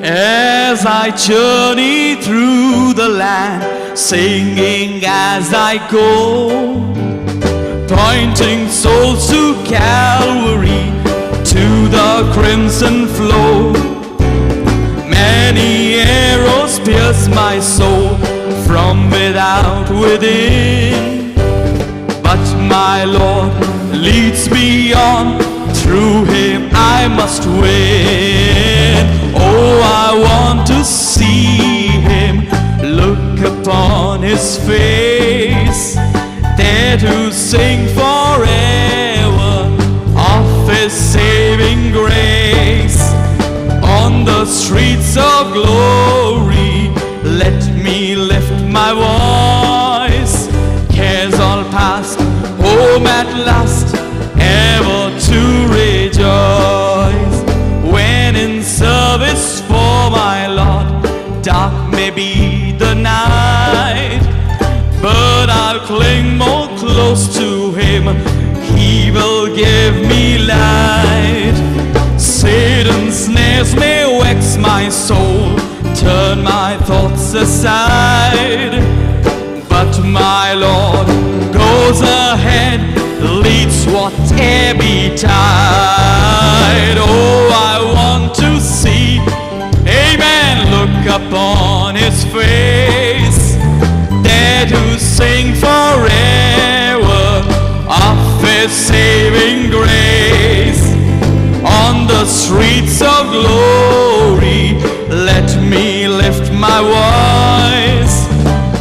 As I journey through the land, singing as I go, pointing souls to Calvary, to the crimson flow. Many arrows pierce my soul from without within, but my Lord leads me on, through Him I must win. Oh, I want to see Him, look upon His face, there to sing forever of His saving grace. On the streets of glory, let me lift my voice. Cares all past, home at last, ever to rejoice. When in service for my Lord, dark may be the night, but I'll cling more close to Him, He will give me light. Satan's snares may vex my soul, turn my thoughts aside, but my Lord goes ahead, leads whate'er betide. Oh, I want to see, amen, look upon His face, there to sing forever of His saving grace. On the streets of glory, let me lift my voice.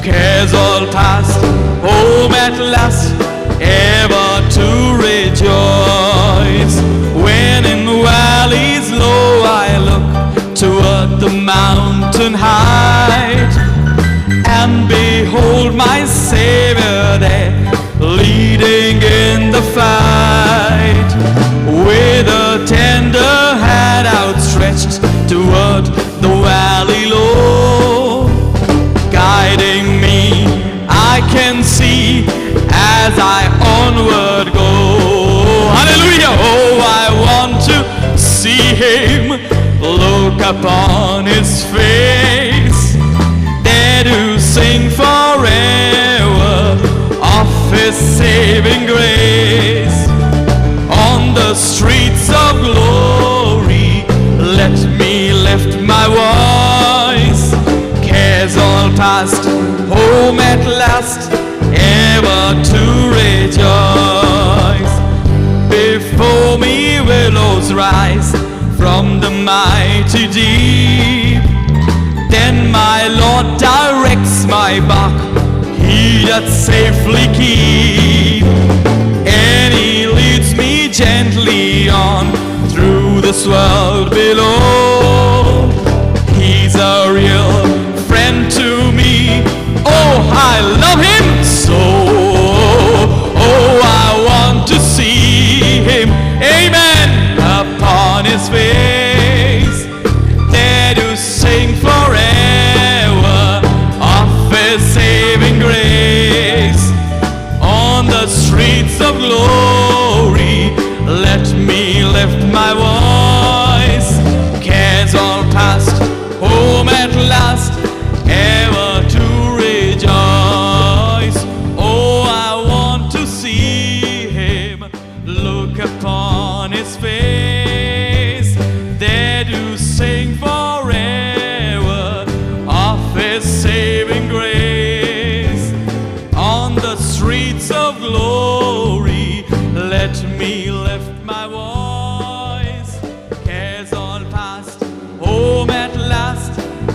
Cares all past, home at last, ever to rejoice. When in valleys low I look toward the mountain height, and behold my Savior there, leading in the fight, with a tender hand outstretched toward the valley low, guiding me I can see as I onward go. Hallelujah! Oh, I want to see Him, look upon His face, there to sing forever of His saving grace. On the streets of glory, let me lift my voice. Cares all past, home at last, ever to rejoice. Before me willows rise from the mighty deep, then my Lord directs my bark, He doth safely keep, and He leads me gently on through this world below. He's a real friend to me, oh, I love Him so. Oh, I want to see Him, amen, upon His face, there to sing forever of His saving grace. On the streets of glory, let me lift my voice. Cares all past, home at last, ever to rejoice. Oh, I want to see Him, look upon His face, there to sing forever of His saving grace. On the streets of glory, let me lift my voice. Cares all past, home at last,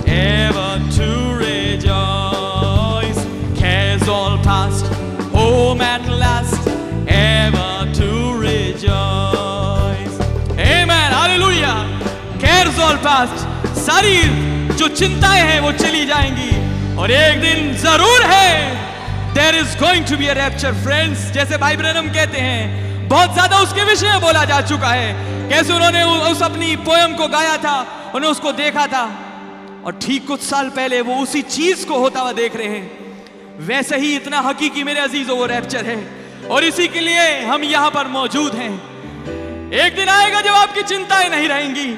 ever to rejoice. Cares all past, home at last, ever to rejoice. Amen, hallelujah. Cares all past, सारी जो चिंताएं हैं वो चली जाएंगी, और एक दिन जरूर है There is going to be a rapture, friends. जैसे भाई ब्रैनम कहते हैं, बहुत ज्यादा उसके विषय में बोला जा चुका है, कैसे उन्होंने उस अपनी पोयम को गाया था, उन्होंने उसको देखा था, और ठीक कुछ साल पहले वो उसी चीज को होता हुआ देख रहे हैं। वैसे ही इतना हकीकी मेरे अजीजों वो रैप्चर है, और इसी के लिए हम यहाँ पर मौजूद हैं। एक दिन आएगा जब आपकी चिंताएं नहीं रहेंगी,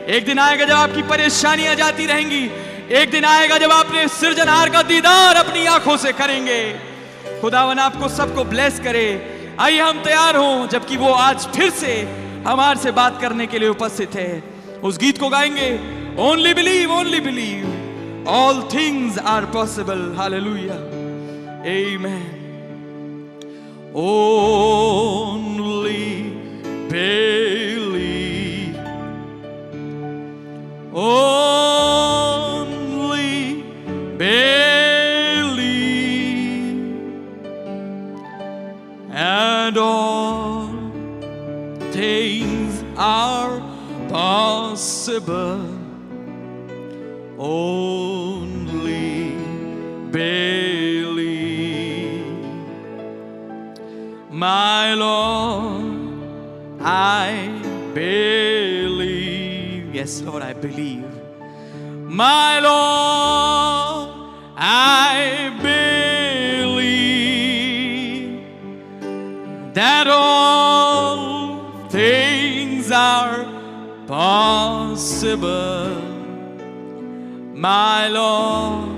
एक दिन आएगा जब आपकी परेशानियां जाती रहेंगी। एक दिन आएगा जब आपने सृजनहार का दीदार अपनी आंखों से करेंगे। खुदावन आपको सबको ब्लेस करे। आइए हम तैयार हों, जबकि वो आज फिर से हमारे से बात करने के लिए उपस्थित है। उस गीत को गाएंगे, only believe, all things are possible. Hallelujah, amen. Only believe, only believe, and all things are possible. Only believe. My Lord, I believe. Yes, Lord, I believe. My Lord, I believe that all things are possible. My Lord,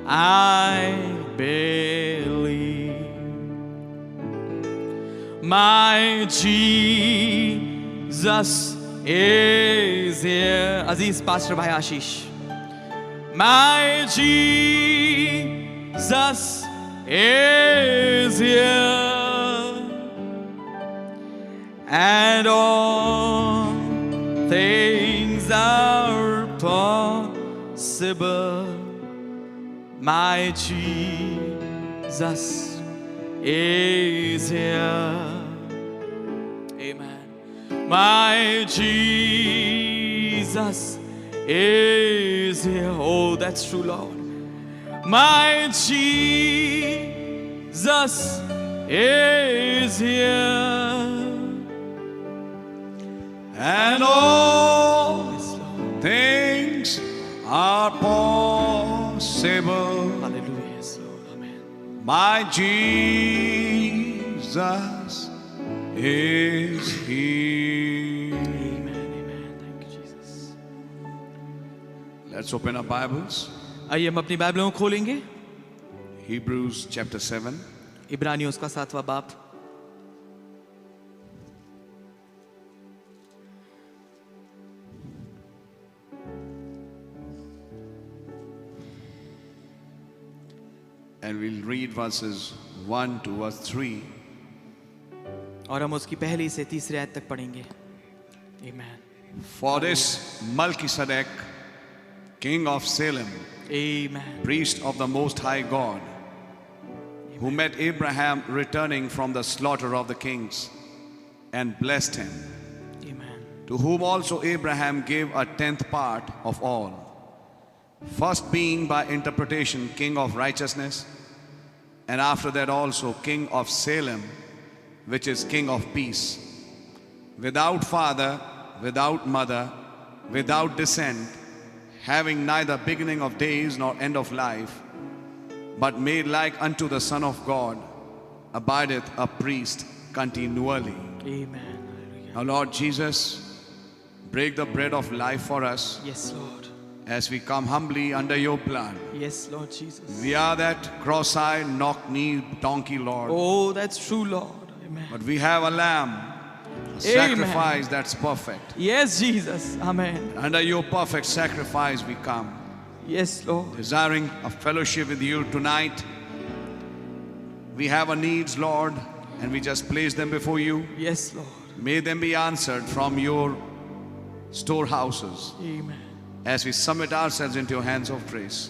I believe. My Jesus is here. Aziz Pastor Bhai Ashish. My Jesus is here, and all things are possible. My Jesus is here. Amen. My Jesus is here. Oh, that's true, Lord. My Jesus is here, and all things are possible. Hallelujah. Yes, Lord. Amen. My Jesus is here. Amen. Amen. Thank you, Jesus. Let's open our Bibles. आइए हम अपनी बाइबलों को खोलेंगे। Hebrews chapter 7. इब्रानियों उसका 7वां बाब। And we'll read verses 1 to verse 3. और हम उसकी पहली से तीसरे आयत तक पढ़ेंगे। Amen. For this Melchizedek, king of Salem, Amen. priest of the Most High God, who met Abraham returning from the slaughter of the kings and blessed him, Amen. to whom also Abraham gave a tenth part of all, first being by interpretation king of righteousness, and after that also king of Salem, which is king of peace, without father, without mother, without descent, having neither beginning of days nor end of life, but made like unto the Son of God, abideth a priest continually. Amen. Hallelujah. Now, Lord Jesus, break the bread of life for us Yes, Lord. as we come humbly under your blood. Yes, Lord Jesus. We are that cross-eyed, knock-kneed donkey, Lord. Oh, that's true, Lord. Amen. But we have a lamb, a sacrifice that's perfect. Yes, Jesus. Amen. Under your perfect sacrifice we come, Yes, Lord. desiring a fellowship with you tonight. We have our needs, Lord, and we just place them before you. Yes, Lord. May them be answered from your storehouses Amen. as we submit ourselves into your hands of grace.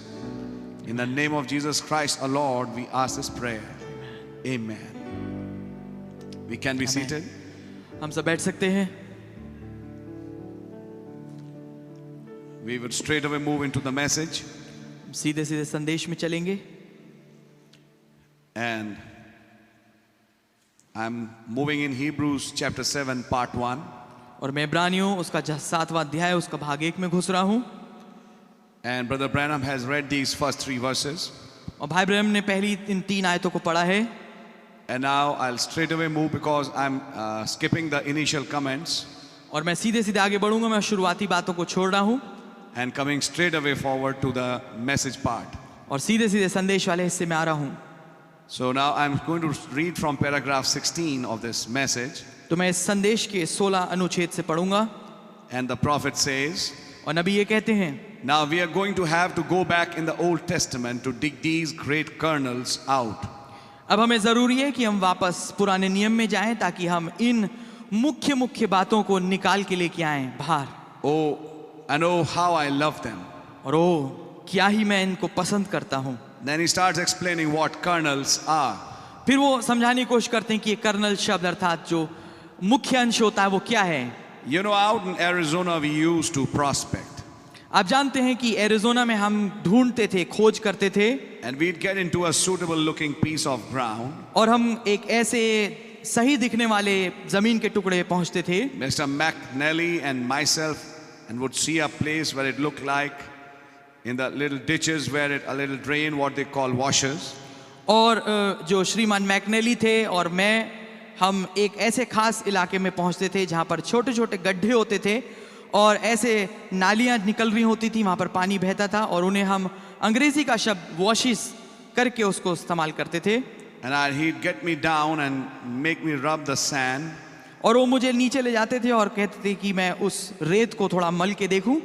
In the name of Jesus Christ, our Lord, we ask this prayer. Amen. We can be Amen. seated. हम सब बैठ सकते हैं। We will straight away move into the message. सीधे सीधे संदेश में चलेंगे। And I'm moving in Hebrews chapter 7 part 1. और मैं इब्रानियों उसका 7वां अध्याय उसका भाग 1 में घुस रहा हूँ। And Brother Branham has read these first 3 verses. और भाई ब्रह्म ने पहली इन 3 आयतों को पढ़ा है। And now I'll straight away move because I'm skipping the initial comments. और मैं सीधे सीधे आगे बढ़ूंगा, मैं शुरुआती बातों को छोड़ रहा हूं and coming straight away forward to the message part. और सीधे सीधे संदेश वाले हिस्से में आ रहा हूं। So now I'm going to read from paragraph 16 of this message. तो मैं इस संदेश के 16 अनुच्छेद से पढ़ूंगा। And the prophet says, और नबी ये कहते हैं, now we are going to have to go back in the Old Testament to dig these great kernels out. अब हमें जरूरी है कि हम वापस पुराने नियम में जाएं ताकि हम इन मुख्य मुख्य बातों को निकाल के लेके आएं बाहर। Oh, and oh, how I love them. और ओ क्या ही मैं इनको पसंद करता हूं। Then he starts explaining what kernels are. फिर वो समझाने की कोशिश करते हैं कि ये कर्नल शब्द अर्थात जो मुख्य अंश होता है वो क्या है। You know, out in Arizona we used to prospect. आप जानते हैं कि एरिज़ोना में हम ढूंढते थे, खोज करते थे, And we'd get into a suitable looking piece of ground. और हम एक ऐसे सही दिखने वाले जमीन के टुकड़े पहुंचते थे। Mr. McNally and myself, and would see a place where it looked like in the little ditches where it a little drain, what they call washers. और जो श्रीमान मैकनेली थे और मैं, हम एक ऐसे खास इलाके में पहुंचते थे जहां पर छोटे छोटे गड्ढे होते थे और ऐसे नालियां निकल रही होती थी, वहां पर पानी बहता था और उन्हें हम अंग्रेजी का शब्द वॉशिस करके उसको इस्तेमाल करते थे। And he'd get me down and make me rub the sand. और वो मुझे नीचे ले जाते थे और कहते थे कि मैं उस रेत को थोड़ा मल के देखूं।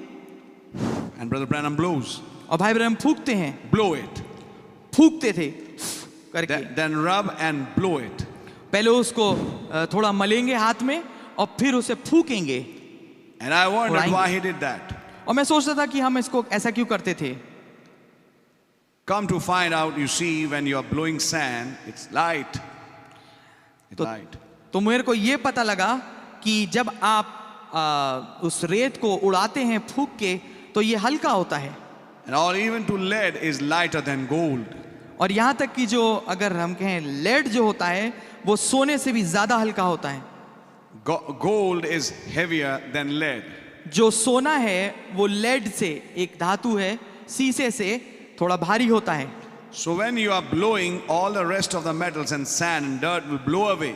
And Brother Branham blows. और भाई ब्रह्म फूकते हैं, Blow it. फूकते थे करके। Then rub and blow it. पहले उसको थोड़ा मलेंगे हाथ में और फिर उसे फूकेंगे। And I wondered why he did that. और मैं सोचता था कि हम इसको ऐसा क्यों करते थे। Come to find out, you see, when you are blowing sand, it's light. It's light. तो मेरे को ये पता लगा कि जब आप उस रेत को उड़ाते हैं फूक के तो ये हल्का होता है। And or even to lead is lighter than gold. और यहाँ तक कि जो अगर हम कहें लेड जो होता है वो सोने से भी ज्यादा हल्का होता है। Gold is heavier than lead. जो सोना है वो लेड से, एक धातु है, शीशे से थोड़ा भारी होता है। So when you are blowing, all the rest of the metals and sand and dirt will blow away.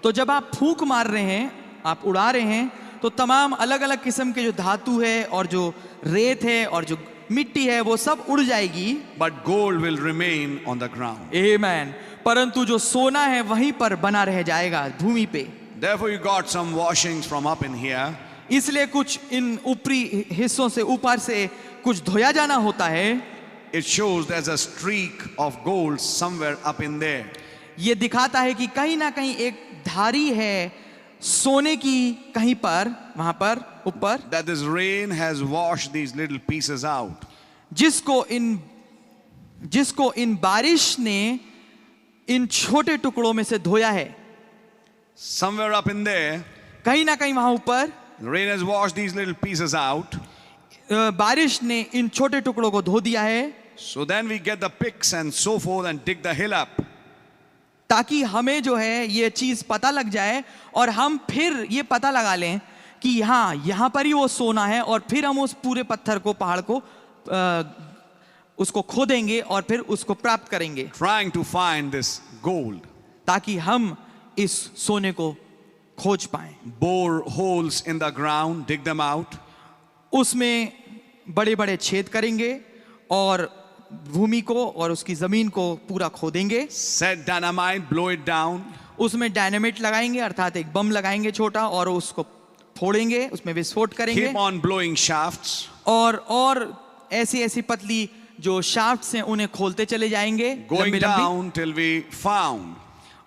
तो जब आप फूंक मार रहे हैं, आप उड़ा रहे हैं, तो तमाम अलग अलग किस्म के जो धातु है और जो रेत है और जो मिट्टी है वो सब उड़ जाएगी। But gold will remain on the ground. आमेन। परंतु जो सोना है वहीं पर बना रह जाएगा भूमि पे। Therefore you got some washings from up in here. इसलिए कुछ इन ऊपरी हिस्सों से, ऊपर से कुछ धोया जाना होता है। It shows there's a streak of gold somewhere up in there. ये दिखाता है कि कहीं ना कहीं एक धारी है सोने की कहीं पर, वहां पर ऊपर, That this rain has washed these little pieces out. जिसको इन बारिश ने इन छोटे टुकड़ों में से धोया है। Somewhere up in there, कहीं ना कहीं वहां ऊपर the rain has washed these little pieces out. बारिश ने इन छोटे टुकड़ों को धो दिया है। So then we get the picks and so forth and dig the hill up. ताकि हमें जो है ये चीज पता लग जाए और हम फिर ये पता लगा लें कि हाँ, यहाँ पर ही वो सोना है, और फिर हम उस पूरे पत्थर को, पहाड़ को उसको खोदेंगे और फिर उसको प्राप्त करेंगे। Trying to find this gold. ताकि हम इस सोने को खोज पाएं। Bore holes in the ground, dig them out. उसमें बड़े बड़े छेद करेंगे और भूमि को और उसकी जमीन को पूरा खोदेंगे। Set dynamite, blow it down. उसमें डायनामाइट लगाएंगे, अर्थात एक बम लगाएंगे छोटा, और उसको फोड़ेंगे, उसमें विस्फोट करेंगे। Keep on blowing shafts. और ऐसी पतली जो शाफ्ट्स हैं उन्हें खोलते चले जाएंगे, Going down till we found.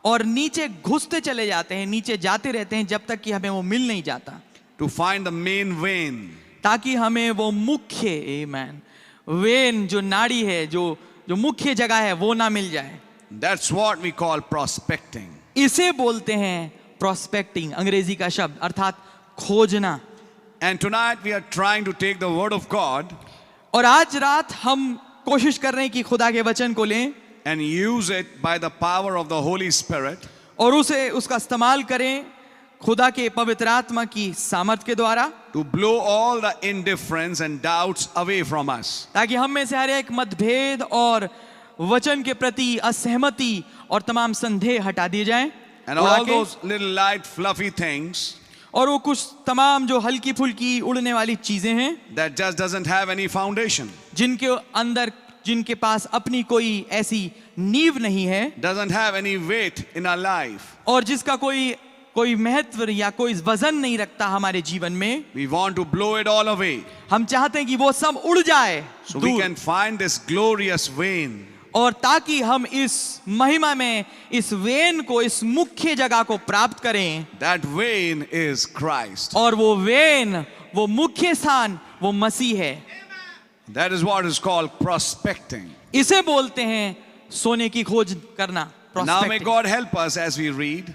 और नीचे घुसते चले जाते हैं, नीचे जाते रहते हैं जब तक कि हमें वो मिल नहीं जाता। To find the main vein. ताकि हमें वो मुख्य, आमेन, वेन जो नाड़ी है, जो मुख्य जगह है वो ना मिल जाए। That's what we call prospecting. इसे बोलते हैं प्रोस्पेक्टिंग, अंग्रेजी का शब्द, अर्थात खोजना। And tonight we are trying to take the word of God और आज रात हम कोशिश कर रहे हैं कि खुदा के वचन को लें and use it by the power of the Holy Spirit और उसका इस्तेमाल करें खुदा के पवित्र आत्मा की सामर्थ के द्वारा, to blow all the indifference and doubts away from us. ताकि हम में से हर एक मतभेद और वचन के प्रति असहमति और तमाम संदेह हटा दिए जाएं। And all those little light fluffy things और वो कुछ तमाम जो हल्की फुल्की उड़ने वाली चीजें हैं that just doesn't have any foundation, जिनके अंदर, जिनके पास अपनी कोई ऐसी नींव नहीं है, doesn't have any weight in our life. और जिसका कोई महत्व या कोई वजन नहीं रखता हमारे जीवन में, We want to blow it all away हम चाहते हैं कि वो सब उड़ जाए so we दूर, can find this glorious vein. और ताकि हम इस महिमा में इस वेन को, इस मुख्य जगह को प्राप्त करें। That vein is Christ. और वो वेन, वो मुख्य स्थान, वो मसीह है। That is what is called prospecting. इसे बोलते हैं सोने की खोज करना, Now may prospecting। God help us as we read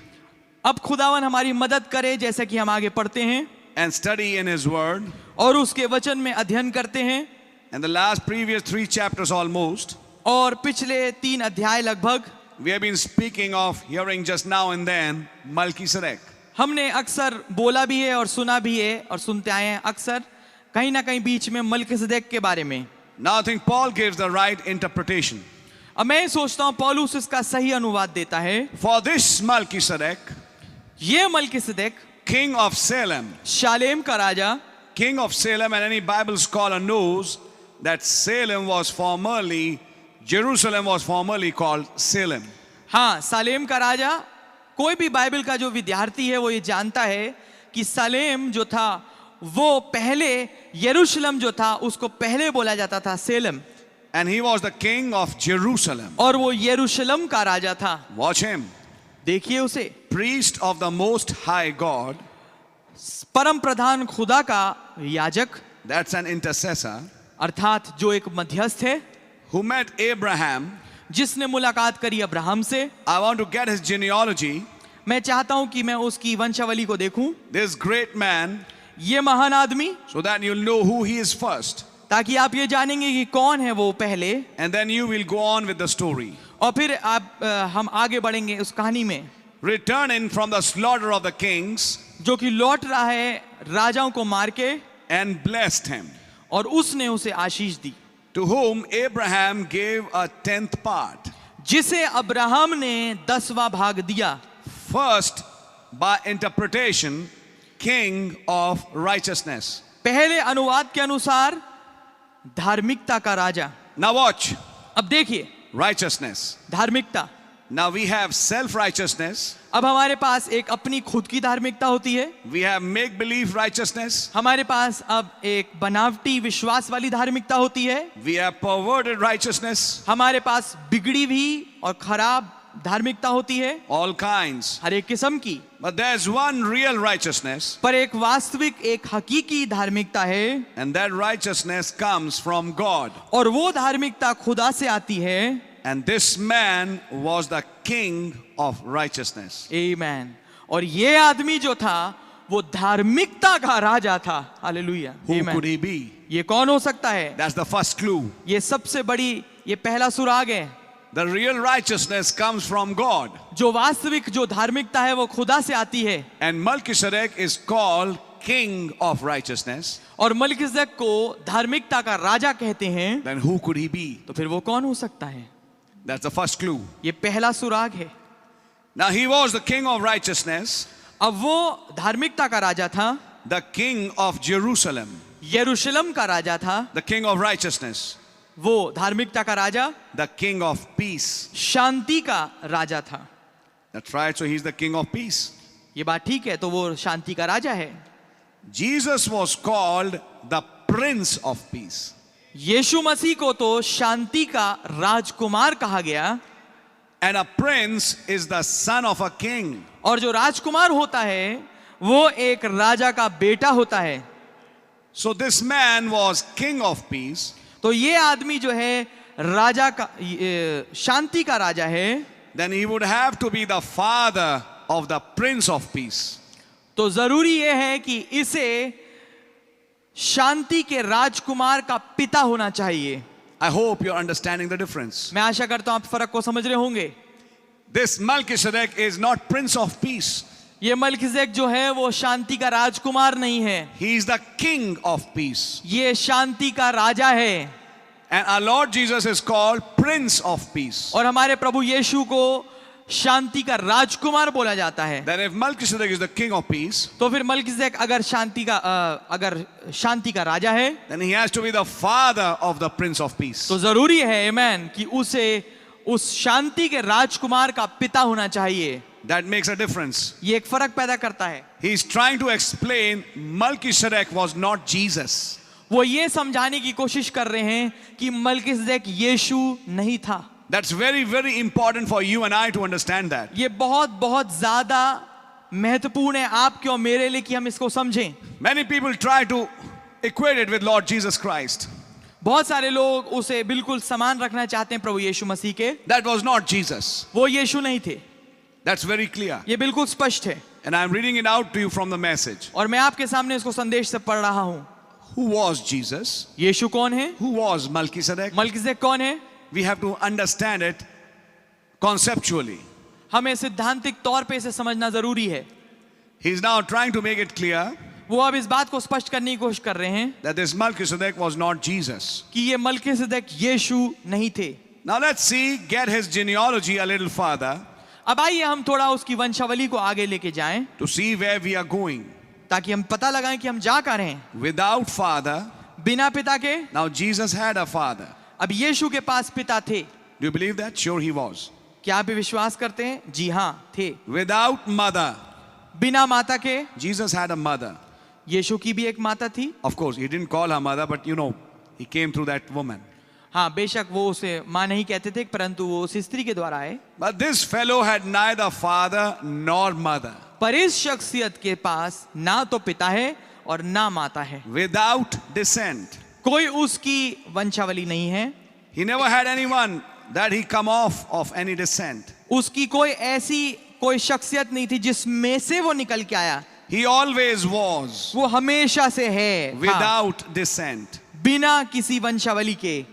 अब खुदावन हमारी मदद करे जैसे कि हम आगे पढ़ते हैं and study in His Word. और उसके वचन में अध्ययन करते हैं। And the last previous 3 chapters almost, और पिछले 3 अध्याय लगभग we have been speaking of hearing just now and then Melchizedek. हमने अक्सर बोला भी है और सुना भी है और सुनते आए हैं अक्सर कहीं ना कहीं बीच में मलकीसेदेक के बारे में। Now I think Paul gives the right interpretation. अब मैं सोचता हूं पौलुस इसका सही अनुवाद देता है। For this Melchizedek, ये मलकीसेदेक king of Salem, शालेम का राजा, king of Salem, and any Bible scholar knows that Salem was formerly, Jerusalem was formerly called Salem. हाँ, सालेम का राजा, कोई भी बाइबल का जो विद्यार्थी है वो ये जानता है कि सालेम जो था वो पहले यरूशलेम जो था उसको पहले बोला जाता था Salem, And he was the king of Jerusalem. और वो यरूशलेम का राजा था। Watch him. देखिए उसे, Priest of the Most High God. परम प्रधान खुदा का याजक, That's an intercessor. अर्थात जो एक मध्यस्थ है, Who met Abraham. जिसने मुलाकात करी अब्राहम से। I want to get his genealogy. मैं चाहता हूं कि मैं उसकी वंशावली को देखूं, This great man, ये महान आदमी, so that you'll know who he is first. ताकि आप ये जानेंगे कि कौन है वो पहले, And then you will go on with the story. और फिर हम आगे बढ़ेंगे उस कहानी में। Returning from the slaughter of the kings, जो कि लौट रहा है राजाओं को मार के, and blessed him, और उसने उसे आशीष दी, to whom Abraham gave a 10th part. जिसे अब्राहम ने 10वां भाग दिया। First, by interpretation, king of righteousness. पहले अनुवाद के अनुसार धार्मिकता का राजा। Now watch, अब देखिए, righteousness. धार्मिकता। Now we have self-righteousness, अब हमारे पास एक अपनी खुद की धार्मिकता होती है, we have make-believe righteousness, हमारे पास अब एक बनावटी विश्वास वाली धार्मिकता होती है, we have perverted righteousness, हमारे पास बिगड़ी भी और खराब धार्मिकता होती है, all kinds. हर एक किस्म की। But there's one real righteousness, पर एक वास्तविक, एक हकीकी धार्मिकता है, and that righteousness comes from God. और वो धार्मिकता खुदा से आती है। And this man was the king of righteousness. आमीन। और ये आदमी जो था वो धार्मिकता का राजा था। हालेलुया। Who आमीन। could he be? ये कौन हो सकता है? That's the first clue. ये सबसे बड़ी, ये पहला सुराग है। The real righteousness comes from God. जो वास्तविक जो धार्मिकता है वो खुदा से आती है। And Melchizedek is called king of righteousness. और मलकीसेदेक को धार्मिकता का राजा कहते हैं। Then who could he be? तो फिर वो कौन हो सकता है? That's the first clue. ये पहला सुराग है। Now he was the king of righteousness, अब वो धार्मिकता का राजा था, the king of Jerusalem, यरूशलेम का राजा था, the king of righteousness, वो धार्मिकता का राजा, the king of peace. शांति का राजा था। That's right, so he's the king of peace. ये बात ठीक है, तो वो शांति का राजा है। Jesus was called the prince of peace. यीशु मसीह को तो शांति का राजकुमार कहा गया, And a prince is the son of a king. और जो राजकुमार होता है वो एक राजा का बेटा होता है। So this man was king of peace. तो ये आदमी जो है राजा का, शांति का राजा है, Then he would have to be the father of the prince of peace. तो जरूरी ये है कि इसे शांति के राजकुमार का पिता होना चाहिए। I hope you're understanding the difference. मैं आशा करता हूं आप फर्क को समझ रहे होंगे। This Melchizedek is not prince of peace. ये मलकीसेदेक जो है वो शांति का राजकुमार नहीं है, He is the king of peace. ये शांति का राजा है। And our Lord Jesus is called prince of peace. और हमारे प्रभु यीशु को शांति का राजकुमार बोला जाता है, then if Melchizedek is the king of peace, तो फिर मलकीसेदेक अगर शांति का राजा है, then he has to be the father of the prince of peace. तो जरूरी है आमेन कि उसे उस शांति के राजकुमार का पिता होना चाहिए। That makes a difference. ये एक फर्क पैदा करता है। He is trying to explain Melchizedek was not Jesus. वो ये समझाने की कोशिश कर रहे हैं कि मलकीसेदेक यीशु नहीं था। That's very, very important for you and I to understand that. ये बहुत बहुत ज्यादा महत्वपूर्ण है आपके और मेरे लिए कि हम इसको समझें। Many people try to equate it with Lord Jesus Christ. बहुत सारे लोग उसे बिल्कुल समान रखना चाहते हैं प्रभु यीशु मसीह के। That was not Jesus. वो यीशु नहीं थे, That's very clear. ये बिल्कुल स्पष्ट है। And I'm reading it out to you from the message. और मैं आपके सामने इसको संदेश से पढ़ रहा हूं। Who was Jesus? यीशु कौन है? Who was Melchizedek? मलकीसेदेक कौन है? We have to understand it conceptually. हमें सिद्धांतिक तौर पे इसे समझना जरूरी है। He's now trying to make it clear वो अब इस बात को स्पष्ट करने की कोशिश कर रहे हैं that this Melchizedek was not Jesus. कि ये मलकीसेदेक यीशु नहीं थे। Now let's see, get his genealogy a little further अब आइए हम थोड़ा उसकी वंशावली को आगे लेके जाएं to see where we are going. ताकि हम पता लगाएं कि हम जा कहाँ रहे हैं। Without father, बिना पिता के, now Jesus had a father. अब यीशु के पास पिता थे। Do you believe that? Sure he was. क्या आप ये विश्वास करते हैं? जी हाँ थे। Without mother, बिना माता के, Jesus had a mother. यीशु की भी एक माता थी। Of course, he didn't call her mother, but you know, he came through that woman. हाँ बेशक वो उसे माँ नहीं कहते थे, परंतु वो उस स्त्री के द्वारा आए। But this fellow had neither father nor mother. पर इस शख्सियत के पास ना तो पिता है और ना माता है। Without descent. कोई उसकी वंशावली नहीं है। He never had anyone that he come off of any descent. उसकी कोई शख्सियत नहीं थी जिसमें से वो निकल के आया। He always was वो हमेशा से है without descent. बिना किसी वंशावली के,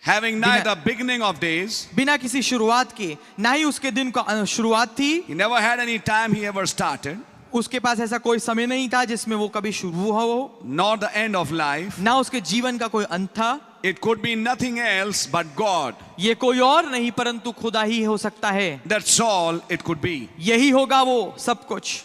Having neither beginning of days, बिना किसी शुरुआत के, ना ही उसके दिन का शुरुआत थी। he never had any time he ever started, उसके पास ऐसा कोई समय नहीं था जिसमें वो कभी शुरू हो, nor the end of life. ना उसके जीवन का कोई अंत था। It could be nothing else but God. ये कोई और नहीं परंतु खुदा ही हो सकता है। That's all it could be. यही होगा वो सब कुछ।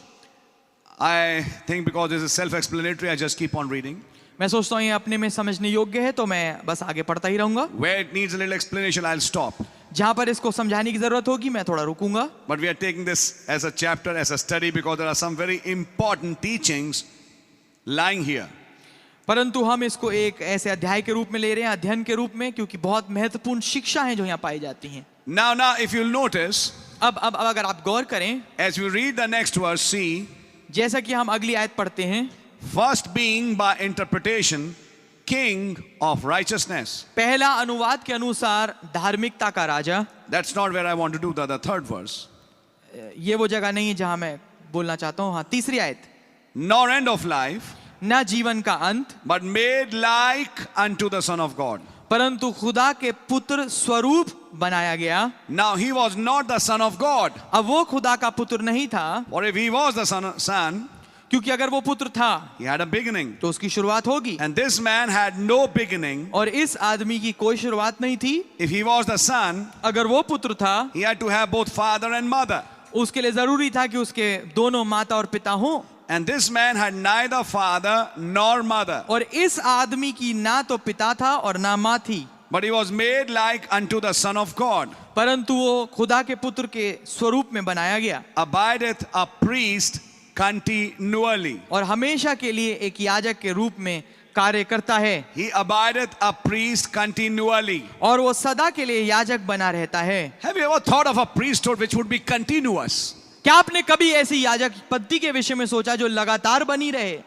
I think because this is self-explanatory, I just keep on reading. मैं सोचता हूँ ये अपने में समझने योग्य है तो मैं बस आगे पढ़ता ही रहूंगा। Where it needs a little explanation, I'll stop. जहां पर इसको समझाने की जरूरत होगी मैं थोड़ा रुकूंगा। But we are taking this as a chapter, as a study, because there are some very important teachings lying here. परंतु हम इसको एक ऐसे अध्याय के रूप में ले रहे हैं, अध्ययन के रूप में, क्योंकि बहुत महत्वपूर्ण शिक्षा है जो यहाँ पाई जाती हैं। Now, if you'll notice, अब अगर आप गौर करें, as we read the next verse, see, जैसा कि हम अगली आयत पढ़ते हैं, first being by interpretation, king of righteousness. पहला अनुवाद के अनुसार धार्मिकता का राजा। That's not where I want to do the third verse. ये वो जगह नहीं है जहां मैं बोलना चाहता हूं। हाँ, तीसरी आयत, Nor end of life, ना जीवन का अंत, but made like unto the Son of God. परंतु खुदा के पुत्र स्वरूप बनाया गया। Now he was not the Son of God. अब वो खुदा का पुत्र नहीं था, For if he was the son, क्योंकि अगर वो पुत्र था he had a beginning. तो उसकी शुरुआत होगी, And this man had no beginning. और इस आदमी की कोई शुरुआत नहीं थी। If he was the son, अगर वो पुत्र था, he had to have both father and mother. उसके लिए जरूरी था कि उसके दोनों माता और पिता हों। And this man had neither father nor mother. और इस आदमी की ना तो पिता था और ना माँ थी, But he was made like unto the Son of God. परंतु वो खुदा के पुत्र के स्वरूप में बनाया गया। Abideth a priest continually. और हमेशा के लिए एक याजक के रूप में कार्य करता है। He abideth a priest continually. और वो सदा के लिए याजक बना रहता है। Have you ever thought of a priesthood which would be continuous? क्या आपने कभी ऐसी याजक पद्धति के विषय में सोचा जो लगातार बनी रहे?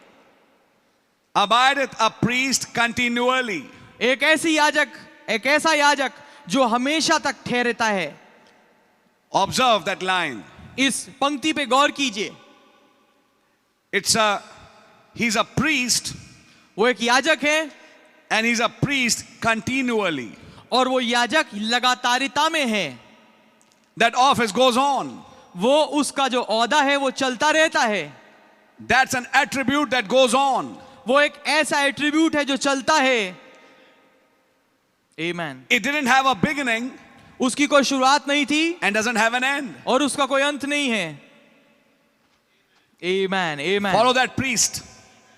Abideth a priest continually. एक ऐसा याजक जो हमेशा तक ठहरता है। Observe that line. इस पंक्ति पे गौर कीजिए। He's a priest. वो एक याजक है, And he's a priest continually. और वो याजक लगातारिता में है। That office goes on. वो उसका जो औहदा है वो चलता रहता है। That's an attribute that goes on. वो एक ऐसा एट्रीब्यूट है जो चलता है। Amen. It didn't have a beginning. उसकी कोई शुरुआत नहीं थी and doesn't have an end. और उसका कोई अंत नहीं है. Amen, amen. Follow that priest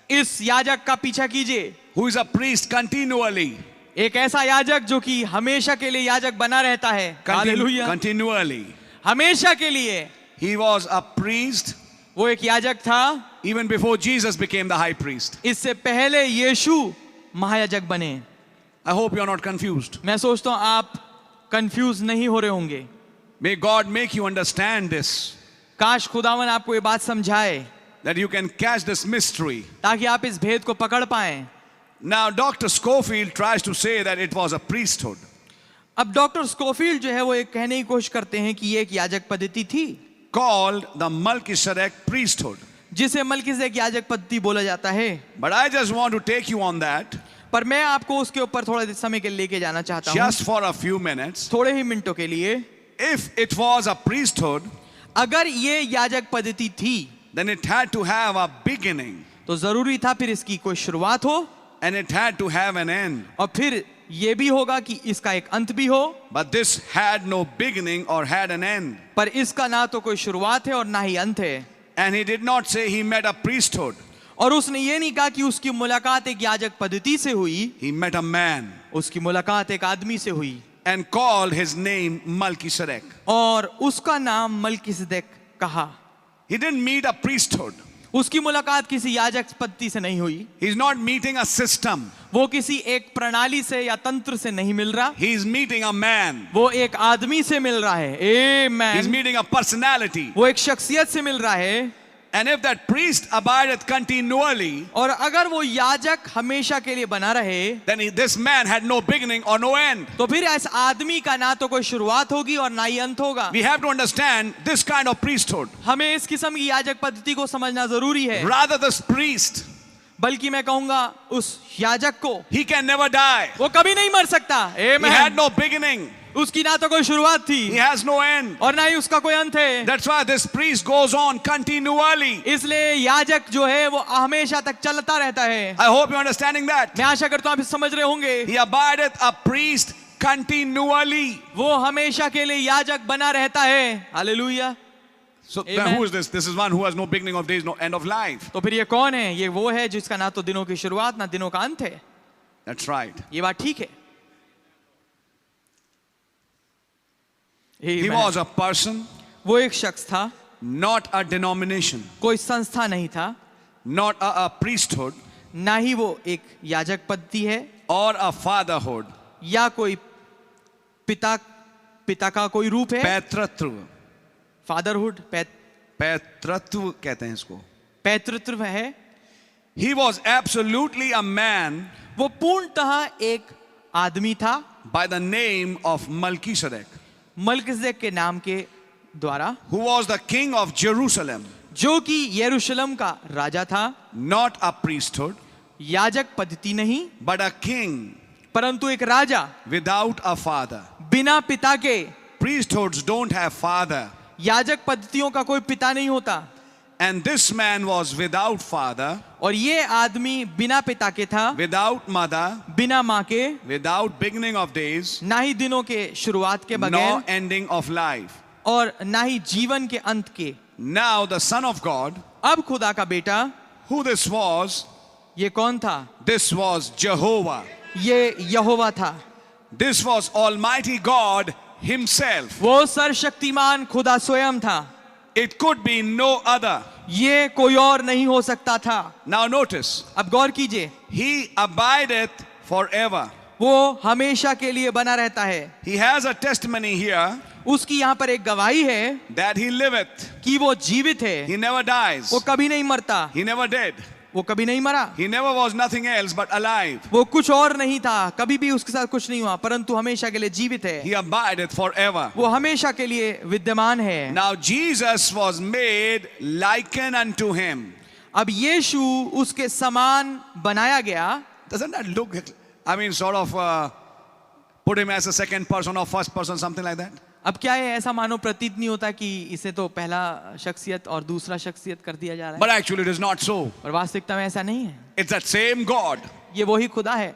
इस याजक का पीछा कीजिए, who is a priest continually. एक ऐसा याजक जो कि हमेशा के लिए याजक बना रहता है. हालेलुया. Continually. हमेशा के लिए. He was a priest वो एक याजक था even before Jesus became the high priest. इससे पहले यीशु महायाजक बने. I hope you are not confused. मैं सोचता हूं आप कंफ्यूज नहीं हो रहे होंगे. May God make you understand this, काश खुदावन आपको ये बात समझाए that you can catch this mystery. ताकि आप इस भेद को पकड़ पाएं. Now, Dr. Scofield tries to say that it was a priesthood. अब डॉक्टर स्कोफील्ड जो है वो एक कहने की कोशिश करते हैं कि ये एक याजक पद्धति थी called the Melchizedek priesthood. जिसे मलकीसेदेक याजक पद्धति बोला जाता है. But I just want to take you on that पर मैं आपको उसके ऊपर थोड़ा समय के लिए लेके जाना चाहता हूँ, just for a few minutes. थोड़े ही मिनटों के लिए. If it was a priesthood, अगर ये याजक पद्धति थी then it had to have a beginning तो जरूरी था फिर इसकी कोई शुरुआत हो and it had to have an end. और फिर ये भी होगा कि इसका एक अंत भी हो. But this had no beginning or had an end. पर इसका ना तो कोई शुरुआत है और ना ही अंत है. And he did not say he met a priesthood. और उसने ये नहीं कहा कि उसकी मुलाकात एक याजक पद्धति से हुई. He met a man उसकी मुलाकात एक आदमी से हुई and called his name Melchizedek. और उसका नाम मलकीसेदेक कहा. He didn't meet a priesthood. उसकी मुलाकात किसी याजक पद्धति से नहीं हुई. He's not meeting a system. वो किसी एक प्रणाली से या तंत्र से नहीं मिल रहा. He's meeting a man. वो एक आदमी से मिल रहा है. He's amen. meeting a personality. वो एक शख्सियत से मिल रहा है. And if that priest abideth continually, और अगर वो याजक हमेशा के लिए बना रहे then this man had no beginning or no end. तो फिर इस आदमी का ना तो कोई शुरुआत होगी और ना ही अंत होगा. We have to understand this kind of priesthood. हमें इस किस्म की याजक पद्धति को समझना जरूरी है. Rather, this priest, बल्कि मैं कहूंगा उस याजक को he can never die. वो कभी नहीं मर सकता. He had amen. no beginning. उसकी ना तो कोई शुरुआत He थी has no end. और ना ही उसका कोई अंत है. That's why this priest goes on continually. इसलिए याजक जो है वो हमेशा तक चलता रहता है. I hope you're understanding that. मैं आशा करता हूं आप समझ रहे होंगे. He abideth a priest continually. वो हमेशा के लिए याजक बना रहता है. Hallelujah. So Amen. then who is this? This is one who has no beginning of days, no end of life. तो फिर ये कौन है? ये वो है जिसका ना तो दिनों की शुरुआत ना दिनों का अंत है. That's right. ये बात ठीक है. He was a person, वो एक शख्स था, not a denomination, कोई संस्था नहीं था, not a priesthood ना ही वो एक याजक पद्धति है or a fatherhood. या कोई पिता का कोई रूप है. पैतृत्व. फादरहुड, पैतृत्व कहते हैं इसको. पैतृत्व है. He was absolutely a man वो पूर्णतः एक आदमी था by the name of Melchizedek, Melchizedek के नाम के द्वारा, who was the king of Jerusalem. जो कि यरूशलेम का राजा था. Not a priesthood, याजक पद्धति नहीं but a king परंतु एक राजा without a father. बिना पिता के. Priesthoods don't have father. याजक पद्धतियों का कोई पिता नहीं होता. And this man was without father, और ये आदमी बिना पिता के था, without mother, बिना माँ के, without beginning of days, ना ही दिनों के शुरुआत के no बगैर ending of life. और ना ही जीवन के अंत के. Now the Son of God, अब खुदा का बेटा, who this was? ये कौन था? This was Jehovah. ये यहोवा था. This was Almighty God Himself. वो सर्वशक्तिमान खुदा स्वयं था. It could be no other. ये कोई और नहीं हो सकता था. Now notice, अब गौर कीजिए, He abideth forever. वो हमेशा के लिए बना रहता है. He has a testimony here उसकी यहाँ पर एक गवाही है that He liveth. कि वो जीवित है. He never dies. वो कभी नहीं मरता. He never did. वो कभी नहीं मरा. He never was nothing else but alive. वो कुछ और नहीं था, कभी भी उसके साथ कुछ नहीं हुआ, परंतु हमेशा के लिए जीवित है. He abideth forever. वो हमेशा के लिए विद्यमान है. Now Jesus was made liken unto Him. अब यीशु उसके समान बनाया गया. Doesn't that look, I mean, sort of put Him as a second person or first person, something like that? अब क्या है, ऐसा मानो प्रतीत नहीं होता कि इसे तो पहला शख्सियत और दूसरा शख्सियत कर दिया जा रहा है. But actually it is not so. और वास्तविकता में ऐसा नहीं है. It's that same God. ये वही खुदा है.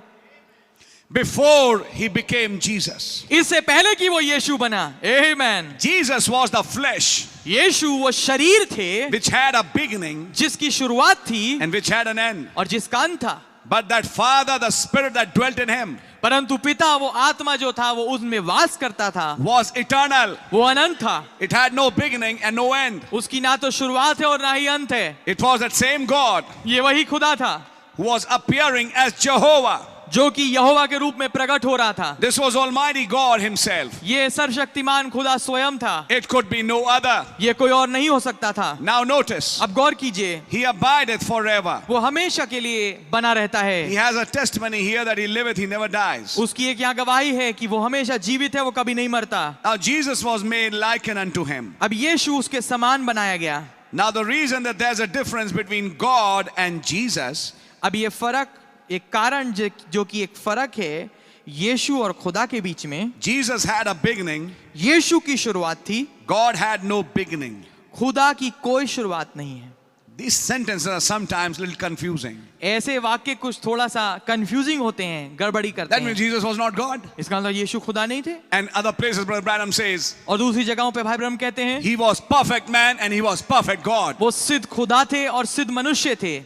before he became Jesus. इससे पहले कि वो यीशु बना। आमेन। Jesus was the flesh यीशु वो शरीर थे which had a beginning जिसकी शुरुआत थी and which had an end. और जिसका अंत था। But that Father, the Spirit that dwelt in him, परंतु पिता वो आत्मा जो था वो उसमें वास करता था, was eternal. वो अनंत था। It had no beginning and no end. उसकी ना तो शुरुआत है और ना ही अंत है। It was that same God ये वही खुदा था who was appearing as Jehovah. जो कि यहोवा के रूप में प्रकट हो रहा था। This was Almighty God himself. ये सर्वशक्तिमान खुदा स्वयं था। It could be no other. ये कोई और नहीं हो सकता था। Now notice, अब गौर कीजिए, he abideth forever. वो हमेशा के लिए बना रहता है। He has a testimony here that he liveth, he never dies. उसकी एक यहाँ गवाही है कि वो हमेशा जीवित है, वो कभी नहीं मरता। Now Jesus was made likened unto him. अब यीशु उसके समान बनाया गया। Now the reason that there's a difference between God and Jesus, अब ये फर्क, एक कारण जो कि एक फर्क है यीशु और खुदा के बीच में। Jesus had a beginning, यीशु की शुरुआत थी, God had no beginning. खुदा की कोई शुरुआत नहीं है। These sentences are sometimes a little confusing. ऐसे वाक्य कुछ थोड़ा सा कंफ्यूजिंग होते हैं, गड़बड़ी करते That means हैं। Jesus was not God. इसका मतलब यीशु खुदा नहीं थे। And other places, Brother Branham says, और दूसरी जगहों पे भाई ब्रह्म कहते हैं he was perfect man and he was perfect God. वो सिद्ध खुदा थे और सिद्ध मनुष्य थे।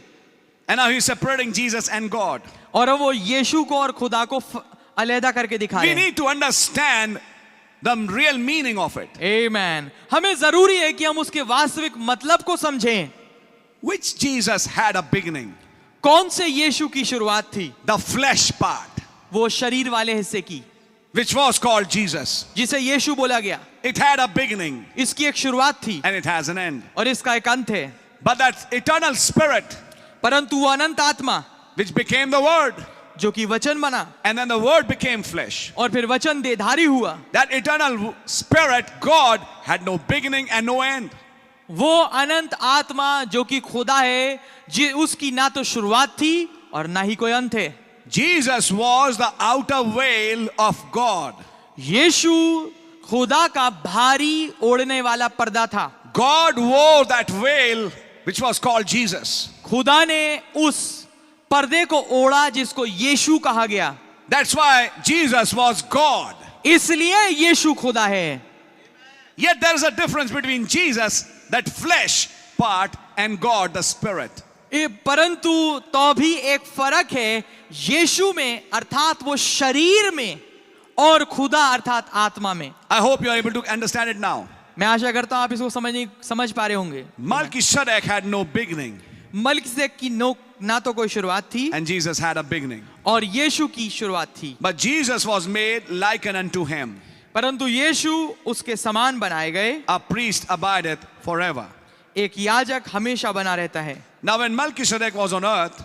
And now he's separating Jesus and God. और वो यीशु को और खुदा को अलग करके दिखा We रहे हैं। need to understand the real meaning of it. आमेन। हमें जरूरी है कि हम उसके वास्तविक मतलब को समझें। Which Jesus had a beginning? कौन से यीशु की शुरुआत थी? The flesh part, वो शरीर वाले हिस्से की, which was called Jesus. जिसे यीशु बोला गया। It had a beginning इसकी एक शुरुआत थी and it has an end. और इसका एक अंत है। But that eternal spirit, परंतु वो अनंत आत्मा which became the word, जो कि वचन बना and then the word became flesh. और फिर वचन देहधारी हुआ, That eternal spirit, God, had no beginning and no end. वो अनंत आत्मा जो कि खुदा है, उसकी ना तो शुरुआत थी और ना ही कोई अंत है। Jesus was the outer veil of God. यीशु खुदा का भारी ओढ़ने वाला पर्दा था। God wore that veil which was called Jesus. खुदा ने उस पर्दे को ओढ़ा जिसको यीशु कहा गया। That's why Jesus was God. इसलिए यीशु खुदा है। Yet there is a difference between Jesus, that flesh part, and God, the Spirit. परंतु तो भी एक फर्क है यीशु में अर्थात वो शरीर में और खुदा अर्थात आत्मा में। I hope you are able to understand it now. मैं आशा करता हूं आप इसको समझ पा रहे होंगे। Melchizedek had no beginning, Melchizedek की ना तो कोई शुरुआत थी and Jesus had a beginning. और यीशु की शुरुआत थी। But Jesus was made likened unto him. परंतु यीशु उसके समान बनाए गए। A priest abideth forever. एक याजक हमेशा बना रहता है। Now when Melchizedek was on earth,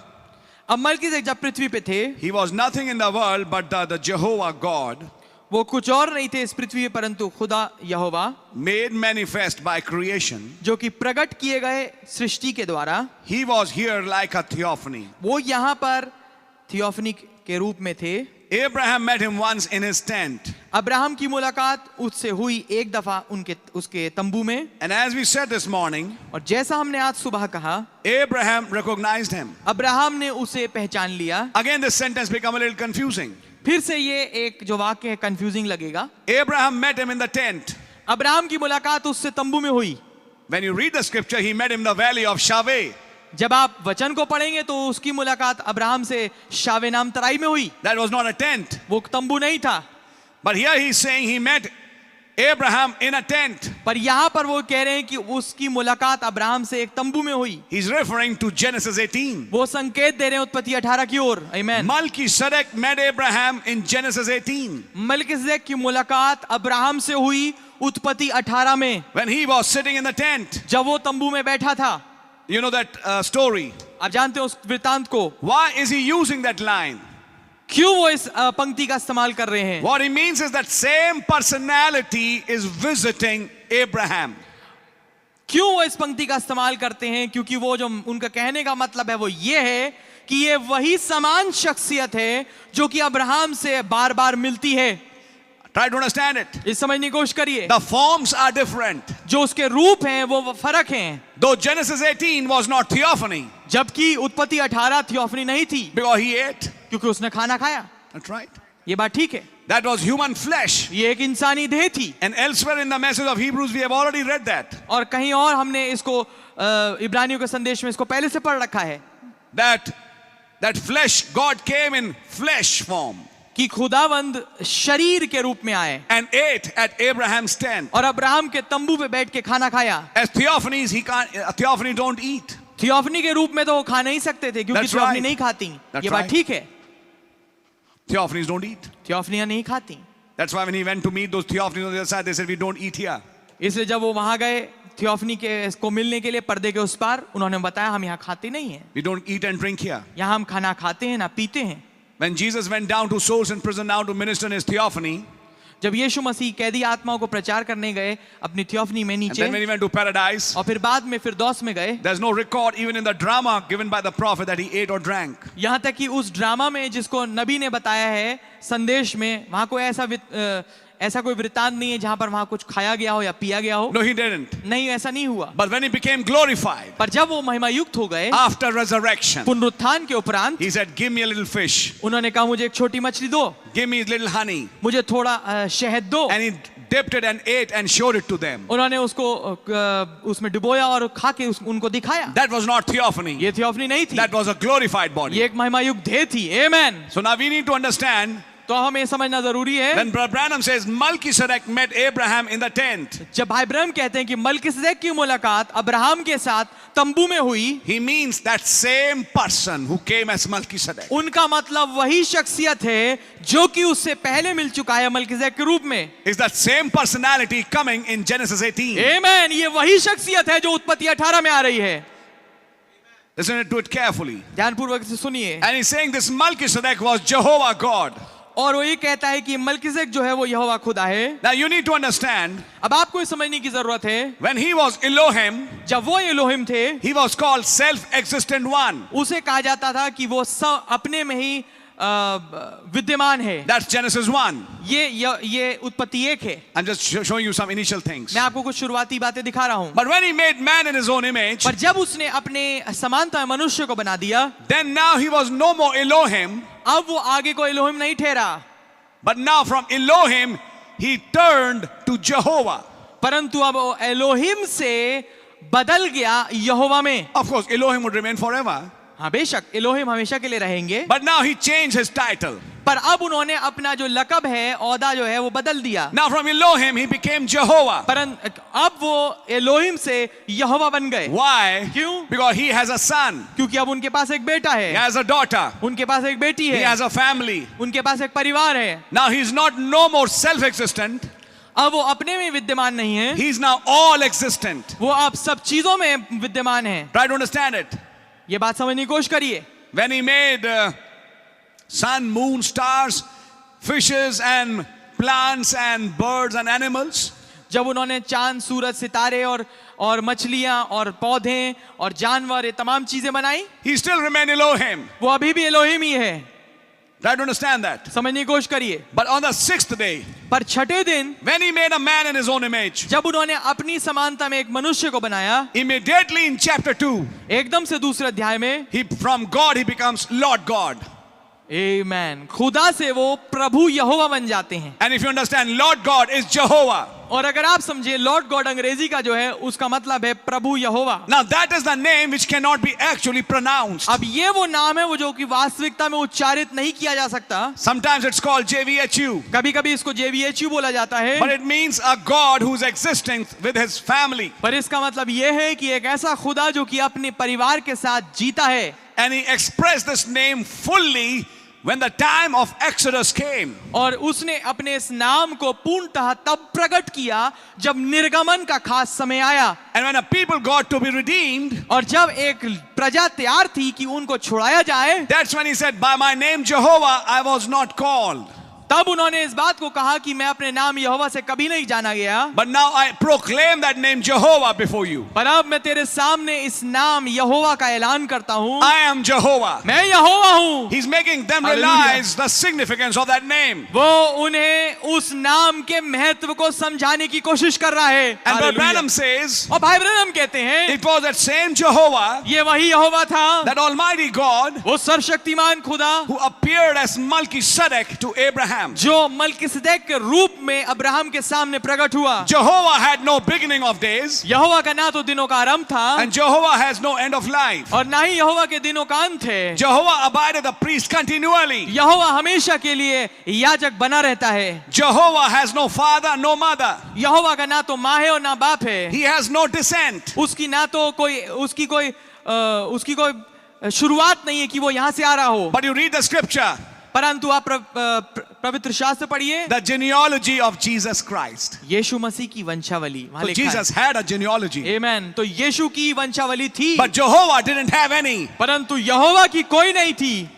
अब मलकीसेदेक जब पृथ्वी पे थे, he was nothing in the world but the Jehovah God, वो कुछ और नहीं थे इस पृथ्वी पे परंतु खुदा यहोवा, made manifest by creation. जो कि प्रकट किए गए सृष्टि के द्वारा। He was here like a theophany. वो यहाँ पर थियोफनी के रूप में थे। Abraham met him once in his tent. Abraham की मुलाकात उससे हुई एक दफा उसके तंबू में। And as we said this morning, और जैसा हमने आज सुबह कहा, Abraham recognized him. अब्राहम ने उसे पहचान लिया। Again, this sentence become a little confusing. फिर से ये एक जो वाक्य है कंफ्यूजिंग लगेगा। Abraham met him in the tent. Abraham की मुलाकात उससे तंबू में हुई। When you read the scripture, he met him in the valley of Shaveh. जब आप वचन को पढ़ेंगे तो उसकी मुलाकात अब्राहम से शावे नाम तराई में हुई। That was not a tent. वो तंबू नहीं था। But here he's saying he met Abraham in a tent. पर यहाँ पर वो कह रहे हैं कि उसकी मुलाकात अब्राहम से एक तंबू में हुई। He's referring to Genesis 18. वो संकेत दे रहे हैं उत्पत्ति 18 की ओर। आमीन। Melchizedek met Abraham in Genesis 18. Melchizedek की मुलाकात अब्राहम से हुई उत्पत्ति 18 में, when he was sitting in the tent. जब वो तंबू में बैठा था। You know that story. आप जानते हो उस वृतांत को। Why is he using that line? क्यों वो इस पंक्ति का इस्तेमाल कर रहे हैं? What he means is that same personality is visiting Abraham. क्यों वो इस पंक्ति का इस्तेमाल करते हैं? क्योंकि वो जो उनका कहने का मतलब है वो ये है कि ये वही समान शख्सियत है जो कि अब्राहम से बार बार मिलती है। Try to understand it. इस समझने की कोशिश करिए। The forms are different. जो उसके रूप हैं वो फर्क हैं। Though Genesis 18 was not theophany. जबकि उत्पत्ति 18 थियोफनी नहीं थी। Because he ate. क्योंकि उसने खाना खाया। That's right. ये बात ठीक है, That was human flesh. ये एक इंसानी देह थी। And elsewhere in the message of Hebrews, we have already read that. और कहीं और हमने इसको इब्रानियों के संदेश में इसको पहले से पढ़ रखा है That flesh, God came in flesh form कि खुदावंद शरीर के रूप में आए and ate at Abraham's tent. और अब्राहम के तंबू पे बैठ के खाना खाया। As theophanies, theophany don't eat. Theophany के रूप में तो वो खा नहीं सकते थे, क्योंकि That's थियोफनी right. नहीं खाती। That's ये बात right. ठीक है, Theophanies don't eat. थियोफनियां नहीं खाती। That's why when he went to meet those theophanies on the other side, they said, we don't eat here. इसलिए जब वो वहां गए थियोफनी के को मिलने के लिए पर्दे के उस पार, उन्होंने बताया हम यहाँ खाते नहीं हैं, We don't eat and drink here. यहाँ हम खाना खाते हैं ना पीते हैं। When Jesus went down to souls in prison now to minister in his theophany, जब यीशु मसीह कैदी आत्माओं को प्रचार करने गए अपनी थियोफनी में and नीचे, then when he went to paradise, और फिर बाद में फिरदौस में गए, there's no record even in the drama given by the prophet that he ate or drank. यहाँ तक कि उस ड्रामा में जिसको नबी ने बताया है संदेश में, वहां कोई ऐसा कोई वृत्तांत नहीं है जहां पर वहां कुछ खाया गया हो या पिया गया हो। No, he didn't. नहीं, ऐसा नहीं हुआ। But when he became glorified पर जब वो महिमा युक्त हो गए after resurrection, पुनरुत्थान के उपरांत, he said, give me a little fish, उन्होंने कहा मुझे एक छोटी मछली दो, give me a little honey. मुझे थोड़ा शहद दो। And he dipped it and ate and showed it to them. उन्होंने उसको उसमें डुबोया और खा के उनको दिखाया। That was not theophany. ये थियोफनी नहीं थी, That was a glorified body. ये एक महिमा युक्त देह थी। आमेन। So now we need to understand, तो हमें समझना जरूरी है, when Brother Branham says Melchizedek met Abraham in the tent, जब भाई इब्राहिम कहते हैं कि मलकिसदेक की मुलाकात अब्राहम के साथ तंबू में हुई, he means that same person who came as Melchizedek. उनका मतलब वही शख्सियत है जो कि उससे पहले मिल चुका है मलकिसदेक के रूप में। Is that same personality coming in Genesis 18. आमेन। ये वही शख्सियत है जो उत्पत्ति 18 में आ रही है। Listen to it carefully. ध्यानपूर्वक से सुनिए। And he's saying this Melchizedek was Jehovah God. और वो ये कहता है कि मलकिसदेक जो है वो यहोवा खुदा है। Now you need to understand, अब आपको ये समझने की जरूरत है, when he was Elohim, जब वो एलोहिम थे, he was called self-existent one. उसे कहा जाता था कि वो अपने में ही विद्यमान है। That's Genesis 1. ये उत्पत्ति 1 है। I'm just showing you some initial things. मैं आपको कुछ शुरुआती बातें दिखा रहा हूँ। But when he made man in his own image, पर जब उसने अपने समानता में मनुष्य को बना दिया, then now he was no more Elohim, अब वो आगे को एलोहिम नहीं ठहरा, but now from Elohim he turned to Jehovah. परंतु अब वो एलोहिम से बदल गया यहोवा में। Of course, Elohim would remain forever, हाँ बेशक एलोहिम हमेशा के लिए रहेंगे, but now he changed his title. पर अब उन्होंने अपना जो लकब है, औदा जो है वो बदल दिया। Now from Elohim he became Jehovah. परंतु अब वो एलोहिम से यहोवा बन गए। Why? क्यों? Because he has a son, क्योंकि अब उनके पास एक बेटा he है, has a daughter, उनके पास एक बेटी he है, has a family. उनके पास एक परिवार है। Now he's not no more self-existent, अब वो अपने में विद्यमान नहीं है, he's now all existent. वो अब सब चीजों में विद्यमान है। Try to understand it. ये बात समझने की कोशिश करिए। When he made sun, moon, stars, fishes and plants and birds and animals, जब उन्होंने चांद, सूरज, सितारे और मछलियां और पौधे और जानवर, ये तमाम चीजें बनाई, he still remained Elohim. वो अभी भी एलोहिम ही है। Try to understand that. समझने की कोशिश करिए। But on the sixth day, पर छठे दिन when he made a man in his own image, जब उन्होंने अपनी समानता में एक मनुष्य को बनाया, immediately in chapter 2, एकदम से दूसरे अध्याय में from God he becomes Lord God. आमेन, खुदा से वो प्रभु यहोवा बन जाते हैं। And if you understand, Lord God is Jehovah. और अगर आप समझे, लॉर्ड गॉड अंग्रेजी का जो है उसका मतलब है प्रभु यहोवा। Now that is the name which cannot be actually pronounced. अब ये वो नाम है वो जो कि वास्तविकता में उच्चारित नहीं किया जा सकता। Sometimes it's called JVHU. कभी कभी इसको JVHU बोला जाता है, But it means a God who's existing with his family. पर इसका मतलब ये है कि एक ऐसा खुदा जो कि अपने परिवार के साथ जीता है। And he expressed this name fully when the time of Exodus came. और उसने अपने इस नाम को पूर्णतः तब प्रकट किया जब निर्गमन का खास समय आया। And when a people got to be redeemed, और जब एक प्रजा तैयार थी कि उनको छुड़ाया जाए, that's when he said, by my name Jehovah I was not called. तब उन्होंने इस बात को कहा कि मैं अपने नाम यहोवा से कभी नहीं जाना गया, but now I proclaim that name Jehovah before you. पर अब मैं तेरे सामने इस नाम यहोवा का ऐलान करता हूँ। I am Jehovah. मैं यहोवा हूँ। He's making them Hallelujah. realize the significance of that name. वो उन्हें उस नाम के महत्व को समझाने की कोशिश कर रहा है। And Brother Hallelujah. Branham says, और भाई ब्रैनम कहते हैं it was that same Jehovah, ये वही यहोवा था, that Almighty God, वो सर्वशक्तिमान खुदा who appeared as Melchizedek to Abraham. जो मलकिसदेक के रूप में अब्राहम के सामने प्रकट हुआ। Jehovah had no beginning of days, यहोवा का ना तो दिनों का आरंभ था and Jehovah has no end of life. और ना ही यहोवा के दिनों का अंत है। Jehovah abided the priest continually. यहोवा हमेशा के लिए याजक बना रहता है। Jehovah has no father, no mother. यहोवा का ना तो माँ है और ना बाप है। He has no descent. उसकी ना तो उसकी कोई शुरुआत नहीं है कि वो यहाँ से आ रहा हो। But you read the scripture, परंतु आप पवित्र शास्त्र पढ़िए, the genealogy of Jesus Christ. यीशु मसीह की वंशावली वहाँ So लिखा Jesus had a genealogy. है। आमेन। तो यीशु की वंशावली थी, But Jehovah didn't have any. परंतु यहोवा की कोई नहीं थी।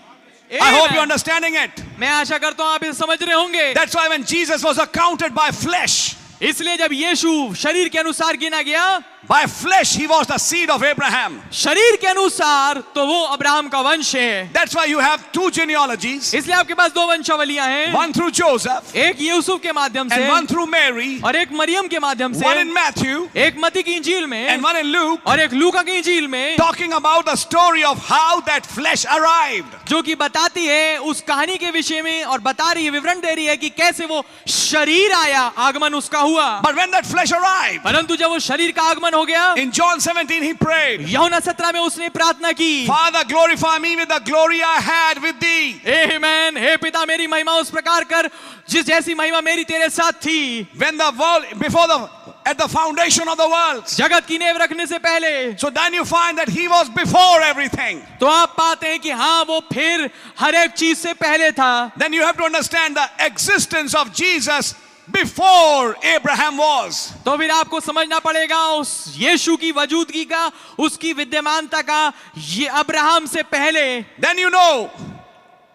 I hope Amen. you're understanding it. मैं आशा करता हूँ आप इसे समझ रहे होंगे। That's why when Jesus was accounted by flesh, इसलिए जब यीशु शरीर के अनुसार गिना गया, by flesh he was the seed of Abraham. शरीर के अनुसार तो वो अब्राहम का वंश है। That's why you have two genealogies, इसलिए आपके पास दो वंशावलियां हैं, one through Joseph एक यूसुफ के माध्यम से and one through Mary, और एक मरियम के माध्यम one से, in Matthew एक मत्ती की इंजील में and one in Luke, और एक लूका की इंजील में, talking about the story of how that flesh arrived. जो कि बताती है उस कहानी के विषय में और बता रही है, विवरण दे रही है कि कैसे वो शरीर आया, आगमन उसका हुआ। But when that flesh arrived, परंतु जब वो शरीर का आगमन हो गया, in John 17 he prayed, यूहन्ना 17 में उसने प्रार्थना की, Father, glorify me with the glory I had with thee. आमेन। हे पिता मेरी महिमा उस प्रकार कर जिस जैसी महिमा मेरी तेरे साथ थी, When the world, at the foundation of the world. जगत की नींव रखने से पहले। So then you find that he was before everything. तो आप पाते हैं कि हाँ वो फिर हर एक चीज से पहले था। Then you have to understand the existence of Jesus before Abraham was. तो फिर आपको समझना पड़ेगा उस यीशु की वजूदगी का, उसकी विद्यमानता का, ये अब्राहम से पहले। Then you know,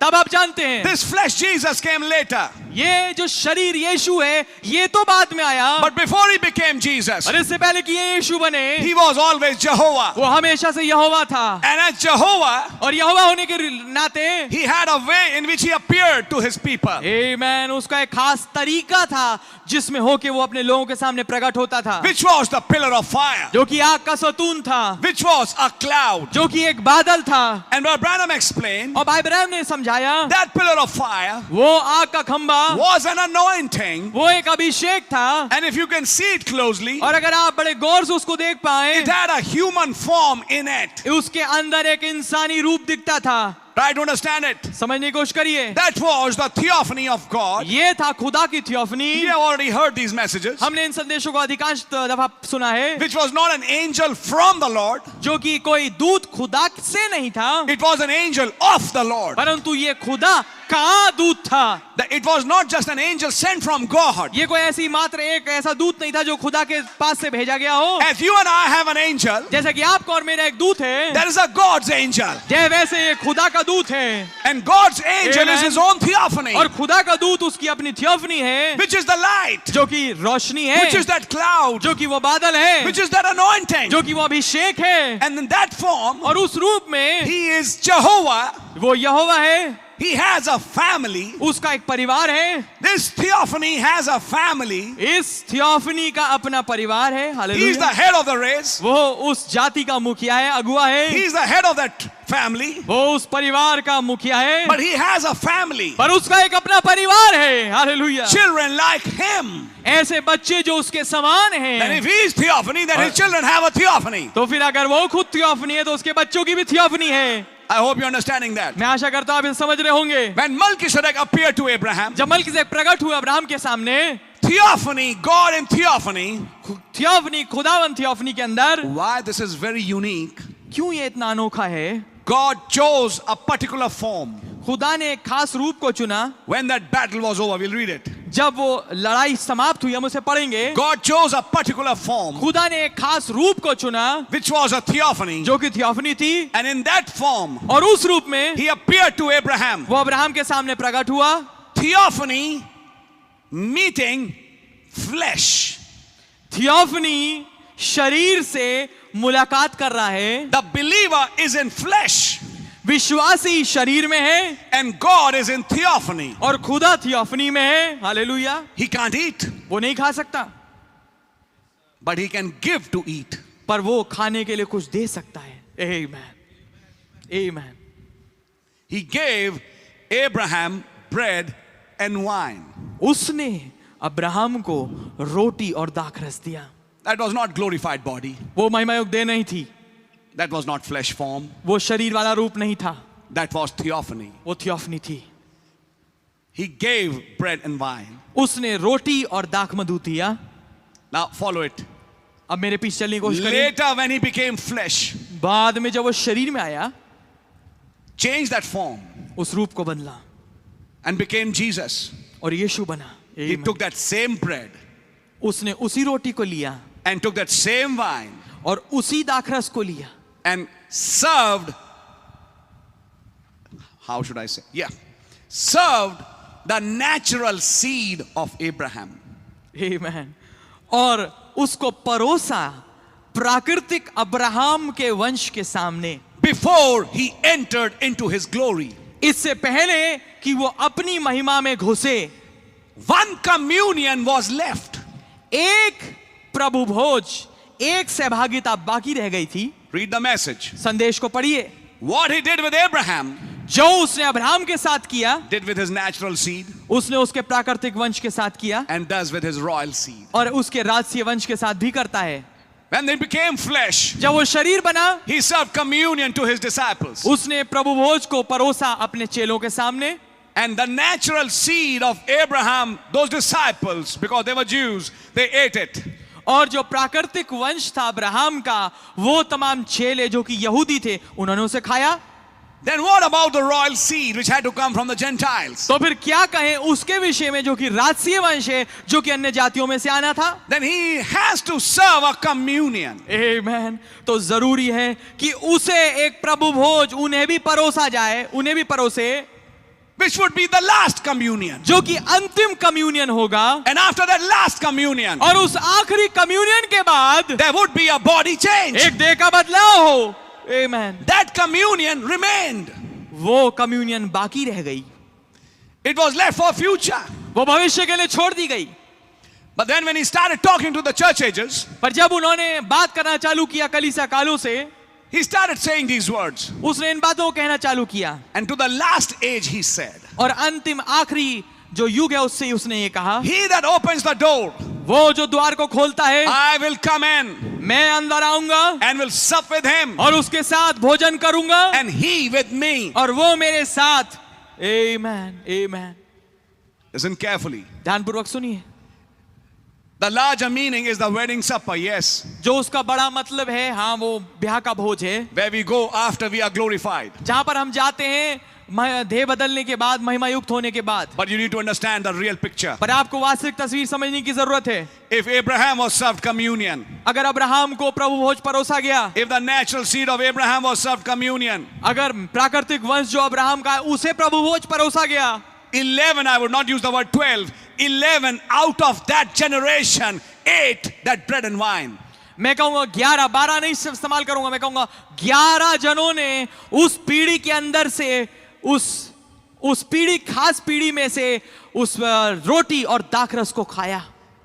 तब आप जानते हैं this flesh Jesus came later. ये जो शरीर यीशु है ये तो बाद में आया, But before he became Jesus, और इससे पहले कि ये यीशु बने he was always Jehovah. वो हमेशा से यहोवा था। And as Jehovah, और यहोवा होने के नाते he had a way in which he appeared to his people. आमेन, उसका एक खास तरीका था जिसमें होके वो अपने लोगों के सामने प्रकट होता था, Which was the pillar of fire, जो कि आग का सतून था, which was a cloud. जो कि एक बादल था। And Brother Branham explained और भाई ब्रैनम ने समझाया that pillar of fire वो आग का खंबा was an anointing. वो एक अभिषेक था, And if you can see it closely, और अगर आप बड़े गौर से उसको देख पाए, it had a human form in it. उसके अंदर एक इंसानी रूप दिखता था। Try to understand it. समझने की कोशिश करिए। That was the theophany of God. ये था खुदा की theophany. We have already heard these messages. हमने इन संदेशों को अधिकांश दफा सुना है, Which was not an angel from the Lord. जो कि कोई दूत खुदा से नहीं था, It was an angel of the Lord. परंतु ये खुदा का दूत था। It was not just an angel sent from God. ये कोई ऐसी मात्र एक ऐसा दूत नहीं था जो खुदा के पास से भेजा गया हो। As you and I have an angel, जैसे कि आपका और मेरा एक दूत है, there is a God's angel. जय वैसे ये खुदा का दूत है, And God's angel Amen. is his own theophany. और खुदा का दूत उसकी अपनी थियोफनी है, Which is the light. जो कि रोशनी है, Which is that cloud. जो कि वो बादल है, Which is that anointing. जो कि वो अभिषेक है, And in that form, और उस रूप में he is Jehovah. वो यहोवा है। He has a family. उसका एक परिवार है। This theophany has a family. इस थियोफनी का अपना परिवार है। He is hallelujah. the head of the race. वो उस जाति का मुखिया है, अगुआ है। He is the head of that family. वो उस परिवार का मुखिया है, But he has a family. पर उसका एक अपना परिवार है। हालेलुया। Children like him. ऐसे बच्चे जो उसके समान And हैं। if he is theophany, then his children have a theophany. तो फिर अगर वो खुद थियोफनी है तो उसके बच्चों की भी थियोफनी है। I hope you're understanding that. मैं आशा करता हूँ आप इसे समझ रहे होंगे। When Melchizedek appeared to Abraham, जब मलकीसेदेक प्रकट हुए अब्राहम के सामने, theophany, God in theophany. Theophany, खुदावन थियोफनी के अंदर, Why this is very unique. क्यों ये इतना अनोखा है? God chose a particular form. खुदा ने एक खास रूप को चुना। When that battle was over, we'll read it. जब वो लड़ाई समाप्त हुई हम उसे पढ़ेंगे। God chose a particular form, खुदा ने एक खास रूप को चुना, which was a theophany. जो कि थियोफनी थी, And in that form, और उस रूप में he appeared to Abraham. वो अब्राहम के सामने प्रकट हुआ। theophany meeting flesh. थियोफनी शरीर से मुलाकात कर रहा है. The believer is in flesh विश्वासी शरीर में है and God is in theophany. और खुदा थियोफनी में है. हालेलुया. He can't eat, वो नहीं खा सकता, but he can give to eat. पर वो खाने के लिए कुछ दे सकता है. Amen. Amen. He gave Abraham bread and wine. उसने अब्राहम को रोटी और दाखरस दिया. That was not glorified body. वो महिमायुक्त देह नहीं थी, That was not flesh form. वो शरीर वाला रूप नहीं था, That was theophany. वो थियोफनी थी. He gave bread and wine. उसने रोटी और दाखमधु दिया. Now follow it. अब मेरे पीछे चलने की कोशिश करिए. Later when he became flesh, बाद में जब वो शरीर में आया, changed that form उस रूप को बदला and became Jesus. और यीशु बना. He Amen. took that same bread उसने उसी रोटी को लिया and took that same wine और उसी दाखरस को लिया and served, how should I say? Yeah. Served the natural seed of Abraham. Amen. और उसको परोसा प्राकृतिक अब्राहम के वंश के सामने, Before he entered into his glory. इससे पहले कि वो अपनी महिमा में घुसे. One communion was left. एक प्रभु भोज, एक सहभागिता बाकी रह गई थी. Read the message. संदेश को पढ़िए. What he did with Abraham, जो उसने अब्राहम के साथ किया, did with his natural seed उसने उसके प्राकृतिक वंश के साथ किया and does with his royal seed. और उसके राजसीय वंश के साथ भी करता है. When they became flesh, जब वो शरीर बना, he served communion to his disciples. उसने प्रभु भोज को परोसा अपने चेलों के सामने. And the natural seed of Abraham, those disciples, because they were Jews, they ate it. और जो प्राकृतिक वंश था अब्राहम का, वो तमाम चेले जो कि यहूदी थे, उन्होंने उसे खाया. Then what about the royal seed which had to come from the Gentiles? तो फिर क्या कहें उसके विषय में जो कि राजसीय वंश है, जो कि अन्य जातियों में से आना था. Then he has to serve a communion. आमेन. तो जरूरी है कि उसे एक प्रभु भोज उन्हें भी परोसा जाए, उन्हें भी परोसे, Which would be the last communion. जो कि अंतिम कम्युनियन होगा. And after that last communion, और उस आखिरी कम्युनियन के बाद there would be a body change. एक देह का बदलाव हो. आमेन. That communion remained. वो कम्युनियन बाकी रह गई, It was left for future. वो भविष्य के लिए छोड़ दी गई. But then when he started talking to the church ages, पर जब उन्होंने बात करना चालू किया कलीसिया कालों से, he started saying these words. उसने इन बातों को कहना चालू किया. And to the last age he said, और अंतिम आखिरी जो युग है उससे उसने ये कहा, he that opens the door, वो जो द्वार को खोलता है, I will come in मैं अंदर आऊंगा and will sup with him और उसके साथ भोजन करूंगा and he with me. और वो मेरे साथ. आमेन. आमेन. Listen carefully. ध्यानपूर्वक सुनिए. The larger meaning is the wedding supper, yes, जो उसका बड़ा मतलब है, हाँ, वो ब्याह का भोज है, where we go after we are glorified. जहां पर हम जाते हैं देह बदलने के बाद, महिमा युक्त होने के बाद. But you need to understand the real picture. पर आपको वास्तविक तस्वीर समझने की जरूरत है. If Abraham was served communion, अगर अब्राहम को प्रभु भोज परोसा गया, if the natural seed of Abraham was served communion, अगर प्राकृतिक वंश जो अब्राहम का है उसे प्रभु भोज परोसा गया, 11, I would not use the word 12, 11 out of that generation ate that bread and wine. मैं कहूंगा 11, 12 नहीं इस्तेमाल करूंगा, मैं कहूंगा 11 जनों ने उस पीढ़ी के अंदर से, उस पीढ़ी, खास पीढ़ी में से उस रोटी और दाखरस को खाया.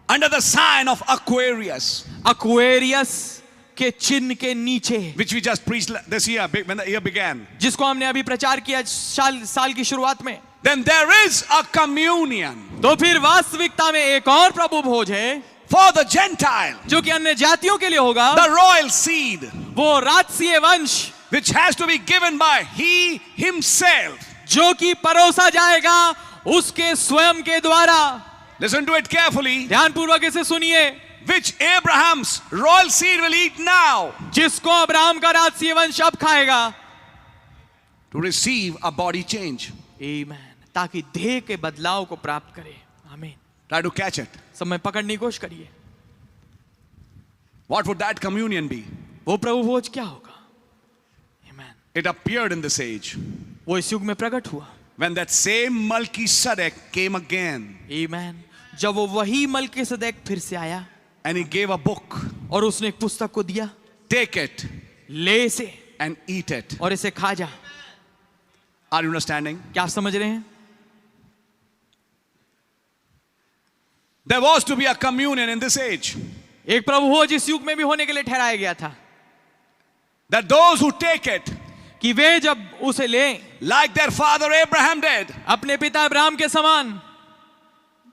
Under the sign of Aquarius, Aquarius के चिन्ह के नीचे, which we just preached this year when the year began. जिसको हमने अभी प्रचार किया साल की शुरुआत में. Then there is a communion तो फिर वास्तविकता में एक और प्रभु भोज है for the Gentile, जो कि अन्य जातियों के लिए होगा. the royal seed, वो राजसीय वंश which has to be given by he himself. जो कि परोसा जाएगा उसके स्वयं के द्वारा. Listen to it carefully. ध्यानपूर्वक इसे सुनिए. Which Abraham's royal seed will eat now जिसको अब्राहम का राजसीय वंश अब खाएगा, to receive a body change. आमीन, ताकि देह के बदलाव को प्राप्त करे. आमीन. Try to catch it. समय पकड़ने की कोशिश करिए. What would that communion be? वो प्रभु भोज क्या होगा? आमीन. It appeared in this age. वो इस युग में प्रकट हुआ. when that same Melchizedek came again आमीन। जब वो वही मलकीसदेक फिर से आया and he gave a book, और उसने एक पुस्तक को दिया, take it ले इसे and eat it. और इसे खा जा। Are you understanding? क्या आप समझ रहे हैं? There was to be a communion in this age, एक प्रभु भोज इस युग में भी होने के लिए ठहराया गया था that those who take it, कि वे जब उसे लें like their father Abraham did, अपने पिता अब्राहम के समान,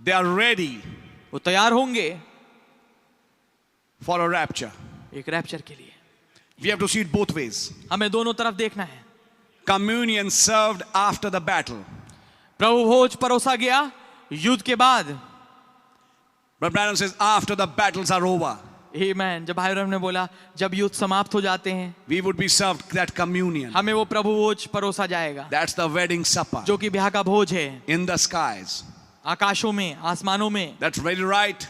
they are ready वो तैयार होंगे for a rapture. एक रैप्चर के लिए। We have to see it both ways. हमें दोनों तरफ देखना है। Communion served after the battle. प्रभु भोज परोसा गया युद्ध के बाद। But Branham says after the battles are over, आमीन। जब भाई ब्रह्म ने बोला जब युद्ध समाप्त हो जाते हैं we would be served that communion. हमें वो प्रभु भोज परोसा जाएगा, That's the wedding supper जो कि ब्याह का भोज है, in the skies. आकाशों में, आसमानों में। That's very right.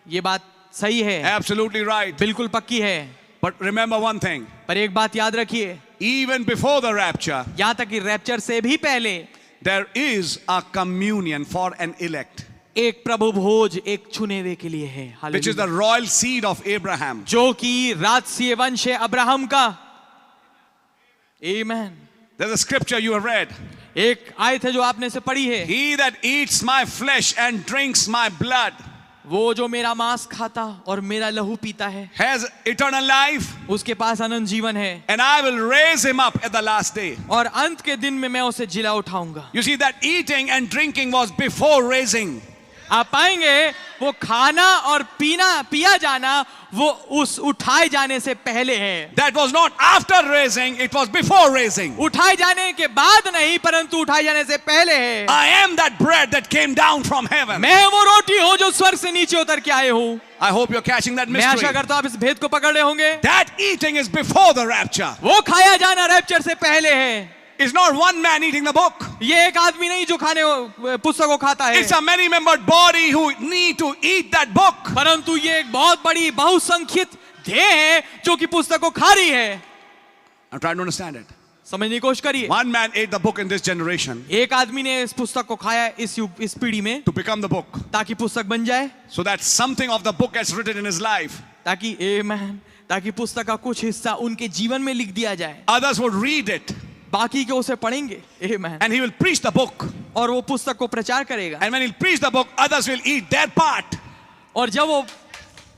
ये बात सही है, Absolutely right. बिल्कुल पक्की है। But remember one thing, पर एक बात याद रखिए, even before the rapture, यहाँ तक कि रैप्चर से भी पहले there is a communion for an elect, एक प्रभु भोज एक चुने हुए के लिए है, which is the royal seed of Abraham. जो कि राजसीय वंश है अब्राहम का। आमीन। There's a scripture you have read. एक आयत है जो आपने से पढ़ी है, He that eats my flesh and drinks my blood वो जो मेरा मांस खाता और मेरा लहू पीता है has eternal life, उसके पास अनंत जीवन है, and I will raise him up at the last day. और अंत के दिन में मैं उसे जिला उठाऊंगा। You see, that eating and drinking was before raising. आप पाएंगे वो खाना और पिया जाना वो उस उठाए जाने से पहले है। That was not after raising, it was before raising. उठाए जाने के बाद नहीं, परंतु उठाए जाने से पहले है। I am that bread that came down from heaven. मैं वो रोटी हूँ जो स्वर्ग से नीचे उतर के आए हूँ। I hope you're catching that मैं mystery. आशा करता हूँ आप इस भेद को पकड़ रहे होंगे। That eating is before the rapture. वो खाया जाना रैप्चर से पहले है। It's not one man eating the book. ये एक आदमी नहीं जो खाने पुस्तक को खाता है, It's a many-membered body who need to eat that book. परंतु ये एक बहुत बड़ी बहुसंख्यित देह है जो कि पुस्तक को खा रही है। I'm trying to understand it. समझने की कोशिश करिए। One man ate the book in this generation एक आदमी ने इस पुस्तक को खाया इस पीढ़ी में, to become the book, ताकि पुस्तक बन जाए, so that something of the book gets written in his life. ताकि ताकि पुस्तक का कुछ हिस्सा उनके जीवन में लिख दिया जाए। Others would read it, बाकी के उसे पढ़ेंगे, and he will preach the book. और वो पुस्तक को प्रचार करेगा। And when he'll preach the book, others will eat their part. और जब वो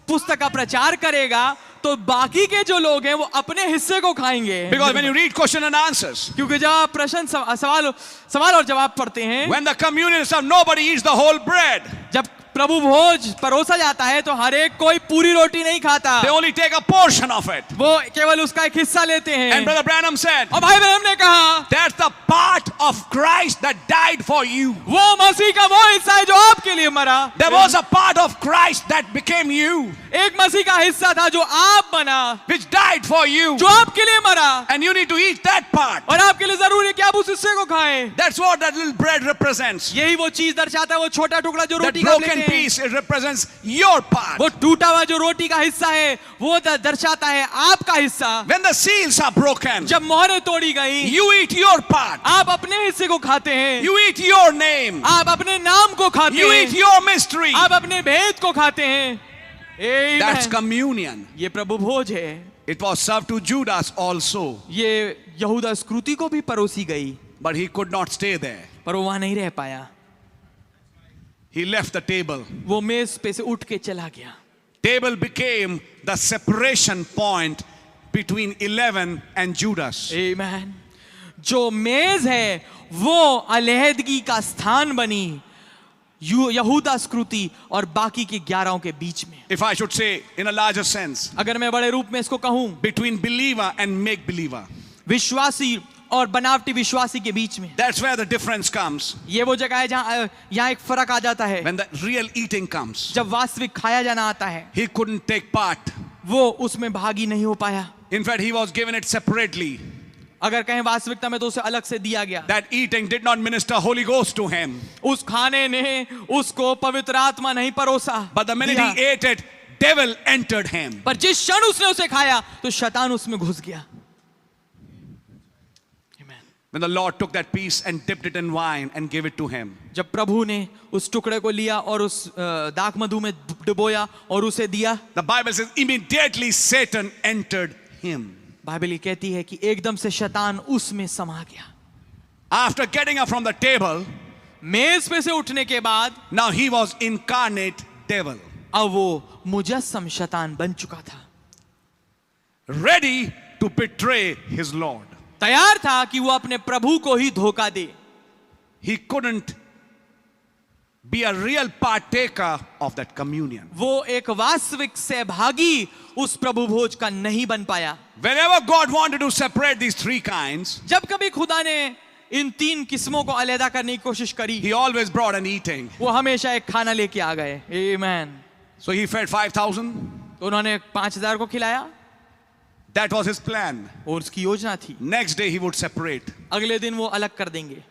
पुस्तक का प्रचार करेगा तो बाकी के जो लोग हैं वो अपने हिस्से को खाएंगे। Because when you read question and answers, क्योंकि जब आप प्रश्न सवाल और जवाब पढ़ते हैं, when the communion is served, nobody eats the whole bread. जब प्रभु भोज परोसा जाता है तो हर एक कोई पूरी रोटी नहीं खाता, They only take a portion of it. वो केवल उसका एक हिस्सा लेते हैं। And Brother Branham said, और भाई ब्रह्म ने कहा that's the part of Christ that died for you. वो मसीह का वो हिस्सा है जो आपके लिए मरा। There was a part of Christ that became you, एक मसीह का हिस्सा था जो आप बना, which died for you. जो आपके लिए मरा, And you need to eat that part. और आपके लिए जरूरी है कि आप उस हिस्से को खाएं। That's what that little bread represents. यही वो चीज दर्शाता है, वो छोटा टुकड़ा जो That रोटी का लेते broken हैं, piece, it represents your part. वो टूटा हुआ जो रोटी का हिस्सा है वो दर्शाता है आपका हिस्सा। When the seals are broken, जब मोहरें तोड़ी गई, you eat your part. आप अपने हिस्से को खाते हैं, You eat your name. आप अपने नाम को खाते You eat हैं, your mystery. आप अपने भेद को खाते हैं। That's Amen। communion. ये प्रभु भोज है। It was served to Judas also, ये यहूदा स्क्रूति को भी परोसी गई, but he could not stay there. पर वो वहां नहीं रह पाया। He left the table. वो मेज पे से उठ के चला गया। Table became the separation point between 11 and Judas. Amen। जो मेज है वो अलहदगी का स्थान बनी यहूदा स्क्रूति और बाकी के 11 के बीच में। If I should say in a larger sense, अगर मैं बड़े रूप में इसको कहूं, between believer and make believer. विश्वासी और बनावटी विश्वासी के बीच में, That's where the difference comes. ये वो जगह है जहां यहाँ एक फर्क आ जाता है। When the real eating comes, जब वास्तविक खाया जाना आता है, he couldn't take part. वो उसमें भागी नहीं हो पाया। In fact, he was given it separately. अगर कहें वास्तविकता में तो उसे अलग से दिया गया। That eating did not minister Holy Ghost to him. उस खाने ने उसको पवित्र आत्मा नहीं परोसा, But the minute he ate it, devil entered him. पर जिस क्षण उसने उसे खाया तो शैतान उसमें घुस गया। when the Lord took that piece and dipped it in wine and gave it to him. जब प्रभु ने उस टुकड़े को लिया और उस दाख मधु में डुबोया और उसे दिया, The Bible says immediately Satan entered him. Bible ये कहती है कि एकदम से शैतान उसमें समा गया। After getting up from the table, मेज पे से उठने के बाद now he was incarnate devil, अब वो मुजस्सम शैतान बन चुका था, ready to betray his Lord. तैयार था कि वो अपने प्रभु को ही धोखा दे। He couldn't be a real partaker of that communion. वो एक वास्तविक सहभागी उस प्रभु भोज का नहीं बन पाया। Whenever God wanted to separate these three kinds, जब कभी खुदा ने इन तीन किस्मों को अलग करने की कोशिश करी, he always brought an eating. वो हमेशा एक खाना लेके आ गए। आमेन। So he fed 5,000. तो उन्होंने 5,000 को खिलाया, That was his plan. और उसकी योजना थी Next day he would separate. अगले दिन वो अलग कर देंगे,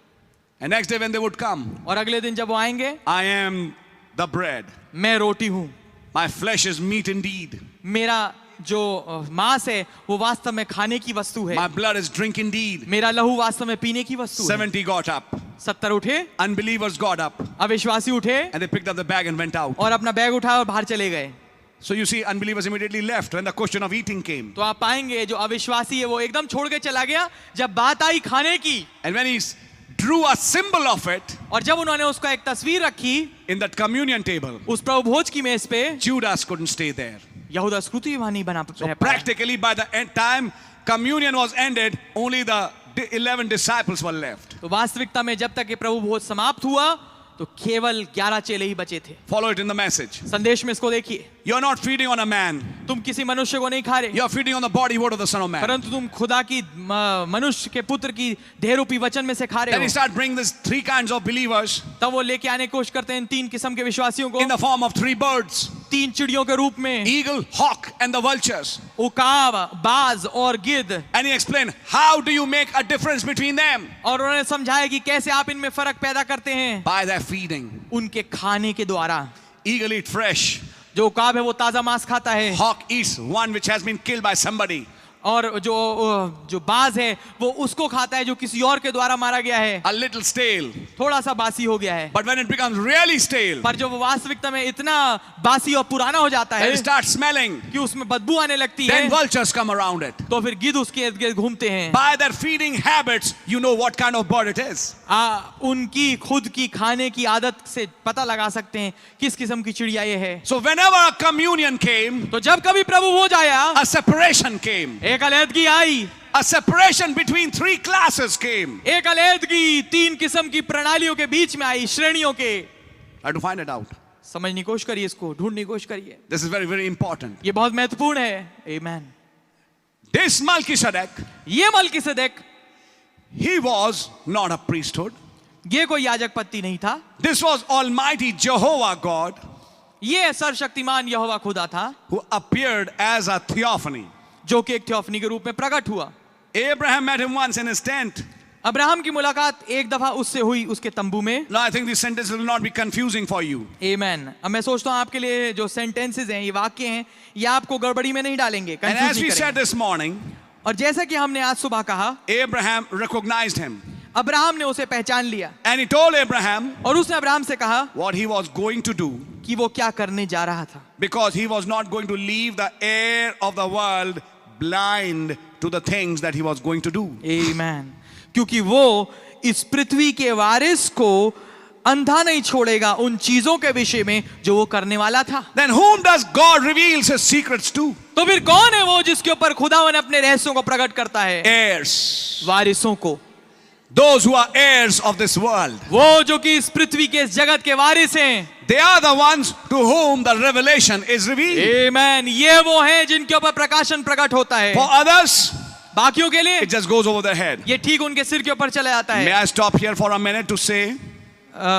And next day when they would come, और अगले दिन जब वो आएंगे, I am the bread. मैं रोटी हूं, My flesh is meat indeed. मेरा जो मांस है वो वास्तव में खाने की वस्तु है, My blood is drink indeed. मेरा लहू वास्तव में पीने की वस्तु है। 70 got up. 70 उठे, Unbelievers got up. अविश्वासी उठे And they picked up the bag and went out. और अपना बैग उठाया और बाहर चले गए। So you see, unbelievers immediately left when the question of eating came. तो आप पाएंगे जो अविश्वासी है वो एकदम छोड़ के चला गया जब बात आई खाने की, And when he drew a symbol of it और जब उन्होंने उसका एक तस्वीर रखी in that communion table, उस प्रभु भोज की मेज पे, Judas couldn't stay there. यहूदा स्कृति भी वहां नहीं बना So रह पाया। practically by the end time communion was ended, only the 11 disciples were left. तो वास्तविकता में जब तक ये प्रभु भोज समाप्त हुआ तो केवल 11 चेले ही बचे थे। Follow it in the message. संदेश में इसको देखिए, You're not feeding on a man. तुम किसी मनुष्य को नहीं खा रहे, You're feeding on the body word of the Son of Man. परंतु तुम खुदा की मनुष्य के पुत्र की देह रूपी वचन में से खा रहे Then he हो। start bringing these three kinds of believers तब वो लेके आने की कोशिश करते हैं इन तीन किस्म के विश्वासियों को, in the form of three birds, तीन चिड़ियों के रूप में, eagle, hawk, and the vultures. उकाब, बाज और गिद्ध। And he explained, how do you make a difference between them? और उन्होंने समझाया कि कैसे आप इनमें फर्क पैदा करते हैं, By their feeding. उनके खाने के द्वारा। Eagle eat fresh. जो उकाब है वो ताजा मांस खाता है, Hawk eats one which has been killed by somebody. और जो बाज है वो उसको खाता है जो किसी और के द्वारा मारा गया है, A little stale. थोड़ा सा बासी हो गया है। But when it becomes really stale, पर जो वो वास्तविकता में इतना बासी और पुराना हो जाता then है it starts smelling. कि उसमें बदबू आने लगती है, Then vultures come around it. तो फिर गिद्ध उसके इर्द गिर्द घूमते हैं। By their feeding habits, you know what kind of bird it is. उनकी खुद की खाने की आदत से पता लगा सकते हैं किस किस्म की चिड़िया ये है। So whenever a communion came, तो जब कभी प्रभु भोज आया, a separation came. एक अलैदगी आई, A separation between three classes came. एक अलैदगी तीन किस्म की प्रणालियों के बीच में आई, श्रेणियों के। Try to find it out. समझने की कोशिश करिए, इसको ढूंढने की कोशिश करिए, This is very, very important. ये बहुत महत्वपूर्ण है। आमीन। This Melchizedek, ये Melchizedek, he was not a priesthood. ये कोई याजक पत्ती नहीं था, This was Almighty Jehovah God ये सर्वशक्तिमान यहोवा खुदा था who appeared as a theophany. जो कि एक थियोफनी के रूप में प्रकट हुआ। Abraham met him once in his tent. Abraham की मुलाकात एक दफा उससे हुई उसके तंबू में। Now I think these sentences will not be confusing for you. आमीन। अब मैं सोचता हूं आपके लिए जो सेंटेंसेस हैं, ये वाक्य हैं, ये आपको गड़बड़ी में नहीं डालेंगे, And कंफ्यूज as नहीं we said करेंगे। this morning, और जैसा कि हमने आज सुबह कहा, Abraham recognized him. अब्राहम ने उसे पहचान लिया And he told Abraham और उसने अब्राहम से कहा what he was going to do, कि वो क्या करने जा रहा था, because he was not going to leave the heir of the world blind to the things that he was going to do. आमीन। क्योंकि वो इस पृथ्वी के वारिस को अंधा नहीं छोड़ेगा उन चीजों के विषय में जो वो करने वाला था। Then whom does God reveals his secrets to? तो फिर कौन है वो जिसके ऊपर खुदावन अपने रहस्यों को प्रकट करता है? Heirs. वारिसों को, Those who are heirs of this world. वो जो कि इस पृथ्वी के इस जगत के वारिस हैं। They are the ones to whom the revelation is revealed. आमीन। ये वो हैं जिनके ऊपर प्रकाशन प्रकट होता है। For others, बाकियों के लिए it just goes over their head. ये ठीक उनके सिर के ऊपर चला जाता May है। I stop here for a minute to say,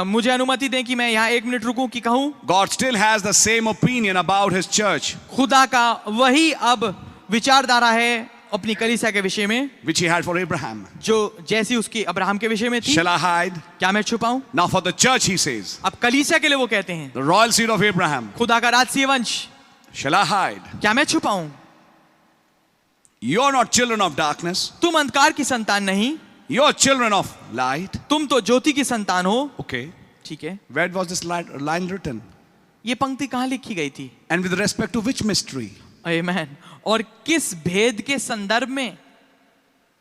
मुझे अनुमति दें कि मैं यहाँ एक मिनट रुकूं कि कहूं, God still has the same opinion about his church खुदा का वही अब विचारधारा है अपनी कलीसिया के विषय में which he had for Abraham. जो जैसी उसकी अब्राहम के विषय में थी। Shall I hide? क्या मैं छुपाऊं? Now for the church he says, अब कलीसिया के लिए वो कहते हैं the royal seed of Abraham. खुदा का राजसीय वंश, Shall I hide? क्या मैं छुपाऊं? You're not children of darkness, तुम अंधकार की संतान नहीं, You're children of light. तुम तो ज्योति की संतान हो. Okay. ठीक है. Where was this line written? ये पंक्ति कहाँ लिखी गई थी? And with respect to which mystery? Amen. और किस भेद के संदर्भ में?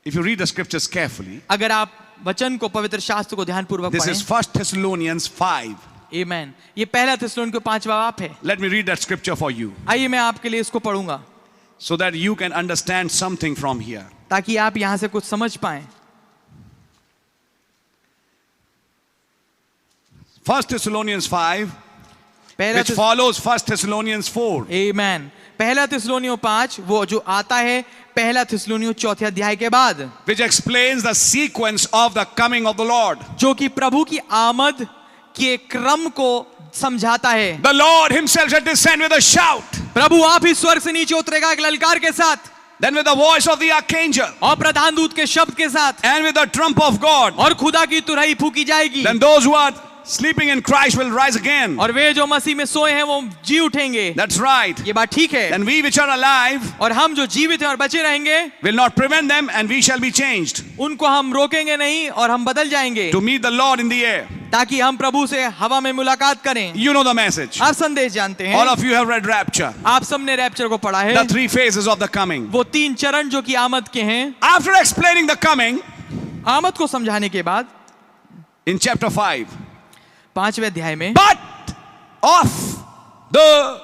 If you read the scriptures carefully, अगर आप वचन को, पवित्र शास्त्र को ध्यानपूर्वक this is पढ़ें. 1 Thessalonians 5. Amen. ये पहला थिस्सलुनीके 5वां बाप है. Let me read that scripture for you आइए मैं आपके लिए इसको पढ़ूंगा so that you can understand something from here. ताकि आप यहां से कुछ समझ पाएं. 1 Thessalonians 5, पहला which follows 1 Thessalonians 4. Amen. पहला थिस्सलुनीके 5 वो जो आता है पहला थिस्सलुनीके 4 अध्याय के बाद, Which explains the sequence of the coming of the Lord. जो कि प्रभु की आमद के क्रम को समझाता है. The Lord himself shall descend with a shout, प्रभु आप ही स्वर्ग से नीचे उतरेगा एक ललकार के साथ, then with the voice of the archangel, और प्रधान दूत के शब्द के साथ, and with the trump of God. और खुदा की तुरही फूकी जाएगी. Then those who are sleeping in Christ will rise again. और वे जो मसीह में सोए हैं वो जी उठेंगे. That's right. ये बात ठीक है. Then we which are alive और हम जो जीवित हैं और बचे रहेंगे, will not prevent them, and we shall be changed उनको हम रोकेंगे नहीं और हम बदल जाएंगे, to meet the Lord in the air. ताकि हम प्रभु से हवा में मुलाकात करें. You know the message. आप संदेश जानते हैं. All of you have read rapture. आप सबने रैप्चर को पढ़ा है. The 3 phases of the coming. वो 3 चरण जो कि आमद के हैं. After explaining the coming आमद को समझाने के बाद in chapter 5, 5वें अध्याय में, but of the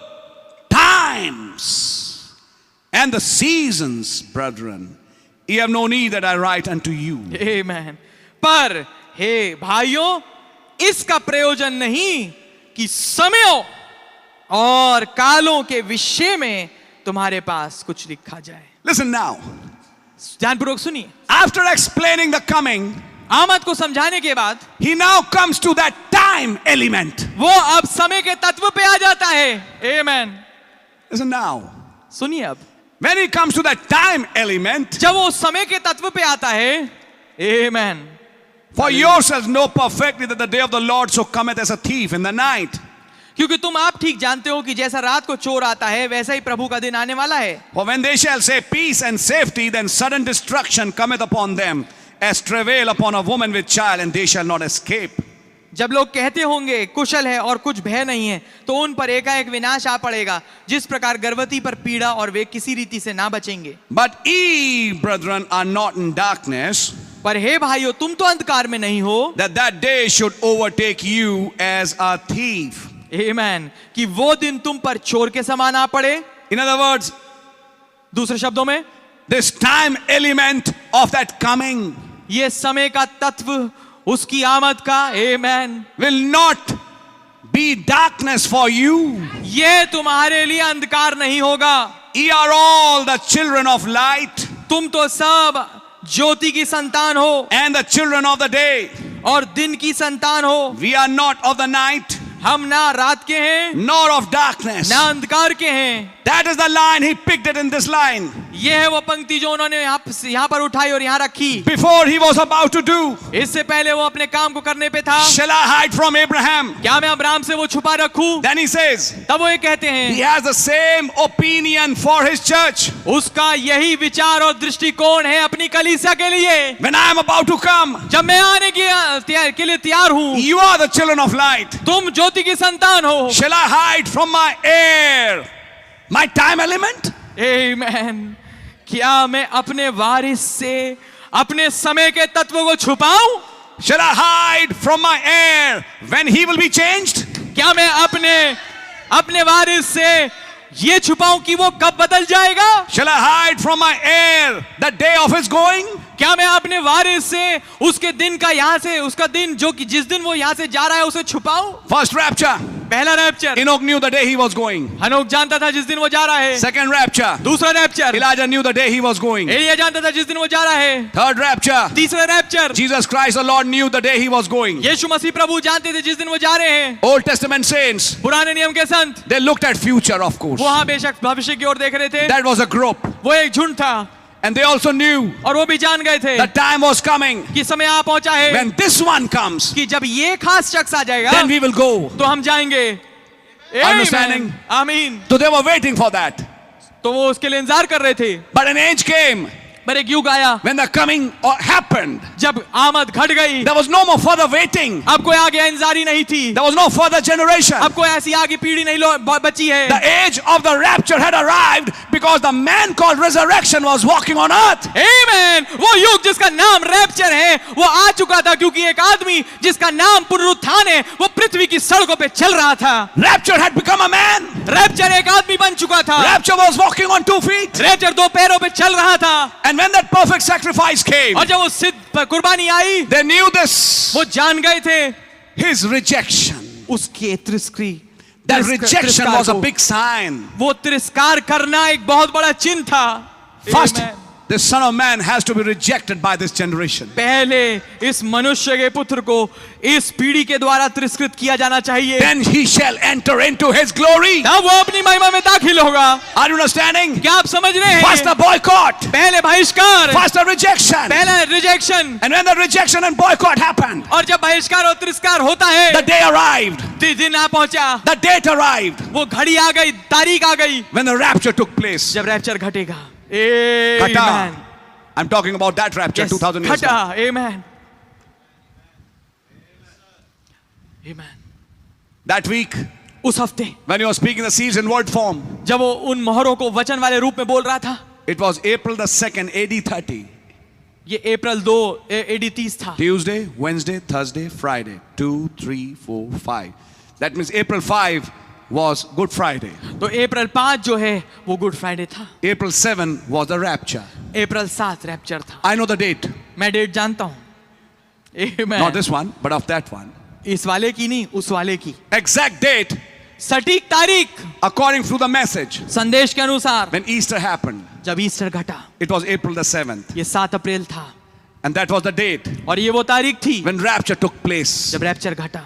times and the seasons, brethren, ye have no need that I write unto you. Amen. पर हे भाइयों, इसका प्रयोजन नहीं कि समयों और कालों के विषय में तुम्हारे पास कुछ लिखा जाए. Listen now. ध्यानपूर्वक सुनिए. After explaining the coming, आमद को समझाने के बाद he now comes to that time element. वो अब समय के तत्व पे आ जाता है. Amen. Listen now. सुनिए अब. When he comes to that time element, जब वो समय के तत्व पे आता है, Amen. for yourselves know perfectly that the day of the Lord so cometh as a thief in the night. क्योंकि तुम आप ठीक जानते हो कि जैसा रात को चोर आता है वैसा ही प्रभु का दिन आने वाला है. For when they shall say peace and safety, then sudden destruction cometh upon them, as travail upon a woman with child, and they shall not escape. जब लोग कहते होंगे कुशल है और कुछ भय नहीं है, तो उन पर एकाएक विनाश आ पड़ेगा, जिस प्रकार गर्भवती पर पीड़ा, और वे किसी रीति से ना बचेंगे. But ye, brethren, are not in darkness, पर हे भाइयों, तुम तो अंधकार में नहीं हो, that that day should overtake you as a thief. Amen. कि वो दिन तुम पर चोर के समान आ पड़े. In other words, दूसरे शब्दों में, this time element of that coming ये समय का तत्व उसकी आमद का, Amen, will not be darkness for you. ये तुम्हारे लिए अंधकार नहीं होगा. Ye are all the children of light तुम तो सब ज्योति की संतान हो and the children of the day. और दिन की संतान हो. We are not of the night, हम ना रात के हैं nor of darkness. ना अंधकार के हैं. That is the line, he picked it in this line. ये है वो पंक्ति जो उन्होंने यहाँ पर उठाई और यहाँ रखी. Before he was about to do, इससे पहले वो अपने काम को करने पे था. shall I hide from Abraham? क्या मैं अब्राहम से वो छुपा रखूं? Then he says, तब वो ये कहते he हैं, has the same opinion for his church. उसका यही विचार और दृष्टिकोण है अपनी कलीसिया के लिए. When I am about to come, जब मैं आने के लिए तैयार हूँ, you are the children of light. तुम ज्योति की संतान हो. Shall I hide from my heir, my time element? Amen. क्या मैं अपने वारिस से अपने समय के तत्वों को छुपाऊं? Shall I hide from my heir when he will be changed? क्या मैं अपने वारिस से ये छुपाऊं कि वो कब बदल जाएगा? Shall I hide from my heir the day of his going? क्या मैं अपने वारिस से उसके दिन का यहाँ से उसका दिन जो कि जिस दिन वो यहाँ से जा रहा है उसे छुपाऊं? First rapture, पहला rapture, Enoch knew the day he was going. हनोक जानता था जिस दिन वो जा रहा है. Second rapture, दूसरा rapture, Elijah knew the day he was going. एलिया जानता था जिस दिन वो जा रहा है. Third rapture, तीसरा rapture, Jesus Christ the Lord knew the day he was going. यीशु मसीह प्रभु जानते थे जिस दिन वो जा रहे हैं. Old Testament saints, पुराने नियम के संत they looked at future, of course. वो हाँ बेशक भविष्य की ओर देख रहे थे. That was a group. वो एक झुंड था. And they also knew और वो भी जान गए थे the time was coming. कि समय आ पहुंचा है. When this one comes, कि जब ये खास शख्स आ जाएगा then we will go. तो हम जाएंगे. Understanding? आमीन. So they were waiting for that. तो वो उसके लिए इंतजार कर रहे थे. But an age came पर एक युग आया when the coming happened. जब आमद घट गई, There was no more further waiting. अब कोई आगे इंतजारी नहीं थी, There was no further generation. अब कोई ऐसी आगे पीढ़ी नहीं बची है। The age of the rapture had arrived because the man called resurrection was walking on earth. Amen. वो युग जिसका नाम रैप्चर है वो आ चुका था, क्योंकि एक आदमी जिसका नाम पुनरुत्थान है वो पृथ्वी की सड़कों पे चल रहा था। Rapture had become a man. Rapture एक आदमी बन चुका था। Rapture was walking on 2 feet. Rapture 2 पैरों पे चल रहा था। And when that perfect sacrifice came, और जब वो सिद्ध कुर्बानी आई, they knew this. वो जान गए थे His rejection. उसकी तिरस्कारी, That rejection was a big sign. वो तिरस्कार करना एक बहुत बड़ा चिन्ह था। First, Amen. the Son of Man has to be rejected by this generation. पहले इस मनुष्य के पुत्र को इस पीढ़ी के द्वारा तिरस्कृत किया जाना चाहिए। Then he shall enter into his glory. तब वो अपनी महिमा में दाखिल होगा। Are you understanding? क्या आप समझ रहे हैं? First the boycott. पहले बहिष्कार, First the rejection. पहले rejection, And when the rejection and boycott happened, और जब बहिष्कार और तिरस्कार होता है, the day arrived. दिन आ पहुंचा, The date arrived वो घड़ी आ गई, तारीख आ गई, when the rapture took place. जब रैप्चर घटेगा। Kata. Amen. I'm talking about that rapture Yes, 2000 years ago. घटा। Amen. Amen. That week, उस हफ्ते when he was speaking the seals in word form, जब वो उन मोहरों को वचन वाले रूप में बोल रहा था, it was April the 2nd, AD 30. ये अप्रैल 2 AD 30 था। Tuesday, Wednesday, Thursday, Friday. 2, 3, 4, 5. That means April 5 was Good Friday. तो अप्रैल 5 जो है वो गुड फ्राइडे था। April 7 was the rapture. April 7 rapture था। I know the date. मैं डेट जानता हूँ। Amen. Not this one, but of that one. इस वाले की नहीं, उस वाले की Exact date, सटीक तारीख, according to the message, संदेश के अनुसार when Easter happened, जब ईस्टर घटा, it was April the 7th. ये 7 अप्रैल था, And that was the date और ये वो तारीख थी when rapture took place. जब रैप्चर घटा।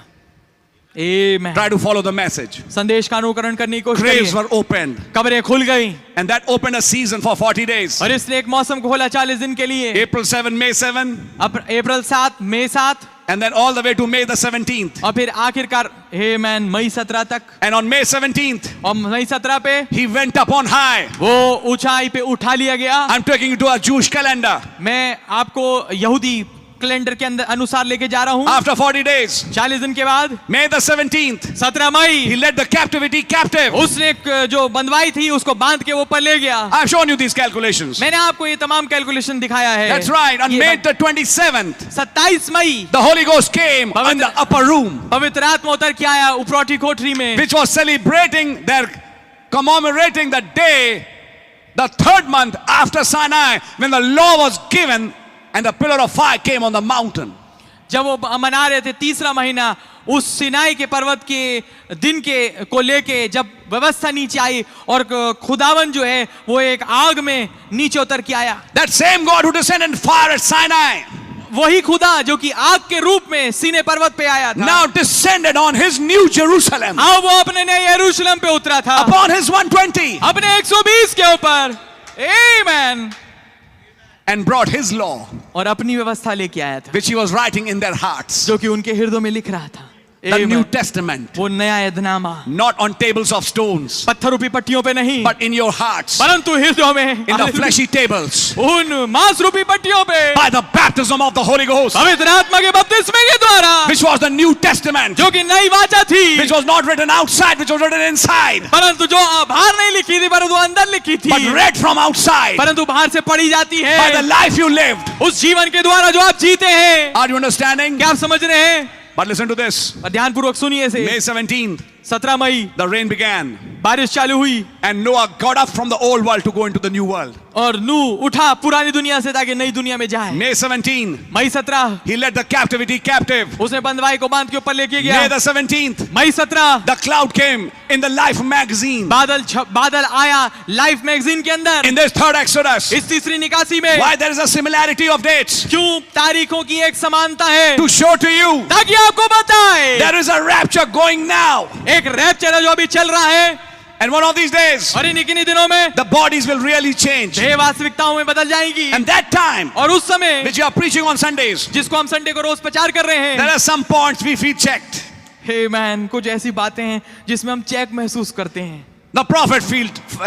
Amen. Try to follow the message. संदेश का अनुकरण करने की कोशिश Graves करिए। were opened. कब्रें खुल गई, And that opened a season for 40 days. और इसने एक मौसम को खोला 40 दिन के लिए। April 7, May 7, April 7, May 7, and then all the way to May the 17th. और फिर आखिरकार Amen मई 17 तक, And on May 17th, और मई 17 पे he went up on high. वो ऊंचाई पे उठा लिया गया। I'm taking you to a Jewish calendar. मैं आपको यहूदी कैलेंडर के अंदर अनुसार लेके जा रहा हूँ। After 40 days, 40 दिन के बाद May the 17th, 17 May he led the captivity captive. उसने एक जो बंधवाई थी उसको बांध के ऊपर ले गया। I've shown you these calculations. मैंने आपको ये तमाम कैलकुलेशन दिखाया है। That's right. On ये May the 27th, 27 May the Holy Ghost came in the upper room, पवित्र आत्मा उतर के आया उपरोटी कोठरी में, which was celebrating their commemorating the day, the 3rd month after Sinai, when the law was given and the pillar of fire came on the mountain. जब वो मना रहे थे 3रा महीना उस सिनाई के पर्वत के दिन के को लेके, जब व्यवस्था नीचे आई और खुदावन जो है वो एक आग में नीचे उतर के आया। That same God who descended in fire at Sinai वही खुदा जो कि आग के रूप में सीने पर्वत पे आया था, now descended on his new Jerusalem, अब वो अपने नए यरूशलेम पे उतरा था, upon his 120, अपने 120 के ऊपर। Amen. and brought his law, और अपनी व्यवस्था लेके आया था which he was writing in their hearts, जो कि उनके हृदय में लिख रहा था। the Amen. New Testament, वो नया यदनामा not on tables of stones, पत्थर रूपी पट्टियों पे नहीं, but in your hearts, परंतु हृदयों में, in the fleshy tables, उन मांस रूपी पट्टियों पे, by the baptism of the Holy Ghost, पवित्र आत्मा के बपतिस्मे के द्वारा, which was the New Testament, जो कि नई वाचा थी, which was not written outside, which was written inside, परंतु जो बाहर नहीं लिखी थी परंतु अंदर लिखी थी, but read from outside, परंतु बाहर से पढ़ी जाती by the है life you lived. उस जीवन के द्वारा जो आप जीते हैं। Are you understanding? क्या आप समझ रहे हैं? But listen to this. और ध्यान पूर्वक सुनिए इसे। May 17th, 17 May the rain began, बारिश चालू हुई and Noah got up from the old world to go into the new world. और नूह उठा पुरानी दुनिया से ताकि नई दुनिया में जाए। May 17, May 17 he led the captivity captive. उसने बंधवाई को बांध के ऊपर लेके May गया। the 17th, May 17 the cloud came in the Life magazine. बादल आया लाइफ मैगजीन के अंदर। In this 3rd Exodus, इस तीसरी निकासी में why there is a similarity of dates? क्यों तारीखों की एक समानता है, To show to you, ताकि आपको बताए there is a rapture going now. एक रैप्चर है जो अभी चल रहा है, And one of these days, और इन किन्हीं दिनों में the bodies will really change. देह वास्तविकताओं में बदल जाएंगी। And that time, और उस समय which you are preaching on Sundays, जिसको हम संडे को रोज प्रचार कर रहे हैं, there are some points we feel checked. Hey man, कुछ ऐसी बातें हैं जिसमें हम चेक महसूस करते हैं। The prophet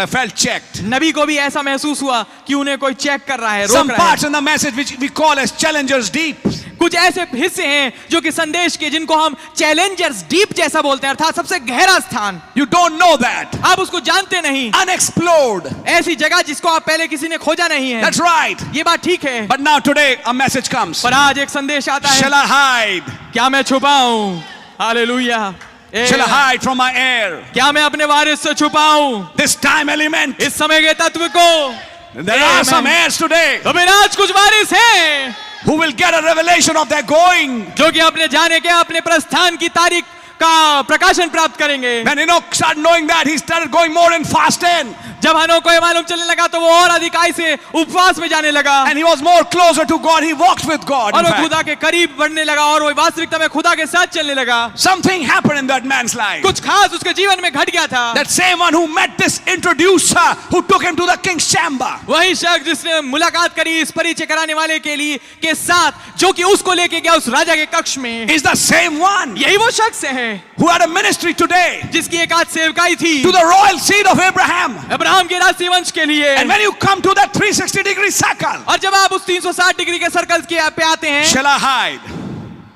felt checked. नबी को भी ऐसा महसूस हुआ कि उन्हें कोई चेक कर रहा है, Some रोक रहा parts है। in the message which we call as challengers deep. कुछ ऐसे हिस्से हैं जो कि संदेश के, जिनको हम चैलेंजर्स डीप जैसा बोलते हैं, अर्थात सबसे गहरा स्थान। You don't know that. आप उसको जानते नहीं। Unexplored. ऐसी जगह जिसको आप पहले किसी ने खोजा नहीं है। That's right. ये बात ठीक है। But now today a message comes. पर आज एक संदेश आता है। Shall I hide? क्या मैं छुपाऊं? Hallelujah. Shall I hide from my heir? क्या मैं अपने वारिस से छुपाऊं This time element. इस समय के तत्व को? There are some heirs today तो मेरे आज कुछ वारिस हैं who will get a revelation of their going. जो कि अपने जाने के, अपने प्रस्थान की तारीख का प्रकाशन प्राप्त करेंगे। When Enoch started knowing that, he started going more in fasting. जब हनोक को ये मालूम चलने लगा तो वो और अधिकाई से उपवास में जाने लगा And he was more closer to God. He walked with God. और in वो fact. खुदा के करीब बढ़ने लगा और वो वास्तविकता में खुदा के साथ चलने लगा। Something happened in that man's life. कुछ खास उसके जीवन में घट गया था। That same one who met this introducer, who took him to the king's chamber. वही शख्स जिसने मुलाकात करी इस परिचय कराने वाले के लिए के साथ, जो कि उसको लेके गया उस राजा के कक्ष में, Is the same one यही वो शख्स है who had a ministry today जिसकी एक आध सेवकाई थी to the royal seed of Abraham. Abraham के राजसी वंश के लिए। And when you come to that 360-degree circle, और जब आप उस 360 डिग्री के सर्कल के पे आते हैं, shall I hide?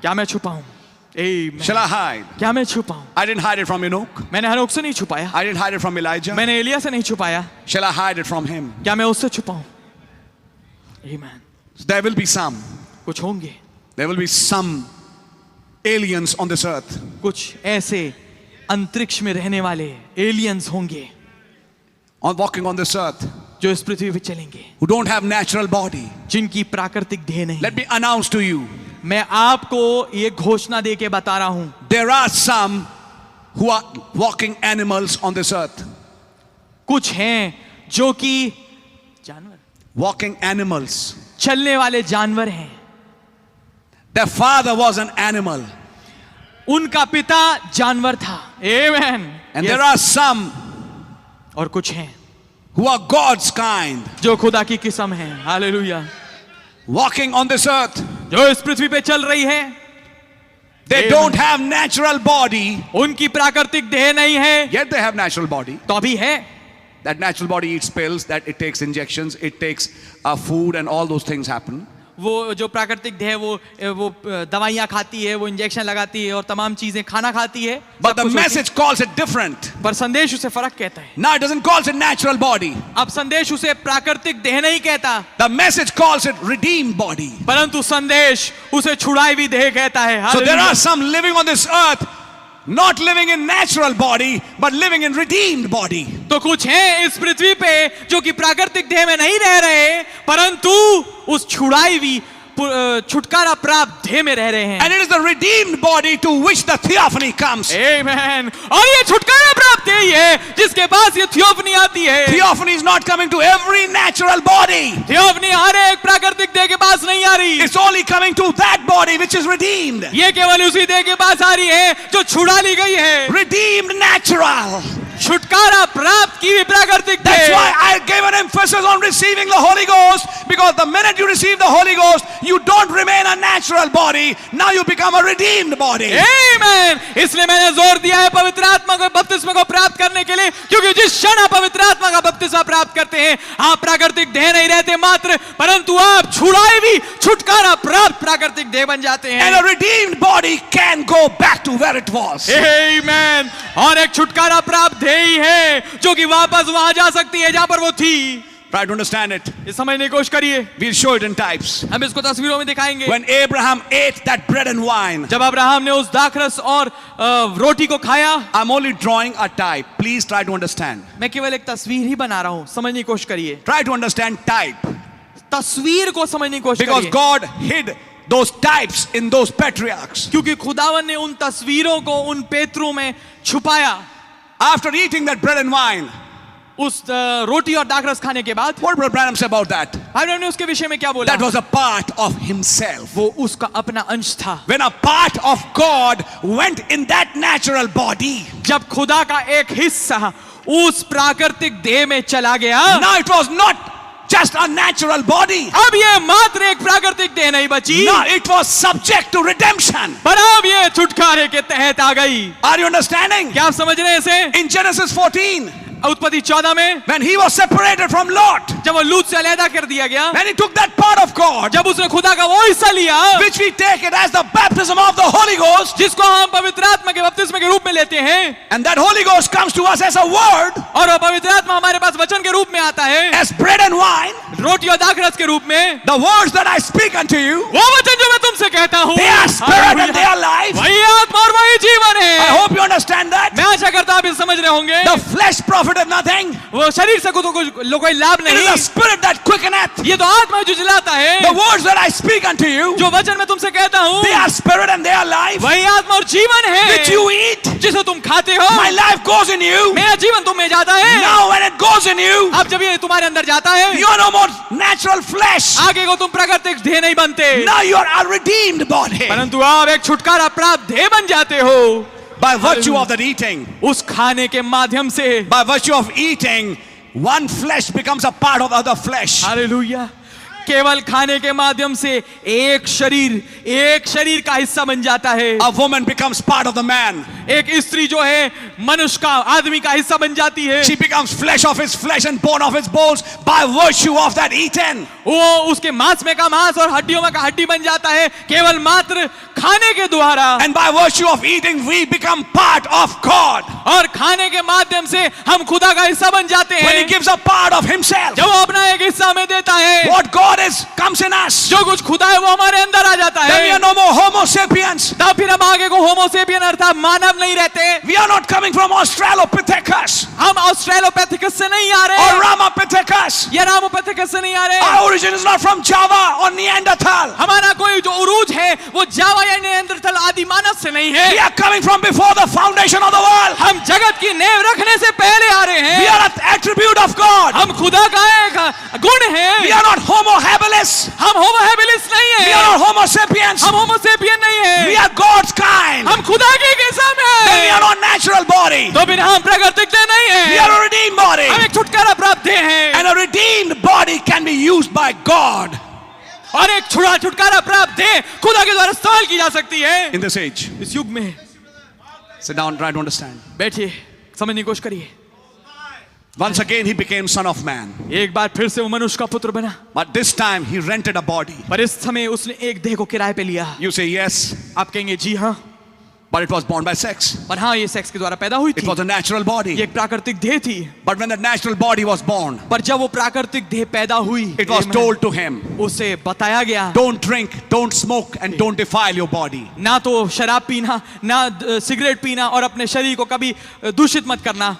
क्या मैं छुपाऊं? Shall I hide? क्या मैं छुपाऊं? I didn't hide it from Enoch. मैंने हनोक से नहीं छुपाया, I didn't hide it from Elijah. मैंने एलिया से नहीं छुपाया, Shall I hide it from him? क्या मैं उससे छुपाऊं? आमीन। So there will be some. कुछ होंगे, There will be some aliens on this earth कुछ ऐसे अंतरिक्ष में रहने वाले एलियंस होंगे on walking on this earth जो इस पृथ्वी पे चलेंगे, who don't have natural body. जिनकी प्राकृतिक देह नहीं। Let me announce to you, मैं आपको ये घोषणा दे के बता रहा हूं, there are some who are walking animals on this earth. कुछ हैं जो कि जानवर, Walking animals. चलने वाले जानवर हैं। Their father was an animal. उनका पिता जानवर था। आमीन। And there are some और कुछ हैं who are God's kind, जो खुदा की किस्म हैं। Hallelujah. walking on this earth. जो इस पृथ्वी पे चल रही है, They Amen. don't have natural body, उनकी प्राकृतिक देह नहीं है, yet they have natural body. तो अभी है। That natural body eats pills, that it takes injections, it takes food, and all those things happen. वो जो प्राकृतिक देह वो दवाइयाँ खाती है, वो इंजेक्शन लगाती है और तमाम चीजें खाना खाती है। But the सब कुछ होती message calls it different. है। पर संदेश उसे फर्क कहता है। Now it doesn't call it natural body. अब संदेश उसे प्राकृतिक देह नहीं कहता, The message calls it redeemed body. परंतु संदेश उसे छुड़ाई हुई देह कहता है। So there hallelujah. are some living on this earth, not living in natural body, but living in redeemed body. तो कुछ हैं इस पृथ्वी पे जो कि प्राकृतिक देह में नहीं रह रहे, परंतु उस छुड़ाई हुई छुटकारा प्राप्त देह में रह रहे हैं। And it is the redeemed body to which the theophany comes. Amen. और ये छुटकारा प्राप्त देह ही है जिसके पास ये थियोफनी आती है। Theophany is not coming to every natural body. Theophany हर एक प्राकृतिक देह के पास नहीं आ रही, It's only coming to that body which is redeemed. ये केवल उसी देह के पास आ रही है जो छुड़ा ली गई है। Redeemed natural. छुटकारा प्राप्त की हुई प्राकृतिक That's देह। why I gave an emphasis on receiving the Holy Ghost, because the minute you receive the Holy Ghost, you don't remain a natural body. Now you become a redeemed body. Amen. इसलिए मैंने जोर दिया है पवित्र आत्मा को बपतिस्मा को प्राप्त करने के लिए, क्योंकि जिस क्षण आप पवित्र आत्मा का बपतिस्मा प्राप्त करते हैं, आप प्राकृतिक देह नहीं रहते मात्र, परंतु आप छुड़ाई भी छुटकारा प्राप्त प्राकृतिक देह बन जाते हैं। And a redeemed body can go back to where it was. Amen. और एक छुटकारा प्राप्त देह ही है जो कि वापस वहां जा सकती है जहां पर वो थी। Try to understand it. इस समझने की कोशिश करिए। We'll show it in types. हम इसको तस्वीरों में दिखाएंगे। When Abraham ate that bread and wine, जब अब्राहम ने उस दाखरस और रोटी को खाया, I'm only drawing a type. Please try to understand. मैं केवल एक तस्वीर ही बना रहा हूं, समझने की कोशिश करिए। Try to understand type. तस्वीर को समझने की कोशिश Because करिए, God hid those types in those patriarchs. क्योंकि खुदावन ने उन तस्वीरों को उन पेत्रों में छुपाया। After eating that bread and wine, उस रोटी और दाखरस खाने के बाद what did Branham say about that? Abraham ने उसके विषय में क्या बोला? That was a part of himself. वो उसका अपना अंश था। When a part of God went in that natural body, जब खुदा का एक हिस्सा उस प्राकृतिक देह में चला गया, now it was not just a natural body. अब ये मात्र एक प्राकृतिक देह नहीं बची, Now it was subject to redemption. पर अब ये छुटकारे के तहत आ गई। Are you understanding? क्या आप समझ रहे हैं इसे? In Genesis 14, उत्पत्ति 14 में when he was separated from Lot, जब वो लूत से अलहदा कर दिया गया, when he took that part of God, जब उसने खुदा का वो हिस्सा लिया which we take it as the baptism of the Holy Ghost, जिसको हम पवित्र आत्मा के बपतिस्मे के रूप में लेते हैं, and that Holy Ghost comes to us as a word, और वो पवित्र आत्मा हमारे पास वचन के रूप में आता है, as bread and wine, रोटी और दाखरस के रूप में। the words that I speak unto you, वो वचन जो मैं तुमसे कहता हूँ, they are spirit and they are life. वही आत्मा और वही जीवन I है। hope you understand that. मैं आशा करता हूँ आप इसे समझ रहे होंगे। The flesh profited nothing. वो शरीर से कोई लाभ It is नहीं, the spirit that quickeneth. ये तो आत्मा जो जिलाता है। The words that I speak unto you, जो वचन मैं तुमसे कहता हूँ, they are spirit and they are life. वही आत्मा और जीवन है, Which you eat. जिसे तुम खाते हो। My life goes in you. मेरा जीवन तुम में जाता है। Now when it goes in you, अब जब ये तुम्हारे अंदर जाता है, you are no more natural flesh. आगे को तुम प्राकृतिक देह नहीं बनते, Now you are a redeemed body. परंतु आप एक छुटकारा प्राप्त देह बन जाते हो। By virtue of that eating, उस खाने के माध्यम से, by virtue of eating, one flesh becomes a part of other flesh. Hallelujah, केवल खाने के माध्यम से एक शरीर का हिस्सा बन जाता है। A woman becomes part of the man. एक स्त्री जो है मनुष्य का, आदमी का हिस्सा बन जाती है। She becomes flesh of his flesh and bone of his bones by virtue of that eating. वो उसके मांस में का मांस और हड्डियों में का हड्डी बन जाता है, केवल मात्र खाने के द्वारा। And by virtue of eating, we become part of God. और खाने के माध्यम से हम खुदा का हिस्सा बन जाते When He हैं। gives a part of Himself, जब वो अपना एक हिस्सा हमें देता है, what God is comes in us. जो कुछ खुदा है वो हमारे अंदर आ जाता Then we है। are no more Homo sapiens. तब फिर हम आगे को होमोसेपियन अर्थात मानव नहीं रहते। We are not coming from Australopithecus हम ऑस्ट्रेलोपैथिकस से नहीं आ or रहे, Ramapithecus. या रामोपैथिकस से नहीं आ रहे। Our origin is not from Java or Neanderthal. हमारा कोई जो उरूज है वो जावा या नेएंडरथल आदि मानव से नहीं है। We are coming from before the foundation of the world. हम जगत की नींव रखने से पहले आ रहे We हैं। are an attribute of God. हम खुदा का एक गुण है। We are not Homo habilis. हम होमो हैबिलिस नहीं We है, are not Homo sapiens. हम होमोसेपियन नहीं We है, are God's kind. हम खुदा के किस्म Then we है। are not natural body. तो फिर हम प्राकृतिक देह नहीं We है, are a redeemed body. हम एक छुटकारा प्राप्त देह हैं। And a redeemed body can be used by God और एक छुटकारा प्राप्त देह खुदा के द्वारा इस्तेमाल की जा सकती है। in this age. इस युग में Sit down, try to understand. बैठिए, समझने की कोशिश करिए। Once again, he became Son of Man. एक बार फिर से वो मनुष्य का पुत्र बना, But this time, he rented a body. पर इस समय उसने एक देह को किराए पे लिया। You say yes, आप कहेंगे जी हाँ, but it was born by sex. पर हाँ ये सेक्स के द्वारा पैदा हुई It थी, was a natural ये body. एक प्राकृतिक देह थी। But when that natural body was born, पर जब वो प्राकृतिक देह पैदा हुई, it was told to him, उसे बताया गया, don't drink, don't smoke, and don't defile your body. ना तो शराब पीना, ना सिगरेट पीना, और अपने शरीर को कभी दूषित मत करना,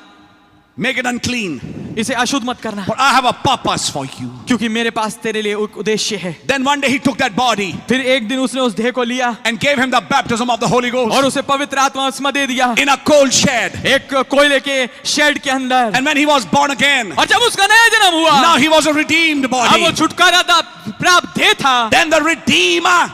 Make it unclean. इसे अशुद्ध मत करना, For I have a purpose for you. क्योंकि मेरे पास तेरे लिए एक उद्देश्य है। Then one day he took that body फिर एक दिन उसने उस देह को लिया and gave him the baptism of the Holy और Ghost उसे पवित्र आत्मा उसमें दे दिया, in a coal shed. एक कोयले के शेड के अंदर। And when he was born again, और जब उसका नया जन्म हुआ, now he was a redeemed अब वो body. छुटकारा प्राप्त देह था। Then the Redeemer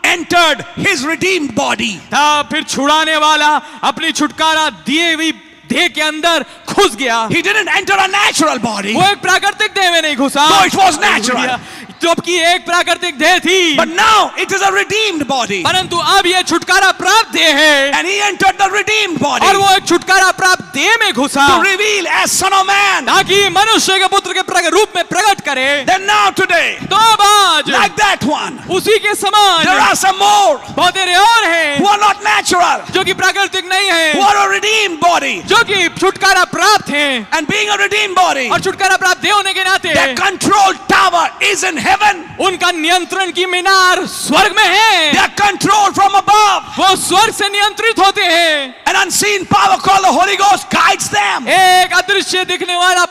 entered his redeemed body. था फिर छुड़ाने वाला अपनी छुटकारा दिए हुई देह के अंदर घुस गया। He didn't enter a natural body, वो एक प्राकृतिक देह में नहीं घुसा, No, it was natural. जबकि एक प्राकृतिक देह थी, but now it is a redeemed body. परंतु अब ये छुटकारा प्राप्त देह है, And he entered the redeemed body और वो एक छुटकारा प्राप्त देह में घुसा, to reveal as Son of Man. ताकि मनुष्य के पुत्र के रूप में प्रकट करे। Then now today, तो अब आज like that one, उसी के समान there are some more बहुत तेरे और हैं who are not natural, जो कि प्राकृतिक नहीं है, who are a redeemed body. जो कि छुटकारा प्राप्त हैं, And being a redeemed body, और छुटकारा प्राप्त देह होने के नाते their control tower is in heaven. उनका नियंत्रण की मीनार स्वर्ग में है, They are controlled from above. वो स्वर्ग से नियंत्रित होते हैं। An unseen power called the Holy Ghost guides them. एक अदृश्य दिखने वाला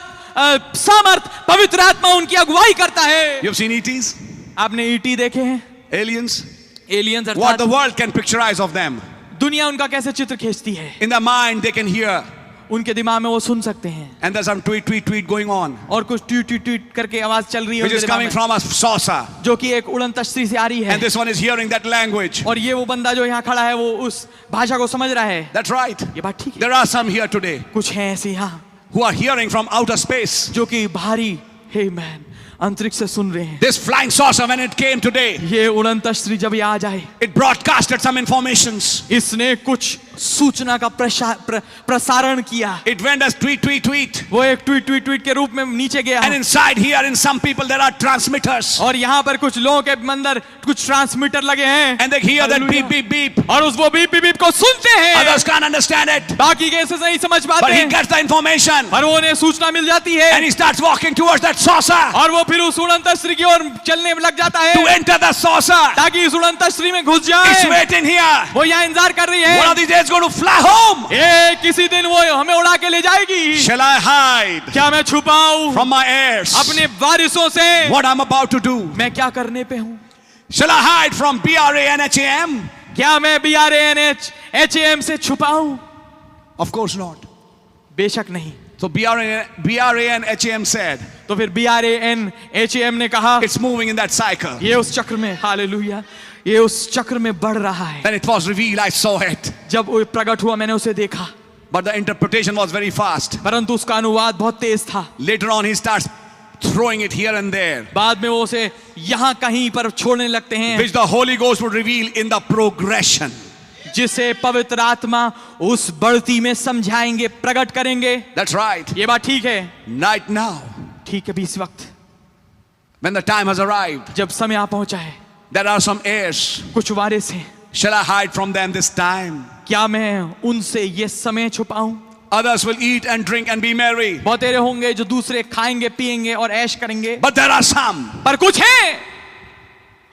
सामर्थ पवित्र आत्मा उनकी अगुवाई करता है। You've seen ETs? आपने ईटी देखे हैं, Aliens? एलियंस, What the अर्थात world can picturize of them. दुनिया उनका कैसे चित्र खींचती है, In their mind, they can hear. उनके दिमाग में वो सुन सकते हैं, And there's some tweet going on, और कुछ ट्वीट ट्वीट ट्वीट करके आवाज चल रही है which उनके is दिमाग coming में, from a saucer. जो कि एक उड़न तश्ती से आ रही है। And this one is hearing that language. और ये वो बंदा जो यहाँ खड़ा है वो उस भाषा को समझ रहा है। That's right. ये बात ठीक है। There are some here today कुछ हैं ऐसे यहाँ who are hearing from outer space. जो कि बाहरी, हे मैन, अंतरिक्ष से सुन रहे हैं। This flying saucer, when it came today, ये उड़न तश्तरी जब ये आ जाए, it broadcasted some informations. इसने कुछ सूचना का प्रसारण किया। It went as tweet, tweet, tweet. वो एक ट्वीट ट्वीट ट्वीट के रूप में नीचे गया। And inside here, in some people, there are transmitters. और यहाँ पर कुछ लोगों के अंदर कुछ ट्रांसमीटर लगे हैं। And they hear that beep, beep, beep. और उस वो बीप बीप बीप को सुनते हैं। Others can't understand it. बाकी कैसे नहीं समझ But पाते he हैं। gets the information. और वो उन्हें सूचना मिल जाती है। And he starts walking towards that saucer. और वो फिर उस उड़न तश्तरी की ओर चलने में लग जाता है। To enter the saucer. ताकि इस उड़न तश्तरी में घुस जाए। It's waiting here. वो यहाँ इंतजार कर रही है। One of these days, going to fly home. किसी दिन वो हमें उड़ा के ले जाएगी। Shall I hide क्या मैं छुपाऊं from my heirs अपने वारिसों से what I'm about to do? मैं क्या करने पे हूँ? Shall I hide from BRANHAM? क्या मैं BRANHAM से छुपाऊं? Of course not. बेशक नहीं। So BRANHAM said, तो फिर BRANHAM ने कहा, it's moving in that cycle. ये उस चक्र में, हालेलुया, ये उस चक्र में बढ़ रहा है। Then it was revealed, I saw it. जब वो प्रकट हुआ मैंने उसे देखा, But the interpretation was very fast. परंतु उसका अनुवाद बहुत तेज था। Later on, he starts throwing it here and there, बाद में वो उसे यहाँ कहीं पर छोड़ने लगते हैं, which the Holy Ghost would reveal in the progression. जिसे पवित्र आत्मा उस बढ़ती में समझाएंगे, प्रकट करेंगे। That's right. ये बात ठीक है। Right now, ठीक है भी इस वक्त when the time has arrived, जब समय आ पहुंचा है, there are some heirs. कुछ वारिस हैं। Shall I hide from them this time? क्या मैं उनसे ये समय छुपाऊं? Others will eat and drink and be merry. बहुत तेरे होंगे जो दूसरे खाएंगे पिएंगे और ऐश करेंगे, But there are some. पर कुछ हैं।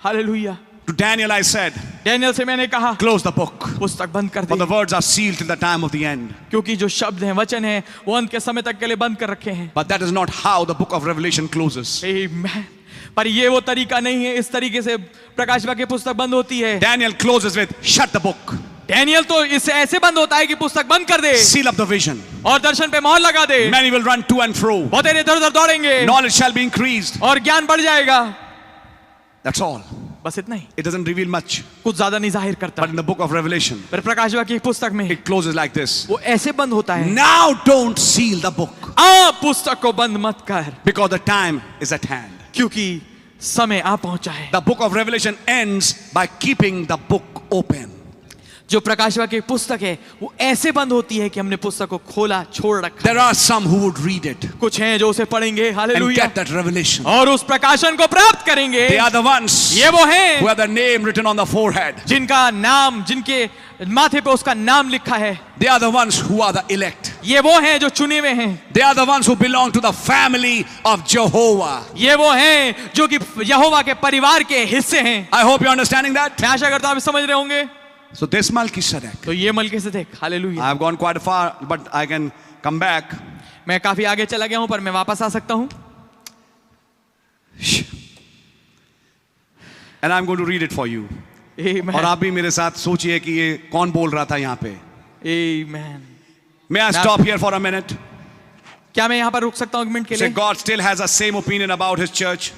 Hallelujah. To Daniel I said, Daniel से मैंने कहा, close the book. पुस्तक बंद कर For the they, words are sealed till the time of the end. क्योंकि जो शब्द हैं, वचन हैं, वो अंत के समय तक के लिए बंद कर रखे हैं। But that is not how the book of Revelation closes. आमीन। पर ये वो तरीका नहीं है, इस तरीके से प्रकाश वाक्य पुस्तक बंद होती है। Daniel closes with, shut the book. Daniel तो इससे ऐसे बंद होता है कि पुस्तक बंद कर दे Seal up the vision. और दर्शन पे मोहर लगा दे। Many will run to and fro. बहुत तेरे इधर उधर दौड़ेंगे Knowledge shall be increased. और ज्ञान बढ़ जाएगा। That's all. बस इतना ही, It doesn't reveal much. कुछ ज्यादा नहीं जाहिर करता। But in the book of Revelation, पर प्रकाश वाक्य की पुस्तक में it closes like this. वो ऐसे बंद होता है, Now don't seal the book, पुस्तक को बंद मत कर, because the time is at hand. क्योंकि समय आ पहुंचा है। The book of Revelation ends by keeping the book open. जो प्रकाश वाक्य की पुस्तक है वो ऐसे बंद होती है कि हमने पुस्तक को खोला छोड़ रखा। There are some who would read it कुछ हैं जो उसे पढ़ेंगे, and hallelujah, get that revelation. और उस प्रकाशन को प्राप्त करेंगे। They are the ones ये वो हैं who have the name written on the forehead. जिनका नाम, जिनके माथे पे उसका नाम लिखा है। They are the ones who are the elect. ये वो हैं जो चुने हुए हैं। They are the ones who belong to the family of Jehovah. ये वो हैं जो कि यहोवा के परिवार के हिस्से हैं। I hope you're understanding that. मैं आशा करता हूं आप समझ रहे होंगे। So this Melchizedek, तो ये Melchizedek, hallelujah. I have gone quite far, but I can come back. मैं काफी आगे चला गया हूं पर मैं वापस आ सकता हूं। And I'm going to read it for you. और आप भी मेरे साथ सोचिए कि ये कौन बोल रहा था यहाँ पे। आमीन। May I stop here for a minute? क्या मैं यहाँ पर रुक सकता हूँ एक मिनट के Say लिए? God still has the same opinion about his church.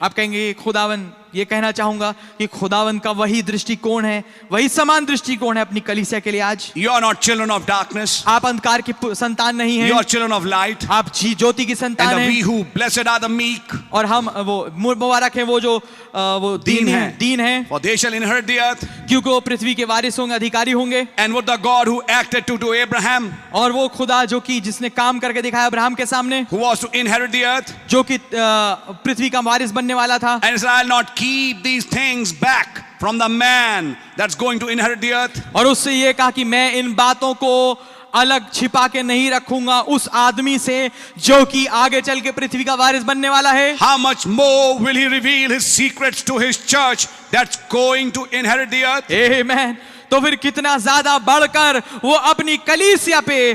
आप कहेंगे खुदावन, ये कहना चाहूंगा कि खुदावन का वही दृष्टिकोण है, वही समान दृष्टिकोण है अपनी कलीसिया के लिए आज। You are not children of darkness. आप अंधकार की संतान नहीं You हैं, are children of light. आप ज्योति की संतान And the we हैं। who blessed are the meek, और हम वो मुबारक हैं वो जो वो दीन हैं, for they shall inherit the earth. क्योंकि वो पृथ्वी के वारिस होंगे, अधिकारी होंगे। And what the God who acted to Abraham, और वो खुदा जो कि जिसने काम करके दिखाया अब्राहम के सामने, who was to inherit the earth, जो कि पृथ्वी का वारिस बनने वाला था। and said, I'll not keep these things back from the man that's going to inherit the earth. और उससे ये कहा कि मैं इन बातों को अलग छिपा के नहीं रखूंगा उस आदमी से जो कि आगे चल के पृथ्वी का वारिस बनने वाला है। How much more will he reveal his secrets to his church that's going to inherit the earth? आमीन। तो फिर कितना ज्यादा बढ़कर वो अपनी कलीसिया पे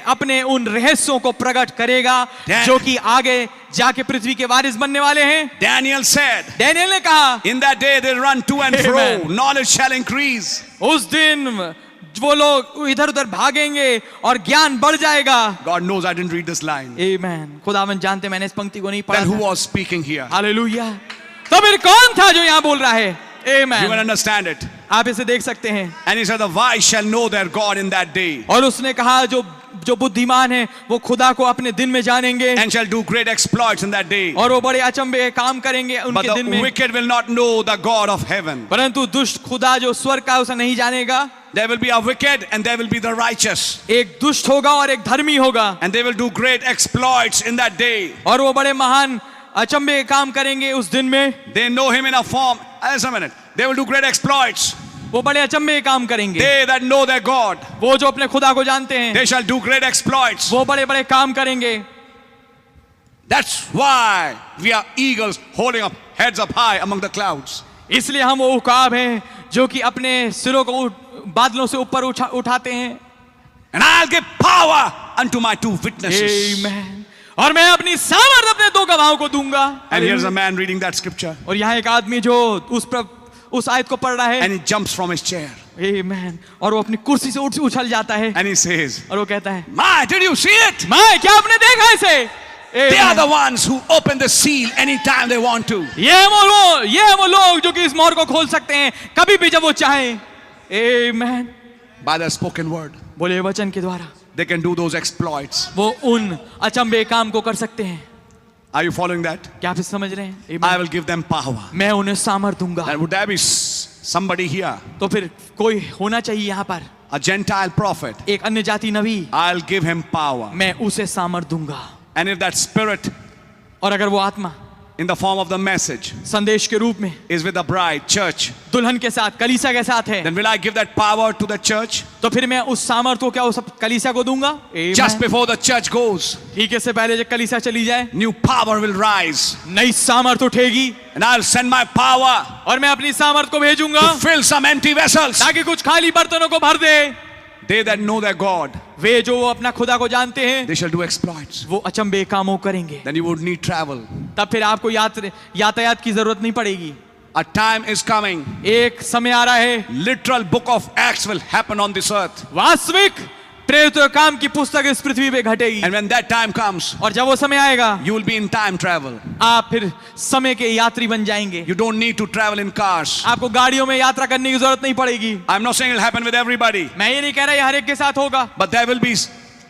अपने उन रहस्यों को प्रकट करेगा जो कि आगे जाके पृथ्वी के वारिस बनने वाले हैं। Daniel said, डैनियल ने कहा, in that day they run to and fro, Amen. knowledge shall increase. उस दिन वो लोग इधर उधर भागेंगे और ज्ञान बढ़ जाएगा। God knows I didn't read this line. आमीन। खुदावन जानते मैंने इस पंक्ति को नहीं पढ़ा Then who था। was speaking here? हालेलुया। तो फिर कौन था जो यहाँ बोल रहा है? You can आमीन। understand it. आप इसे देख सकते हैं। And he said, the wise shall know their God in that day. और उसने कहा जो जो बुद्धिमान है वो खुदा को अपने दिन में जानेंगे and shall do great exploits in that day. और वो बड़े अचंभे के काम करेंगे But उनके दिन the में। wicked will not know the God of heaven. परंतु दुष्ट खुदा जो स्वर्ग का उसे नहीं जानेगा। There will be a wicked and there will be the righteous. एक दुष्ट होगा और एक धर्मी होगा And they will do great exploits in that day. और वो बड़े महान अचंभे के काम करेंगे उस दिन में। They know him in a form. Just a minute. They will do great exploits. वो बड़े अचंभे के काम करेंगे। They that know their God, वो जो अपने खुदा को जानते हैं they shall do great exploits. वो बड़े बड़े काम करेंगे। That's why we are eagles holding up heads up high among the clouds. इसलिए हम वो उकाब हैं जो कि अपने सिरों को बादलों से ऊपर उठाते हैं। And I'll give power unto my two witnesses. Amen. और मैं अपनी सामर्थ अपने दो गवाहों को दूंगा। And here's a man reading that scripture. और यहाँ एक आदमी जो उस आयत को पढ़ रहा है। And he jumps from his chair. Amen. और वो अपनी कुर्सी से उछल जाता है। And he says, और वो कहता है, My, did you see it? मैं क्या आपने देखा इसे? They are the ones who open the seal anytime they want to. ये वो लोग जो कि इस मोहर को खोल सकते हैं कभी भी जब वो चाहें। Amen. By the spoken word. बोले वचन के द्वारा They can do those exploits. वो उन अचंभे काम को कर सकते हैं। Are you following that? क्या आप इसे समझ रहे हैं? I will give them power. मैं उन्हें सामर्थ दूंगा। And would there be somebody here? तो फिर कोई होना चाहिए यहाँ पर, A Gentile prophet. एक अन्य जाति नबी। I'll give him power. मैं उसे सामर्थ दूंगा। And if that spirit और अगर वो आत्मा in the form of the message संदेश के रूप में is with the bride, church, दुल्हन के साथ, कलीसिया के साथ है, then will I give that power to the church? तो फिर मैं उस सामर्थ को क्या उस कलीसिया को दूंगा? Just before the church goes, ठीक है, से पहले जब कलीसिया चली जाए new power will rise. नई सामर्थ उठेगी And I'll send my power और मैं अपनी सामर्थ को भेजूंगा to fill some empty vessels. ताकि कुछ खाली बर्तनों को भर दे। They that know their God, वे जो अपना खुदा को जानते हैं they shall do exploits. वो अचंभे कामों करेंगे। Then you would need travel. तब फिर आपको यातायात की जरूरत नहीं पड़ेगी। A time is coming. एक समय आ रहा है, Literal book of Acts will happen on this earth. वास्तविक प्रेरितों के काम की पुस्तक इस पृथ्वी पे घटेगी। And when that time comes, और जब वो समय आएगा you will be in time travel. आप फिर समय के यात्री बन जाएंगे। You don't need to travel in cars. आपको गाड़ियों में यात्रा करने की जरूरत नहीं पड़ेगी। I'm not saying it will happen with everybody, मैं ये नहीं कह रहा हर एक के साथ होगा, but there will be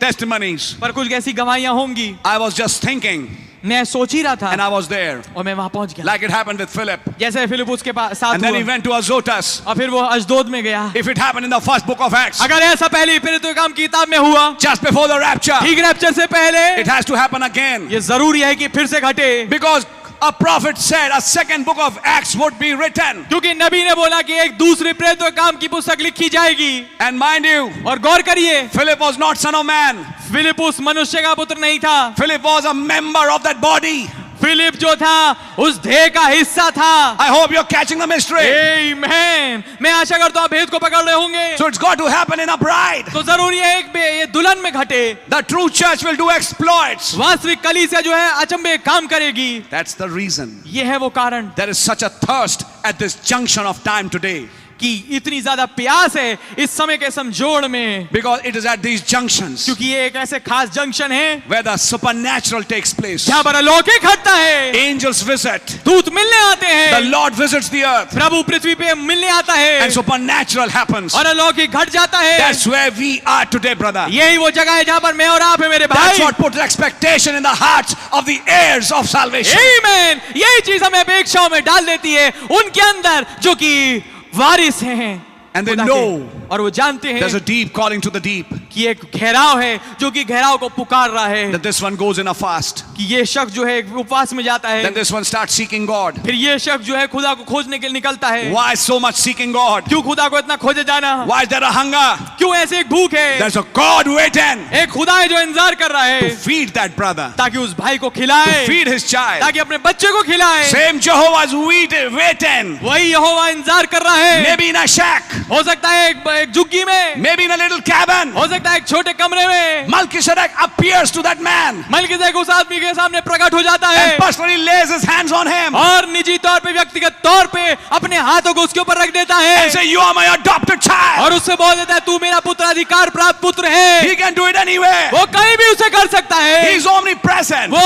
testimonies. पर कुछ ऐसी गवाहियां होंगी। I was just thinking, मैं सोच ही रहा and था I was there, और मैं वहां पहुंच गया, like it happened with Philip. जैसे फिलिपुस के साथ And then he हुआ। went to Azotus. और फिर वो अशदोद में गया। If it happened in the first book of Acts, अगर ऐसा पहले प्रेरितों के काम की किताब में हुआ, just before the rapture, ठीक रैप्चर से पहले, it has to happen again. ये जरूरी है कि फिर से घटे, Because a prophet said a second book of Acts would be written. क्योंकि नबी ने बोला कि एक दूसरी प्रेरितों के काम की पुस्तक लिखी जाएगी। And mind you, और गौर करिए, Philip was not son of man. Philip मनुष्य का पुत्र नहीं था। Philip was a member of that body. Philip जो था उस देह का हिस्सा था। I hope you're catching the mystery. Amen. मैं आशा करता हूं आप भेद को पकड़ रहे होंगे। So it's got to happen in a bride. तो जरूरी है ये दुल्हन में घटे। The true church will do exploits. वास्तविक कलीसिया जो है अचंभे काम करेगी। That's the reason ये है वो कारण there is such a thirst at this junction of time today. कि इतनी ज्यादा प्यास है इस समय के समझोड़ में, Because it is at these junctions क्योंकि ये एक ऐसे खास जंक्शन है where the supernatural takes place. जहां पर अलौकिक घटता है। Angels visit. दूत मिलने आते The हैं, Lord visits the earth. प्रभु पृथ्वी पे मिलने आता है And supernatural happens. और अलौकिक घट जाता है। That's where we are today, brother. यही वो जगह है जहां पर मैं और आप है मेरे That's भाई। what puts expectation in the hearts of the heirs of salvation. Amen. यही चीज हमें अपेक्षाओं में डाल देती है उनके अंदर जो कि वारिस हैं। And they खुदा के। know और वो जानते there's a हैं deep calling to the deep. कि एक घेराव है जो कि घेराव को पुकार रहा है, That this one goes in a fast. कि ये शख्स जो है उपवास में जाता Then है, this one starts seeking God. फिर ये शख्स जो है खुदा को खोजने के लिए निकलता है। Why so much seeking God? क्यों खुदा को इतना खोजे जाना? Why is there a hunger? क्यों ऐसे एक भूख है? There's a God waiting एक खुदा है जो इंतजार कर रहा to है feed that brother, ताकि उस भाई को to खिलाए, feed his child. ताकि अपने बच्चे को खिलाए। Same Jehovah's waiting. वही यहोवा इंतजार कर रहा है। Maybe in a shack, हो सकता है एक झुग्गी में, maybe in a little cabin. हो सकता है एक छोटे कमरे में, Melchizedek appears to that man Melchizedek उस आदमी के सामने प्रकट हो जाता है and personally lays his hands on him और निजी तौर पे व्यक्तिगत तौर पे अपने हाथों को उसके ऊपर रख देता है and say, you are my adopted child. और उससे बोल देता है तू मेरा पुत्राधिकार प्राप्त पुत्र है। He can do it anywhere. वो कहीं भी उसे कर सकता He है, is omnipresent. वो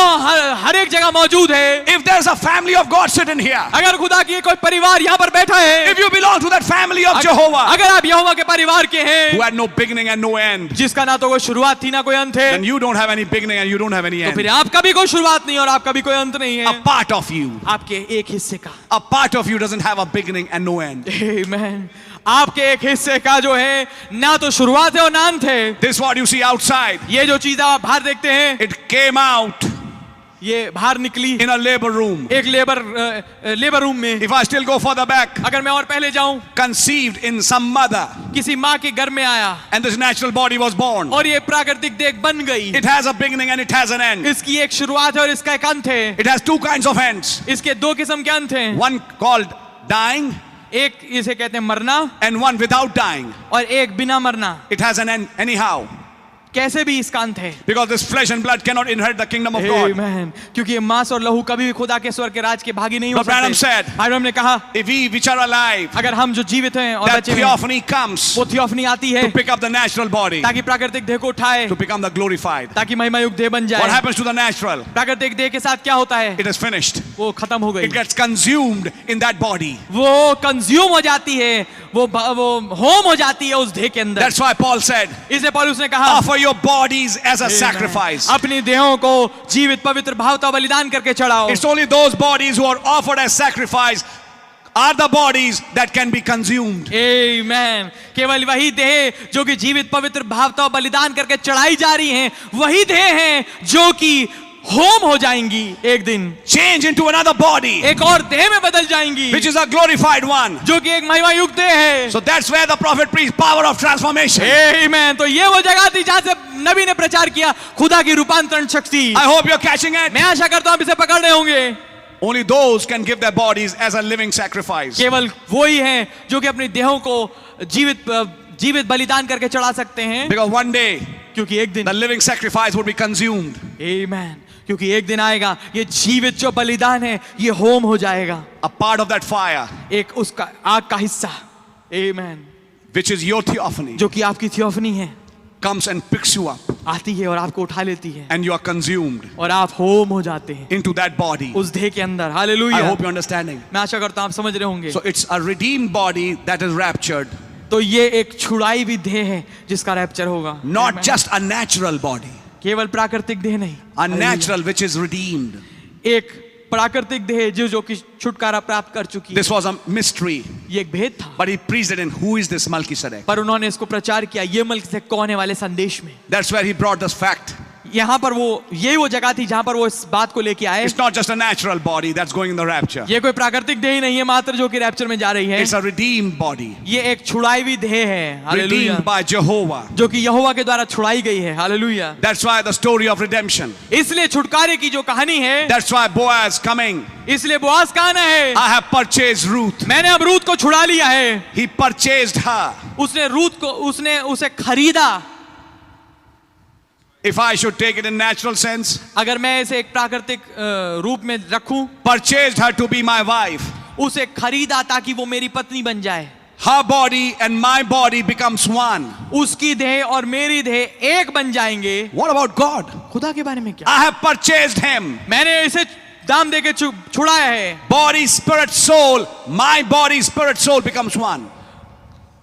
हर एक जगह मौजूद है। If there's a family of God sitting here, अगर खुदा की कोई परिवार यहाँ पर बैठा है, if you belong to that family of Jehovah अगर आप यहोवा के परिवार के who हैं had no beginning and no end, जिसका ना तो कोई शुरुआत थी ना कोई अंत है, then you don't have any beginning and you don't have any तो end. फिर आपका भी कोई शुरुआत नहीं और आपका भी कोई अंत नहीं A है। part of you, आपके एक हिस्से का, a part of you doesn't have a beginning and no end. आमीन, आपके एक हिस्से का जो है ना तो शुरुआत है और ना अंत है। This is what you see outside. ये जो चीज आप बाहर देखते हैं, It came out ये बाहर निकली in a labor room. एक लेबर रूम में। If I still go further back, अगर मैं और पहले जाऊं, conceived in some mother, किसी माँ के घर में आया and this natural body was born. और ये प्राकृतिक देह बन गई। It has a beginning and it has an end. इसकी एक शुरुआत है और इसका एक अंत है। It has two kinds of ends. इसके दो किस्म के अंत हैं, One called dying एक इसे कहते हैं मरना and one without dying. और एक बिना मरना। It has an end anyhow. कैसे भी इसका अंत है, Because this flesh and blood cannot inherit the kingdom of God. आमीन, क्योंकि ये मांस और लहू कभी भी खुदा के स्वर्ग के राज के भागी नहीं हो But Branham सकते। said, ब्रैनम ने कहा If we which are alive, अगर हम जो जीवित हैं और that बचे हैं, theophany comes वो थियोफनी आती है to pick up the natural body, ताकि प्राकृतिक देह को उठाए, to become the glorified. ताकि महिमा युक्त देह बन What जाए। happens to the natural? प्राकृतिक देह के साथ क्या होता है, It is finished. वो खत्म हो गई, It gets consumed in that body. वो कंज्यूम हो जाती है, वो होम हो जाती है उस देह के अंदर। That's why Paul said, इसे पौलुस ने कहा offer your bodies as a sacrifice. अपनी देहों को जीवित पवित्र भावता बलिदान करके चढ़ाओ। It's only those bodies who are offered as sacrifice are the bodies that can be consumed. आमीन, केवल वही देह जो कि जीवित पवित्र भावता बलिदान करके चढ़ाई जा रही हैं, वही देह हैं जो कि होम हो जाएंगी एक दिन, Change into another body, एक और देह में बदल जाएंगी, which is a glorified one. जो कि एक महिमा युक्त देह है। So that's where the prophet preached power of transformation. आमीन, तो ये वो जगह थी जहां से नबी ने प्रचार किया खुदा की रूपांतरण शक्ति। I hope you're catching it. मैं आशा करता हूं आप इसे पकड़ रहे होंगे। Only those can give their bodies as a living sacrifice. केवल वो ही हैं जो कि अपनी देहों को जीवित बलिदान करके चढ़ा सकते हैं, Because one day क्योंकि एक दिन the living sacrifice would be consumed. आमीन, क्योंकि एक दिन आएगा ये जीवित जो बलिदान है ये होम हो जाएगा, A part of that fire, एक उसका आग का हिस्सा, आमीन, which is your theophany, जो कि आपकी थियोफनी है, comes and picks you up आती है और आपको उठा लेती है and you are consumed और आप होम हो जाते हैं into that body. उस देह के अंदर। I hallelujah, hope you're understanding. मैं आशा करता हूं आप समझ रहे होंगे। So it's a redeemed body that is raptured, तो ये एक छुड़ाई हुई देह है जिसका रैप्चर होगा, not just a natural body, केवल प्राकृतिक देह नहीं, a natural which is redeemed. एक प्राकृतिक देह जो कि छुटकारा प्राप्त कर चुकी है। This was a mystery, ये एक भेद था, but he preached it in who is this Melchizedek. पर उन्होंने इसको प्रचार किया ये मलकीसेदेक कौन है वाले संदेश में। That's where he brought this fact. यहाँ पर यही वो जगह थी जहां पर वो इस बात को लेके आए। It's not just a natural body that's going in the rapture. ये कोई प्राकृतिक देह ही नहीं है मात्र जो कि रैप्चर में जा रही है, It's a redeemed body, ये एक छुड़ाई हुई देह है। Hallelujah, redeemed by Jehovah. जो कि यहोवा के द्वारा छुड़ाई गई है। Hallelujah, That's why the story of redemption. इसलिए छुटकारे की जो कहानी है, That's why Boaz coming, इसलिए बोआज का आना है। I have purchased Ruth. मैंने अब रूत को छुड़ा लिया है। He purchased her. उसने रूत को उसने उसे खरीदा। If I should take it in natural sense, अगर मैं इसे एक प्राकृतिक रूप में रखूं, purchased her to be my wife. उसे खरीदा ताकि वो मेरी पत्नी बन जाए। Her body and my body becomes one. उसकी देह और मेरी देह एक बन जाएंगे। What about God? खुदा के बारे में क्या? I have purchased him. मैंने इसे दाम देके छुड़ाया है। Body, spirit, soul. My body, spirit, soul becomes one.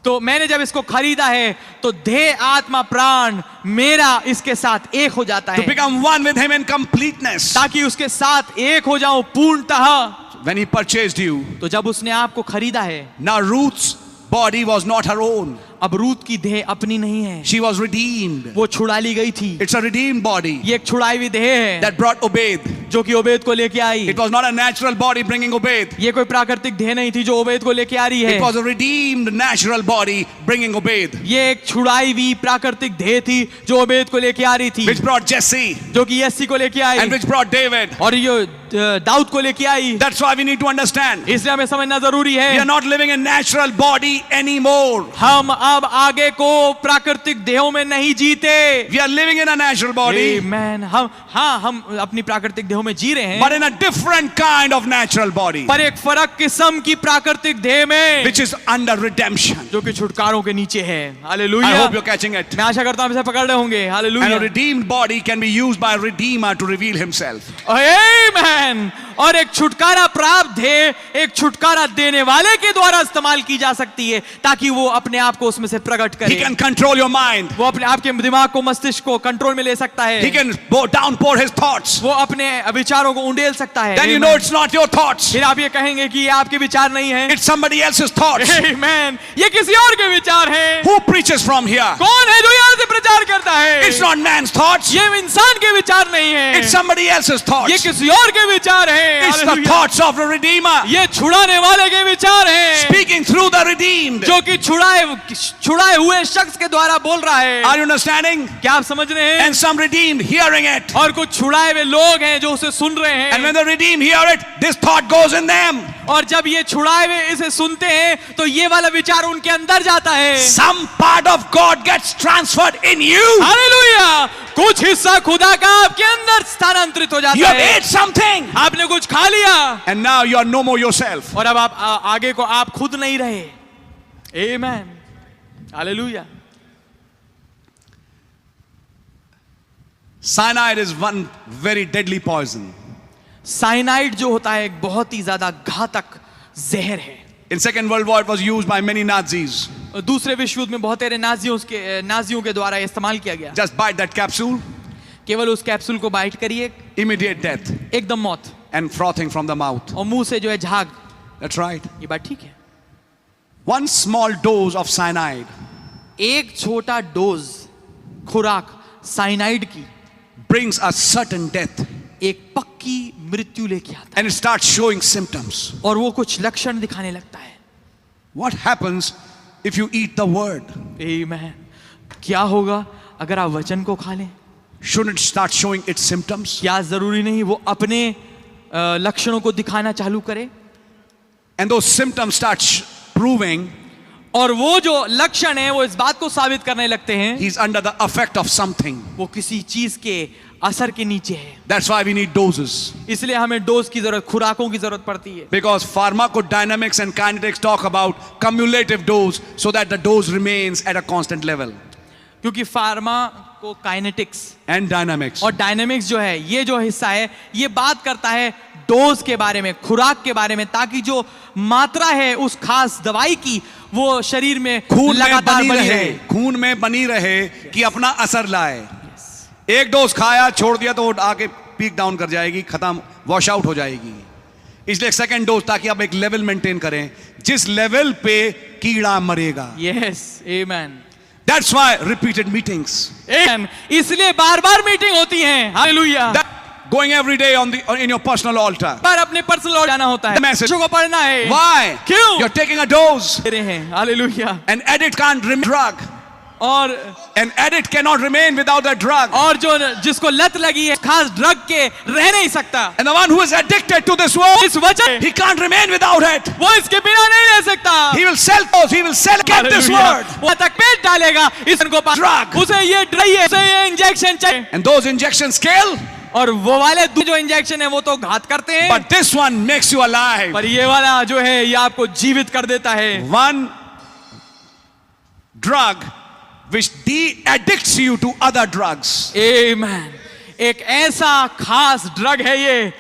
तो मैंने जब इसको खरीदा है तो देह आत्मा प्राण मेरा इसके साथ एक हो जाता To है, become one with him in completeness. ताकि उसके साथ एक हो जाऊं पूर्णतः। When he purchased you, तो जब उसने आपको खरीदा है, now Ruth's body was not her own. अब रूत की देह अपनी नहीं है, She was redeemed. वो छुड़ा ली गई थी। It's a redeemed body ये एक छुड़ाई हुई देह है that brought Obed. जो कि ओबेद को लेके आई। It was not a natural body bringing Obed. ये कोई प्राकृतिक देह नहीं थी जो ओबेद को लेके आ रही है। It was a redeemed natural body bringing Obed, ये एक छुड़ाई हुई प्राकृतिक देह थी जो ओबेद को लेके आ रही थी, which brought Jesse जो कि यस्सी को लेके आई and which brought David. और ये दाऊद को लेके आई। That's why we need to understand. इसलिए हमें समझना जरूरी We are है, not living in natural body anymore. हम अब आगे को प्राकृतिक देहों में नहीं जीते। We are living in a natural body, Amen. हम अपनी प्राकृतिक देहों में जी रहे हैं, but in a different kind of natural body, पर एक फर्क किस्म की प्राकृतिक देह में, which is under redemption. जो कि छुटकारों के नीचे है। I hallelujah. hope you're catching it. मैं आशा करता हूं आप इसे पकड़ रहे होंगे। And a hallelujah. redeemed body can be used by a redeemer to reveal himself. आमेन। और एक छुटकारा प्राप्त देह एक छुटकारा देने वाले के द्वारा इस्तेमाल की जा सकती है, ताकि वो अपने आप को उसमें से प्रकट He करे। can control your mind. वो अपने आपके दिमाग को, मस्तिष्क को कंट्रोल में ले सकता है। He can downpour his thoughts. वो अपने विचारों को उंडेल सकता है। Then you know it's not your thoughts. फिर आप ये कहेंगे कि ये आपके विचार नहीं है। It's somebody else's thoughts. आमेन। ये किसी और के विचार हैं। Who preaches from here? कौन है जो यहाँ से प्रचार करता है? It's not man's thoughts. ये इंसान के विचार नहीं है। It's somebody else's ये thoughts. किसी और के विचार हैं। It's the hallelujah. thoughts of the redeemer ये छुड़ाने वाले के विचार हैं, speaking through the redeemed. जो कि छुड़ाए हुए शख्स के द्वारा बोल रहा है। Are you understanding? क्या आप समझ रहे हैं? And some redeemed hearing it. और कुछ छुड़ाए हुए लोग हैं जो उसे सुन रहे हैं। And when the redeemed hear it, this thought goes in them. और जब ये छुड़ाए हुए इसे सुनते हैं तो ये वाला विचार उनके अंदर जाता है। Some part of God gets transferred in you. Hallelujah. कुछ हिस्सा खुदा का आपके अंदर स्थानांतरित हो You जाता have है। ate something. आपने कुछ खा लिया And now you are no more yourself. और अब आप आगे को आप खुद नहीं रहे। आमेन। हालेलुया। Cyanide is one very deadly poison. Cyanide जो होता है एक बहुत ही ज्यादा घातक जहर है। In Second World War, it was used by many Nazis. दूसरे विश्व युद्ध में बहुत सारे नाजियों के द्वारा इस्तेमाल किया गया। Just bite that capsule, केवल उस कैप्सूल को बाइट करिए, immediate death एकदम मौत, and frothing from the mouth. और मुंह से जो है झाग। That's right. ये बात ठीक है। One small dose of cyanide एक छोटा डोज खुराक साइनाइड की brings a certain death, एक पक्की मृत्यु लेके आता and it starts showing symptoms. है और वो कुछ लक्षण दिखाने लगता है। What happens if you eat the word? आमेन। क्या होगा अगर आप वचन को खा लें? Shouldn't it start showing its symptoms? क्या जरूरी नहीं वो अपने लक्षणों को दिखाना चालू करे? And those symptoms start proving और वो जो लक्षण है वो इस बात को साबित करने लगते हैं he's under the effect of something. वो किसी चीज के असर के नीचे है। That's why we need doses. इसलिए हमें डोज की जरूरत, खुराकों की जरूरत पड़ती है। Because pharmacodynamics and kinetics talk about cumulative dose so that the dose remains at a constant level. क्योंकि फार्मा को काइनेटिक्स And dynamics. और डायनेमिक्स जो है ये जो हिस्सा है ये बात करता है डोज के बारे में, खुराक के बारे में, ताकि जो मात्रा है उस खास दवाई की वो शरीर में खून में लगातार बनी बनी रहे, रहे। खून में बनी रहे कि अपना असर लाए। एक डोज खाया छोड़ दिया तो वो आके पीक डाउन कर जाएगी, खत्म, वॉश आउट हो जाएगी। इसलिए सेकंड डोज ताकि आप एक लेवल मेंटेन करें जिस लेवल पे कीड़ा मरेगा। Yes, amen. That's why repeated meetings. आमेन। इसलिए बार-बार मीटिंग होती हैं। Hallelujah. Going every day in your personal altar. बार अपने पर्सनल और जाना होता है। Message. को पढ़ना है। Why? क्यों? You're taking a dose. दे रहे हैं। Hallelujah. An addict can't remain drug. और An addict cannot remain without that drug. और जो जिसको लत लगी है खास ड्रग के रह नहीं सकता। And the one who is addicted to this world, इस वचन he can't remain without it. वो इसके बिना नहीं रह सकता। He will sell those. He will sell get this word. वो तक पेट डालेगा इसको Drug. उसे ये चाहिए, उसे ये इंजेक्शन चाहिए। And those injections kill, और वो वाले जो इंजेक्शन है वो तो घात करते हैं, but this one makes you alive. पर ये वाला जो है ये आपको जीवित कर देता है। One drug which de-addicts you to other drugs. आमेन। एक ऐसा खास ड्रग है ये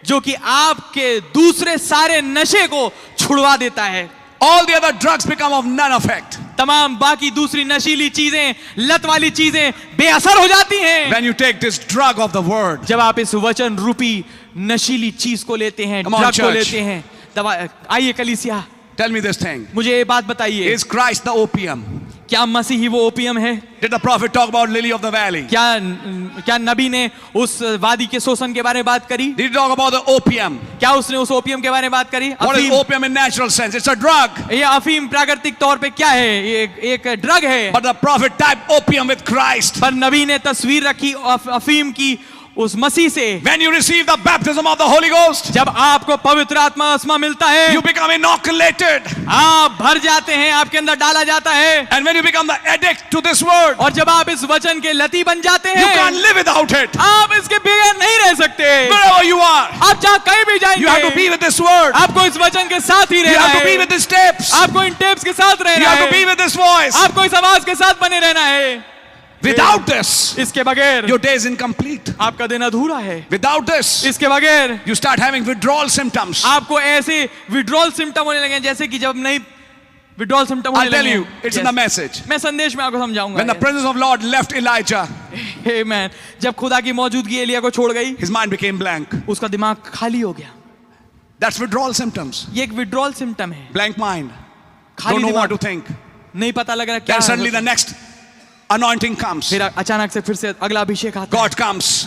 जो कि आपके दूसरे सारे नशे को छुड़वा देता है। All the other drugs become of none effect. तमाम बाकी दूसरी नशीली चीजें, लत वाली चीजें बेअसर हो जाती हैं When you take this drug of the word. जब आप इस वचन रूपी नशीली चीज को लेते हैं, Come on, ड्रग को church. लेते हैं। दवा आइए कलीसिया, Tell me this thing. मुझे ये बात बताइए, Is Christ the opium? क्या मसीह ही वो ओपियम है? Did the prophet talk about lily of the valley? क्या नबी ने उस वादी के शोषण के बारे में बात करी? Did he talk about the opium? क्या उसने उस ओपियम के बारे में बात करी? What is अफीम। opium in natural sense? It's a drug. ये अफीम प्राकृतिक तौर पे क्या है? ये एक ड्रग है। But the prophet typed opium with Christ. पर नबी ने तस्वीर रखी अफीम की उस मसीह से when you receive the baptism of the Holy Ghost, जब आपको पवित्र आत्मा आत्मा मिलता है, you become inoculated. आप भर जाते हैं, आपके अंदर डाला जाता है। And when you become the addict to this word, और जब आप इस वचन के लती बन जाते you हैं, can't live without it. आप इसके बगैर नहीं रह सकते। Wherever you are, आप जहाँ कहीं भी you have to be जाएंगे, with this word. आपको इस वचन के साथ ही You रहना have to be है, with these steps. आपको इन टेप्स के साथ You रहना have to be है, with this voice. आपको इस आवाज के साथ बने रहना है। Without this, इसके बगैर your day is incomplete. आपका दिन अधूरा है। Without this, इसके बगैर you start having withdrawal symptoms. आपको ऐसे विड्रॉल सिम्टम होने लगे, जैसे कि जब नहीं विड्रॉल सिम्टम होने I'll tell लगे। you, it's in the message. मैं संदेश में आपको समझाऊंगा। When the presence of Lord left Elijah, आमेन। जब खुदा की मौजूदगी एलिया को छोड़ गई, his mind became blank. उसका दिमाग खाली हो गया। That's withdrawal symptoms. ये एक विड्रॉल सिम्टम है। Blank mind. खाली Don't know what दिमाग, to think. नहीं पता लग रहा क्या Then suddenly है। the next anointing comes. फिर अचानक से फिर से अगला अभिषेक आता है, God comes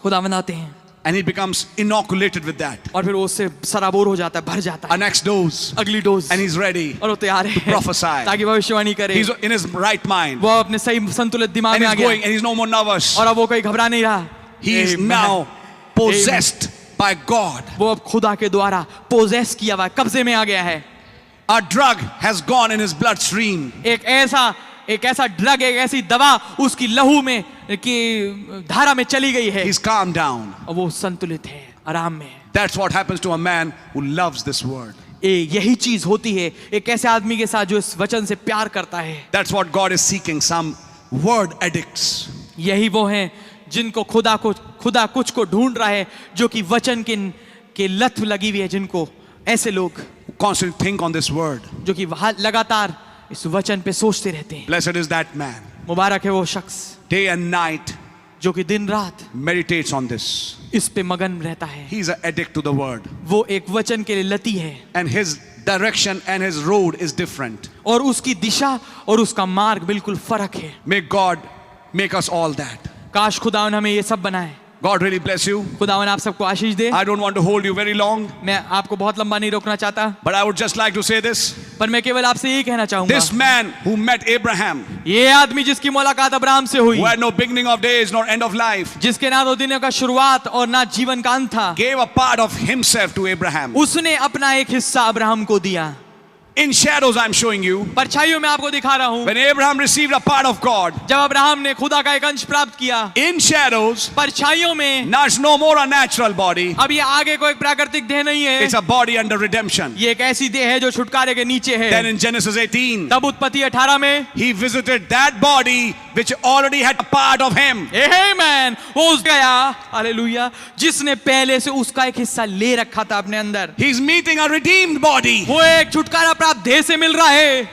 खुदावंद आते हैं and he becomes inoculated with that. और फिर वो उससे सराबोर हो जाता है, भर जाता A है, next dose. अगली डोज, And he's ready. और वो तैयार है prophesy. ताकि भविष्यवाणी करे। He's in his right mind. वो अपने सही संतुलित दिमाग And में आ he's गया going and he's no more nervous. और अब वो कहीं घबरा नहीं रहा। He is Amen. now possessed by God. वो अब खुदा के द्वारा पोजेस किया हुआ है, कब्जे में आ गया है। A drug has gone in his bloodstream. एक ऐसा ड्रग, एक ऐसी दवा उसकी लहू में की धारा में चली गई है, He's calmed down. और वो संतुलित है, आराम में है। That's what happens to a man who loves this word. यही चीज होती है एक ऐसे आदमी के साथ जो इस वचन से प्यार करता है। That's what God is seeking, some word addicts. यही वो हैं जिनको खुदा कुछ को ढूंढ रहा है, जो कि वचन के लत लगी हुई है, जिनको ऐसे लोग Who constantly think on this word. जो कि लगातार इस वचन पे सोचते रहते हैं। Blessed is that man. मुबारक है वो शख्स Day and night जो कि दिन रात meditates on this. इस पे मगन रहता है। He's an addict to the word. वो एक वचन के लिए लती है, And his direction and his road is different. और उसकी दिशा और उसका मार्ग बिल्कुल फर्क है। May God make us all that. काश खुदावन हमें ये सब बनाए। God really bless you. खुदावन आप सबको आशीष दे। I don't want to hold you very long, मैं आपको बहुत लंबा नहीं रोकना चाहता, but I would just like to say this. पर मैं केवल आपसे यही कहना चाहूंगा, This man who met Abraham, ये आदमी जिसकी मुलाकात अब्राहम से हुई, who had no beginning of days nor end of life, जिसके ना तो दिनों का शुरुआत और ना जीवन का अंत था, gave a part of himself to Abraham. उसने अपना एक हिस्सा अब्राहम को दिया। In shadows, I'm showing you. परछाइयों में आपको दिखा रहा हूँ, When Abraham received a part of God, जब अब्राहम ने खुदा का एक अंश प्राप्त किया, in shadows, परछाइयों में, now it's no more a natural body, अब ये आगे कोई प्राकृतिक देह नहीं है, it's a body under redemption. ये एक ऐसी देह है जो छुटकारे के नीचे है। Then in Genesis 18, तब उत्पत्ति 18 में he visited that body which already had a part of him. आमेन, वो उस गया, हालेलुया, जिसने पहले से उसका एक हिस्सा ले रखा था अपने अंदर। He's meeting a redeemed body, वो एक छुटकारा प्राप्त देह से मिल रहा है,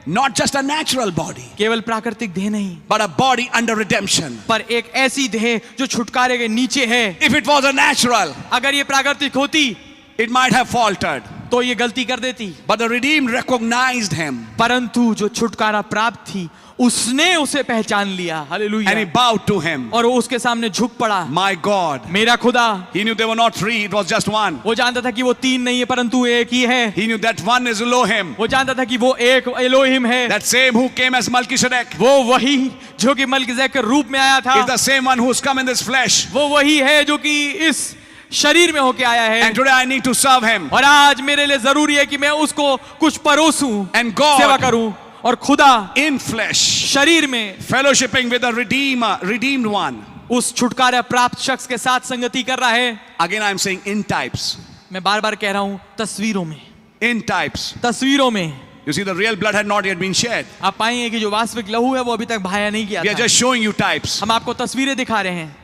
not just a natural body, केवल प्राकृतिक देह नहीं, but a body under redemption. पर एक ऐसी देह जो छुटकारे के नीचे है। If it was a natural, अगर ये प्राकृतिक होती it might have faltered, तो ये गलती कर देती, but the redeemed recognized him परंतु जो छुटकारा प्राप्त थी उसने उसे पहचान लिया, and he hallelujah, bowed to him. और वो उसके सामने झुक पड़ा। My God. मेरा खुदा, He knew they were not three, it was just one. वो जानता था कि वो तीन नहीं है परंतु एक ही है। He knew that one is Elohim, वो जानता था कि वो एक एलोहिम है, that same who came as Melchizedek वो वही जो कि मलकीसेदेक के रूप में आया था, is the same one who's come in this flesh. वो वही है जो कि इस शरीर में होके आया है। And today I need to serve him. और आज मेरे लिए जरूरी है कि मैं उसको कुछ परोसूं, And God सेवा करूं, और खुदा in flesh, शरीर में fellowshipping with the redeemed one. उस छुटकारा प्राप्त शख्स के साथ संगति कर रहा है। Again I'm saying in types. मैं बार बार कह रहा हूं, तस्वीरों में, In types. तस्वीरों में। You see, the real blood had not yet been shed. आप पाएंगे कि जो वास्तविक लहू है वो अभी तक बहाया नहीं किया We are था। just showing you types. हम आपको तस्वीरें दिखा रहे हैं।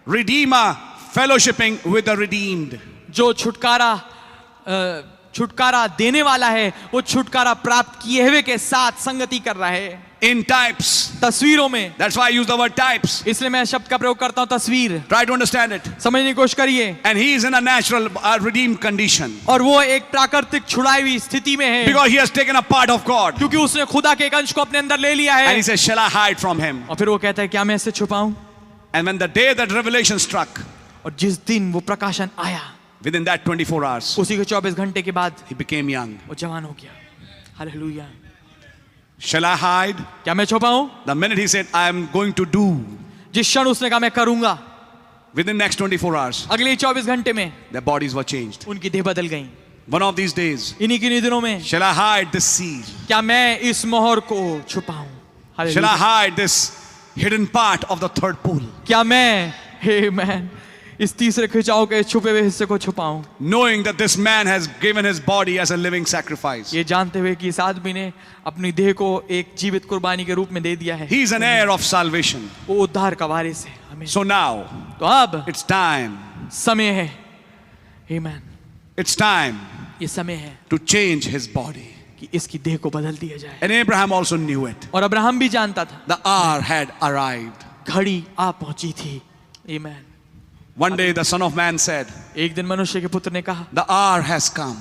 Redeemer fellowshipping with the redeemed. जो छुटकारा देने वाला है वो छुटकारा प्राप्त किए हुए के साथ संगति कर रहा है। In types. तस्वीरों में, That's why I use the word types. इसलिए मैं शब्द का प्रयोग करता हूं, तस्वीर। Try to understand it. समझने की कोशिश करिए। And he is in a natural, redeemed condition. और वो एक प्राकृतिक छुड़ाई हुई स्थिति में है, Because he has taken a part of God. क्योंकि उसने खुदा के एक अंश को अपने अंदर ले लिया And है। he says, shall I hide from him? और फिर वो कहता है क्या मैं इससे छुपाऊं? And when the day that revelation struck, और जिस दिन वो प्रकाशन आया, within that 24 hours, उसी के 24 घंटे के बाद he became young. वो जवान हो गया। हालेलुया। Shall I hide? क्या मैं छुपाऊं? The minute he said, I am going to do, जिस क्षण उसने कहा मैं करूंगा, Within next 24 hours, अगले 24 घंटे में their bodies were changed. उनकी देह बदल गई। One of these days, इन्हीं किन्हीं दिनों में shall I hide this seal? क्या मैं इस मोहर को छुपाऊं? Shall I hallelujah. hide this hidden part of the third pool? क्या मैं आमेन इस तीसरे खिंचाव के छुपे हुए हिस्से को छुपाऊं? Knowing that this man has given his body as a living sacrifice. ये जानते हुए कि इस आदमी ने अपनी देह को एक जीवित कुर्बानी के रूप में दे दिया है। He is an heir of salvation. वो उद्धार का वारिस है। आमीन। So now, तो अब it's time. समय है आमीन, It's time ये समय है to change his body. कि इसकी देह को बदल दिया जाए। And Abraham also knew it. और अब्राहम भी जानता था, The hour had arrived. घड़ी आ पहुंची थी। आमीन। One day the Son of Man said, एक दिन मनुष्य के पुत्र ने कहा, the hour has come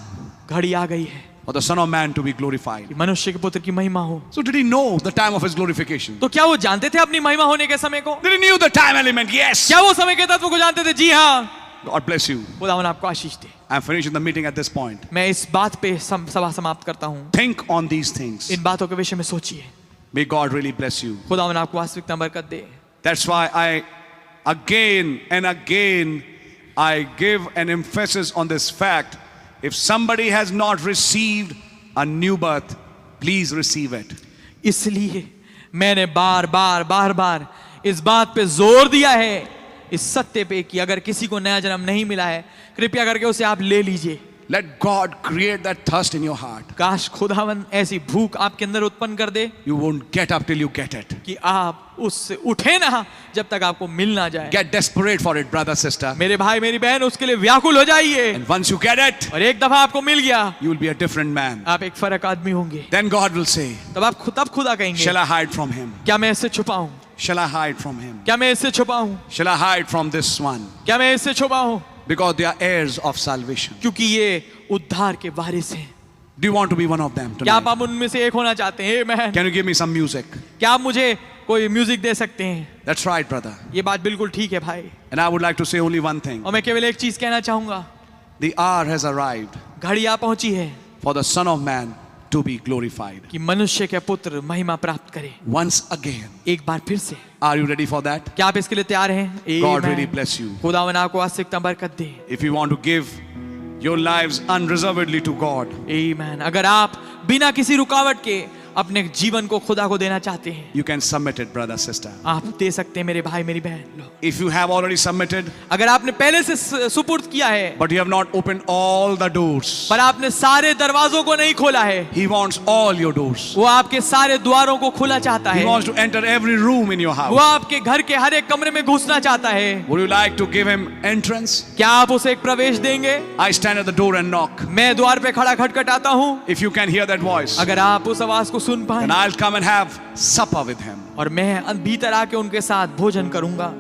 घड़ी आ गई है for the Son of Man to be glorified. कि मनुष्य के पुत्र की महिमा हो। So did he know the time of his glorification? तो क्या वो जानते थे अपनी महिमा होने के समय को? Did he knew the time element? Yes. क्या वो समय के तत्व को जानते थे? जी हाँ। God bless you. खुदावन आपको आशीष दे। I'm finishing the meeting at this point. मैं इस बात पे सभा समाप्त करता हूँ। Think on these things. इन बातों के विषय में सोचिए। May God really bless you. खुदावन आपको वास्तविकता बरकत दे। That's why I again and again I give an emphasis on this fact. If somebody has not received a new birth, please receive it. इसलिए मैंने बार बार इस बात पे जोर दिया है, इस सत्य पे कि अगर किसी को नया जन्म नहीं मिला है, कृपया करके उसे आप ले लीजिए। Let God create that thirst in your heart. काश खुदावन ऐसी भूख आपके अंदर उत्पन्न कर दे You won't get up till you get it. कि आप उससे उठे ना जब तक आपको मिल ना जाए। Get desperate for it, brother, sister. मेरे भाई मेरी बहन, उसके लिए व्याकुल हो जाइए। And once you get it, और एक दफा आपको मिल गया, you will be a different man. आप एक फर्क आदमी होंगे। Then God will say, तब आप तब खुदा कहेंगे, shall I hide from him? क्या मैं इससे छुपाऊं? Shall I hide from him? क्या मैं इससे छुपाऊं? Shall I hide from this one? क्या मैं इससे छुपाऊं? Because they are heirs of salvation. क्योंकि ये उद्धार के वारिस हैं। Do you want to be one of them क्या आप tonight? उनमें से एक होना चाहते हैं? आमीन। Can you give me some music? क्या आप मुझे कोई म्यूजिक दे सकते हैं? That's right, brother. ये बात बिल्कुल ठीक है भाई। And I would like to say only one thing. और मैं केवल एक चीज कहना चाहूंगा, The hour has arrived घड़ी आ पहुंची है for the Son of Man to be glorified. कि मनुष्य के पुत्र महिमा प्राप्त करे Once again. एक बार फिर से। Are you ready for that? क्या आप इसके लिए तैयार हैं? God आमीन। really bless you. खुदावन आपको वास्तविकता बरकत दे। If you want to give your lives unreservedly to God, आमीन। अगर आप बिना किसी रुकावट के अपने जीवन को खुदा को देना चाहते हैं, you can submit it, brother, sister. आप दे सकते हैं मेरे भाई मेरी बहन। If you have already submitted, अगर आपने पहले से सुपुर्द किया है, but you have not opened all the doors, पर आपने सारे दरवाजों को नहीं खोला है, He wants all your doors. वो आपके सारे द्वारों को खुला चाहता He है। wants to enter every room in your वो house. आपके घर के हर एक कमरे में घुसना चाहता है। Would you like to give Him entrance? क्या आप उसे एक प्रवेश देंगे? I stand at the door and knock. मैं द्वार पे खड़ा खटखटाता हूँ। If you can hear that voice, अगर आप उस आवाज को सुन पाए, then I'll come and have supper with Him. और मैं भीतर आके उनके साथ भोजन करूंगा।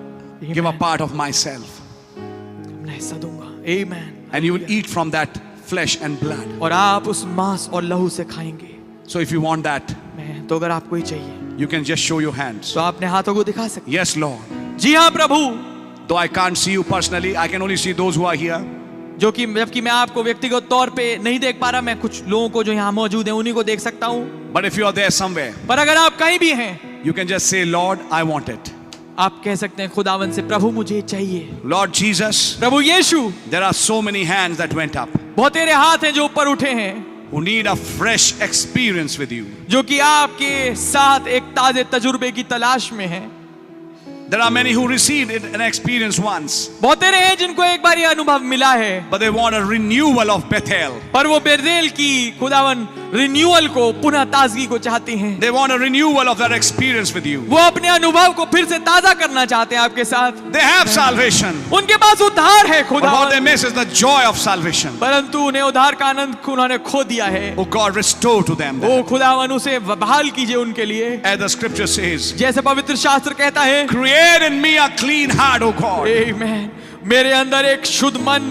Give a part of myself, मैं हिस्सा दूंगा। आमीन। and you will eat from that flesh and blood. और आप उस मांस और लहू से खाएंगे। So if you want that, मैं तो अगर आपको ही चाहिए you can just show your hands. तो अपने हाथों को दिखा सकते Yes, Lord. हैं। जी हाँ प्रभु। Though I can't see you personally, I can only see those who are here. जो कि जबकि मैं आपको व्यक्तिगत तौर पे नहीं देख पा रहा, मैं कुछ लोगों को जो यहाँ मौजूद हैं उन्हीं को देख सकता हूँ। But if you are there somewhere, पर अगर आप कहीं भी हैं, you can just say, Lord, I want it. आप कह सकते हैं खुदावन से, प्रभु मुझे चाहिए। Lord Jesus, Prabhu Yeshu, there are so many hands that went up बहुत तेरे हाथ हैं जो ऊपर उठे हैं, who need a fresh experience with you. जो कि आपके साथ एक ताजे तजुर्बे की तलाश में हैं। There are many who received it and experienced once, बहुत तेरे हैं जिनको एक बार ये अनुभव मिला है, but they want a renewal of Bethel. पर वो बेतेल की खुदावन रिन्यूअल को, पुनः ताजगी को चाहते हैं। They want a renewal of that experience with you. वो अपने अनुभव को फिर से ताजा करना चाहते हैं आपके साथ। They have salvation, उनके पास उद्धार है but what they खुदावन, miss is the joy of salvation. परंतु उन्हें उद्धार का आनंद उन्होंने खो दिया है। Oh God, restore to them वो that. खुदावन उसे बहाल कीजिए उनके लिए। As the scripture says, जैसे पवित्र शास्त्र कहता है, create in me a clean heart, O God, आमीन, मेरे अंदर एक शुद्ध मन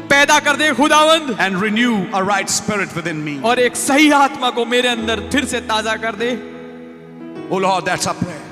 पैदा कर दे खुदावंद, and renew a right spirit within me. और एक सही आत्मा को मेरे अंदर फिर से ताजा कर दे। Oh Lord, that's our prayer.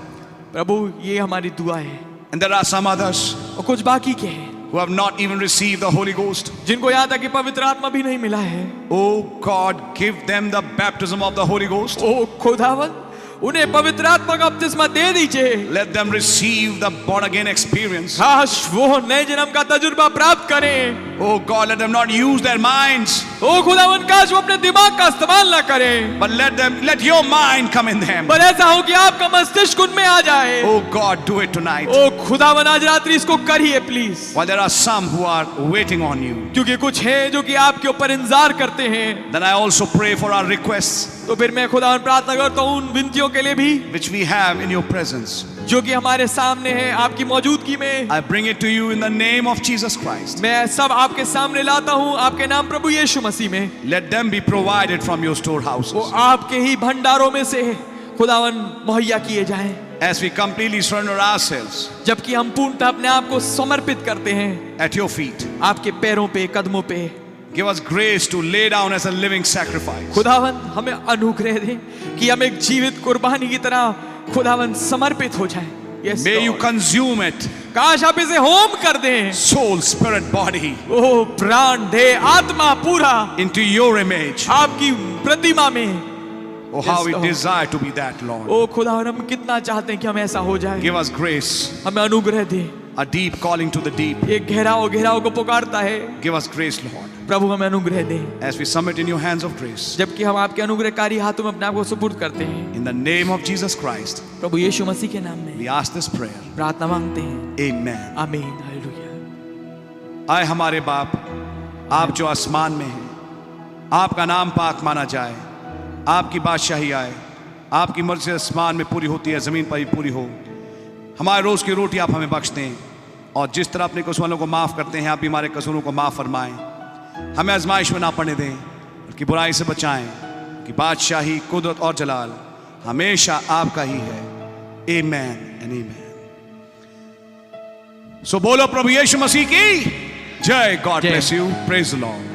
प्रभु ये हमारी दुआ है। And there are some others और कुछ बाकी के हैं who have not even received the Holy Ghost. जिनको यहाँ तक कि पवित्र आत्मा भी नहीं मिला है। Oh God, give them the baptism of the Holy Ghost. ओ खुदावंद, उन्हें पवित्र आत्मा का बपतिस्मा दे दीजिए। Let them receive the born again experience. काश वो नए जन्म का तजुर्बा प्राप्त करें। Oh God, let them not use their minds, ओ खुदावन काश वो अपने दिमाग का इस्तेमाल ना करें, but let your mind come in them. पर ऐसा हो कि आपका मस्तिष्क उनमें आ जाए। Oh God, do it tonight. ओ खुदावन आज रात्रि इसको करिए please, While there are some who are waiting on you, क्योंकि कुछ हैं जो कि आपके ऊपर इंतजार करते हैं। then I also pray for our requests, तो फिर मैं खुदावन प्रार्थना करता हूँ उन विनतियों के लिए भी which we have in your presence. जो कि हमारे सामने है आपकी मौजूदगी में। I bring it to you in the name of Jesus Christ. मैं सब आपके सामने लाता हूँ आपके नाम प्रभु यीशु मसीह में। Let them be provided from your वो storehouses. आपके ही भंडारों में से खुदावन मुहैया किए जाएं, As we completely surrender ourselves जबकि हम पूर्णतः अपने आप को समर्पित करते हैं at your feet. आपके पैरों पे, कदमों पे। Give us grace to lay down as a living sacrifice. खुदावन हमें अनुग्रह दे कि हम एक जीवित कुर्बानी की तरह खुदावन समर्पित हो जाएं। Yes, May you Lord. consume it, काश आप इसे होम कर दें, soul, spirit, body, ओ प्राण, देह, आत्मा पूरा into your image. आपकी प्रतिमा में। Oh, how Yes, we Lord. desire to be that, Lord. ओ खुदावन हम कितना चाहते हैं कि हम ऐसा हो जाए। Give us grace, हमें अनुग्रह दे। a deep calling to the deep. एक घेराव को पुकारता है। Give us grace, Lord, प्रभु हमें अनुग्रह दे, as we submit in your hands of grace. जबकि हम आपके अनुग्रहकारी हाथों में अपने आप को सुपुर्द करते हैं। In the name of Jesus Christ, प्रभु यीशु मसीह के नाम में we ask this prayer. प्रार्थना मांगते हैं। Amen. आमीन, हालेलुया। आए हमारे बाप, आप जो आसमान में हैं, आपका नाम पाक माना जाए, आपकी बादशाही आए, आपकी मर्जी आसमान में पूरी होती है, जमीन पर भी पूरी हो। हमारे रोज की रोटी आप हमें बख्श दें, और जिस तरह अपने कसूर वालों को माफ करते हैं, आप भी हमारे कसूरों को माफ फरमाएं। हमें आजमाइश में ना पड़ने दें, बल्कि बुराई से बचाएं, कि बादशाही, कुदरत और जलाल हमेशा आपका ही है। आमेन एंड आमेन। सो बोलो प्रभु यीशु मसीह की जय। गॉड जय। Bless you. Praise the Lord.